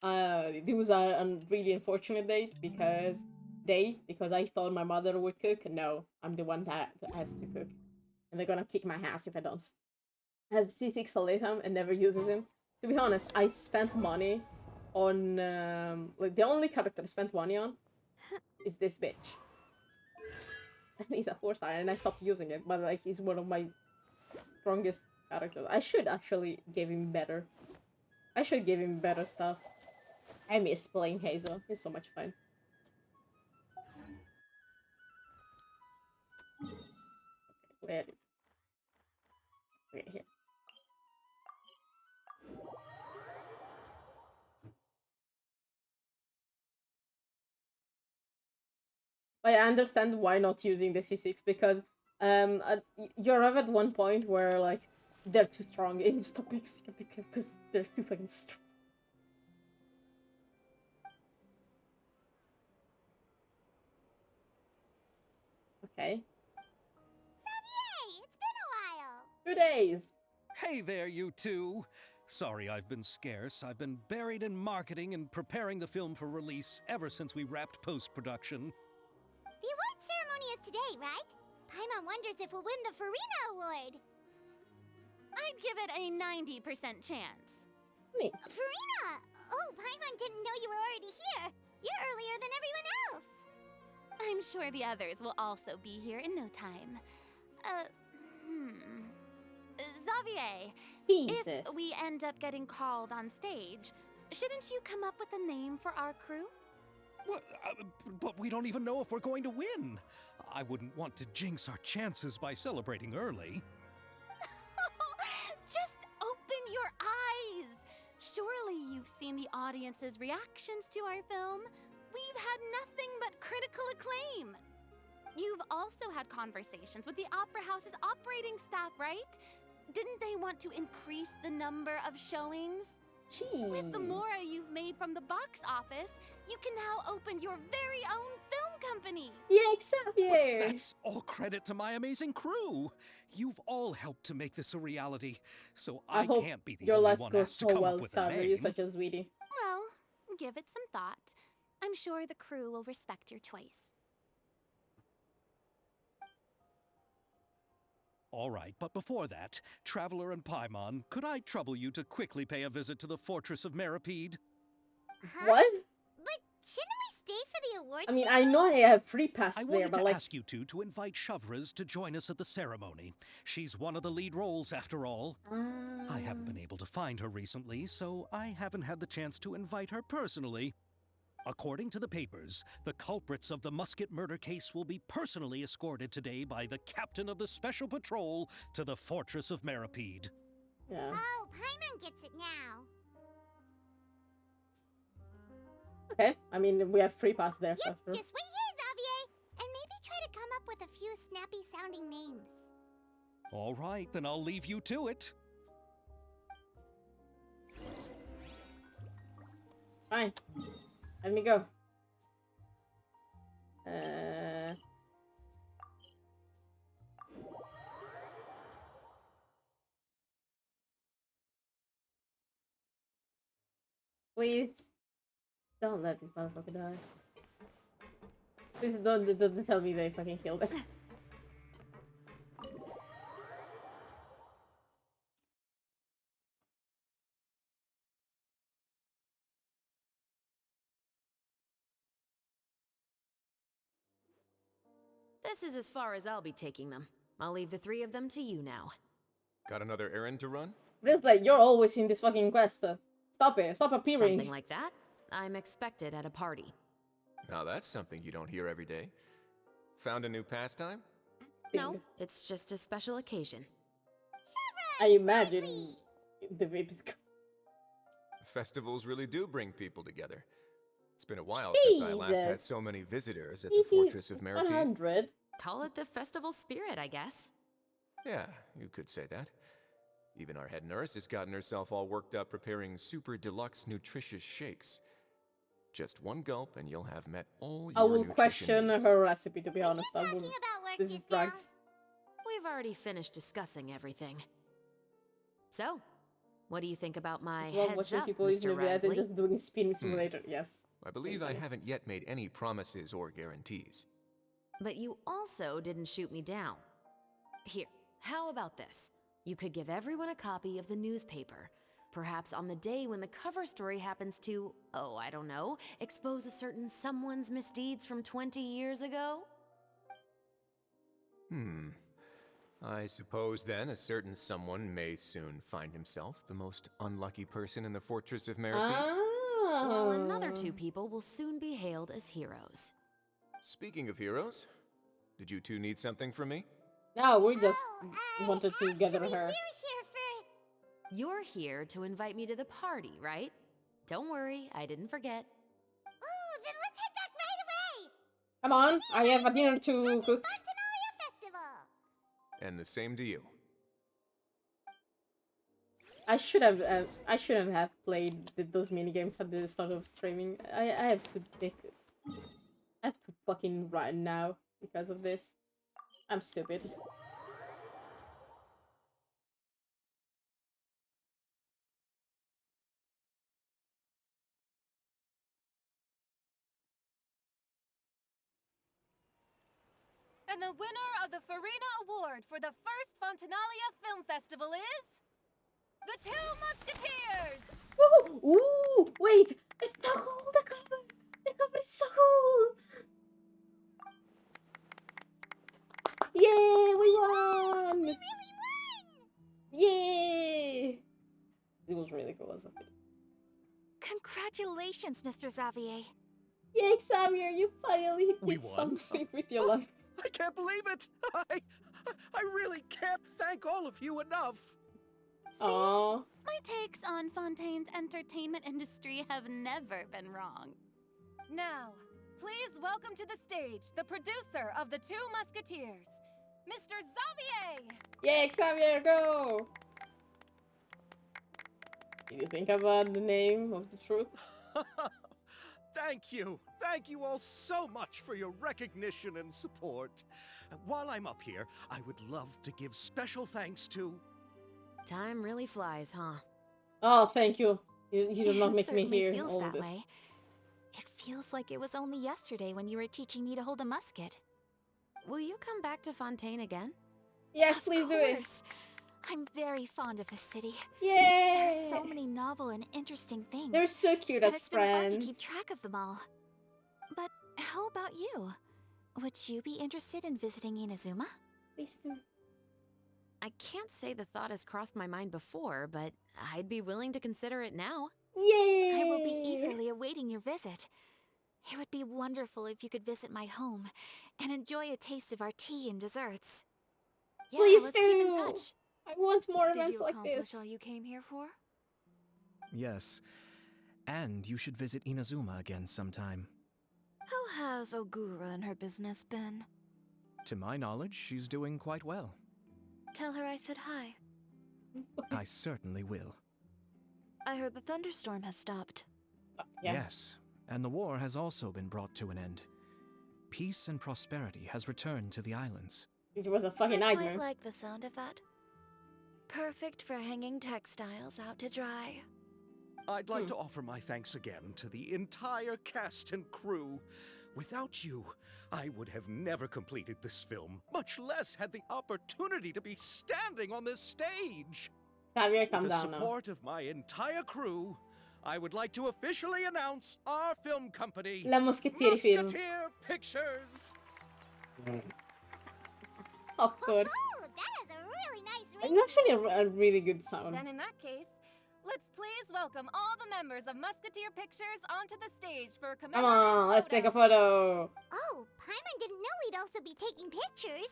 It was a really unfortunate because I thought my mother would cook. No, I'm the one that has to cook, and they're gonna kick my ass if I don't. Has C6 Aletham and never uses him. To be honest, I spent money on like the only character I spent money on is this bitch. And he's a 4-star, and I stopped using it, but like he's one of my strongest characters. I should actually give him better. I should give him better stuff. I miss playing Hazel. It's so much fun. Okay, where is it? Okay, here. I understand why not using the C6 because you arrive at one point where like they're too strong and you stop using it because they're too fucking strong. Okay. Xavier, it's been a while. 2 days. Hey there, you two. Sorry I've been scarce. I've been buried in marketing and preparing the film for release ever since we wrapped post-production. The award ceremony is today, right? Paimon wonders if we'll win the Farina Award. I'd give it a 90% chance. Me. Farina! Oh, Paimon didn't know you were already here. You're earlier than everyone else. I'm sure the others will also be here in no time. Xavier, Jesus. if we end up getting called on stage, shouldn't you come up with a name for our crew? What? But we don't even know if we're going to win. I wouldn't want to jinx our chances by celebrating early. Just open your eyes! Surely you've seen the audience's reactions to our film. We've had nothing but critical acclaim. You've also had conversations with the Opera House's operating staff, right? Didn't they want to increase the number of showings? Jeez. With the mora you've made from the box office, you can now open your very own film company. Yeah, Xavier. That's all credit to my amazing crew. You've all helped to make this a reality, so I hope can't be the your only life one goes asked to so come well, up with a Xavier. name. You're such a sweetie. Well, give it some thought. I'm sure the crew will respect your choice. All right, but before that, Traveler and Paimon, could I trouble you to quickly pay a visit to the Fortress of Meripede? Huh? What? But shouldn't we stay for the awards? I mean, I know I have free pass I there, wanted but to like, ask you two to invite Shavraz to join us at the ceremony. She's one of the lead roles, after all. I haven't been able to find her recently, so I haven't had the chance to invite her personally. According to the papers, the culprits of the musket murder case will be personally escorted today by the captain of the Special Patrol to the Fortress of Meripede. yeah. Oh, Paimon gets it now. Okay, I mean, we have free pass there, so Yep, sure. just wait here, Xavier, and maybe try to come up with a few snappy-sounding names. All right, then I'll leave you to it. Fine. Let me go. Please don't let this motherfucker die. Please don't tell me they fucking killed him. This is as far as I'll be taking them. I'll leave the 3 of them to you now. Got another errand to run? Just like, you're always in this fucking quest. Stop it. Stop appearing. Something like that. I'm expected at a party. Now that's something you don't hear every day. Found a new pastime? No, it's just a special occasion. I imagine the baby's. Festivals really do bring people together. It's been a while since I last had so many visitors at the Fortress of Meraki. 100. Call it the festival spirit, I guess. Yeah, you could say that. Even our head nurse has gotten herself all worked up preparing super deluxe nutritious shakes. Just one gulp and you'll have met all your I will nutrition question needs. her recipe, to be honest. I will. This is drugs. We've already finished discussing everything. So, what do you think about my Well, heads watching up, people using Mr. it and Risley? just doing spin simulator. Yes. I believe I haven't yet made any promises or guarantees. But you also didn't shoot me down. Here, how about this? You could give everyone a copy of the newspaper. Perhaps on the day when the cover story happens to, oh, I don't know, expose a certain someone's misdeeds from 20 years ago? I suppose then a certain someone may soon find himself the most unlucky person in the Fortress of Meraki. While another 2 people will soon be hailed as heroes. Speaking of heroes, did you 2 need something from me? No, we just wanted to gather her. You're here to invite me to the party, right? Don't worry, I didn't forget. Ooh, then let's head back right away! Come on, I have a dinner to cook. Fontinalia Festival! And the same to you. I shouldn't have played those mini games at the start of streaming. I have to make. I have to fucking run now because of this. I'm stupid. And the winner of the Farina Award for the first Fontinalia Film Festival is... The Two Musketeers! Woohoo! Ooh! Wait! It's so cool, the cover! The cover is so cool! Yay! We won! We really won! Yay! It was really cool as a kid. Congratulations, Mr. Xavier. Yay, Xavier! You finally We did won? something with your life. I can't believe it! I really can't thank all of you enough! Aww. My takes on Fontaine's entertainment industry have never been wrong. Now, please welcome to the stage the producer of The Two Musketeers, Mr. Xavier! Yay, Xavier, go! Did you think about the name of the troupe? Thank you. Thank you all so much for your recognition and support. While I'm up here, I would love to give special thanks to... Time really flies, huh? Oh, thank you. You did not make me Certainly hear feels all that this. way. It feels like it was only yesterday when you were teaching me to hold a musket. Will you come back to Fontaine again? Yes, please do it. Course. I'm very fond of this city. Yay! There's so many novel and interesting things. They're so cute that as it's been hard to friends. keep track of them all. But how about you? Would you be interested in visiting Inazuma? Please do. I can't say the thought has crossed my mind before, but I'd be willing to consider it now. Yay! I will be eagerly awaiting your visit. It would be wonderful if you could visit my home and enjoy a taste of our tea and desserts. Yeah, Please let's do! keep in touch. I want more Did events you like accomplish this. all you came here for? Yes. And you should visit Inazuma again sometime. How has Ogura and her business been? To my knowledge, she's doing quite well. Tell her I said hi. I certainly will. I heard the thunderstorm has stopped. Yeah. Yes, and the war has also been brought to an end. Peace and prosperity has returned to the islands. This was a fucking I nightmare. quite like the sound of that. Perfect for hanging textiles out to dry. I'd like to offer my thanks again to the entire cast and crew. Without you, I would have never completed this film, much less had the opportunity to be standing on this stage. Xavier, calm With the down now. support of my entire crew, I would like to officially announce our film company, La Moschettieri Film. Musketeer Pictures. Of course. Oh, that has a really nice ring. It's actually a really good sound. Then in that case, let's please welcome all the members of Musketeer Pictures onto the stage for a Come commemorative on, let's take a photo. Oh, Paimon didn't know we'd also be taking pictures.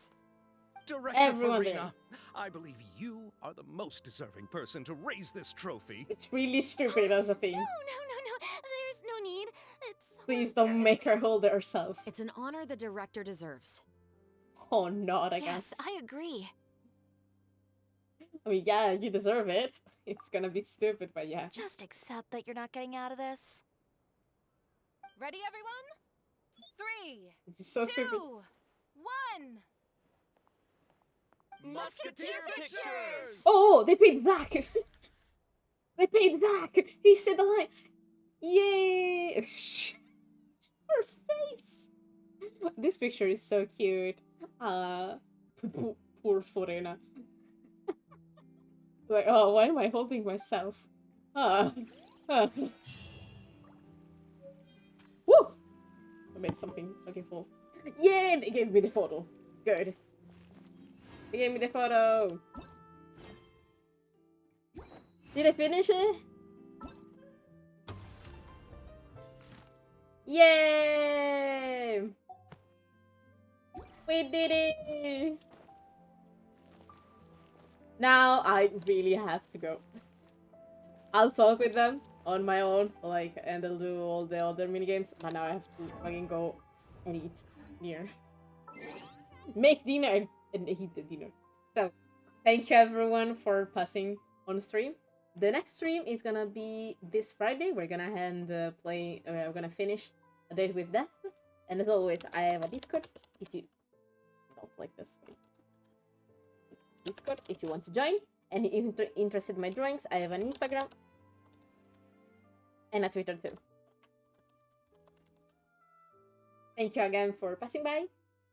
Director Everyone Farina, I believe you are the most deserving person to raise this trophy. It's really stupid as a thing. No. There's no need. It's Please don't make her hold it herself. It's an honor the director deserves. Oh, not I guess. Yes, I agree. I mean, yeah, you deserve it. It's gonna be stupid, but yeah. Just accept that you're not getting out of this. Ready, everyone? 3, It's just so 2, stupid. 1. Musketeer Pictures! Oh, they paid Zach. They paid Zach. He said the line. Yay! Her face. This picture is so cute. Poor Forena. Like, oh, why am I holding myself? Woo! I made something fucking full. Yay! They gave me the photo. Good. They gave me the photo. Did I finish it? Yay! We did it! Now I really have to go. I'll talk with them on my own, like, and I'll do all the other minigames, but now I have to fucking go and eat dinner. Make dinner and eat the dinner. So, thank you everyone for passing on stream. The next stream is gonna be this Friday. We're gonna we're gonna finish A Date with Death. And as always, I have a Discord. If you don't like this, Discord if you want to join. And if you're interested in my drawings, I have an Instagram and a Twitter too. Thank you again for passing by.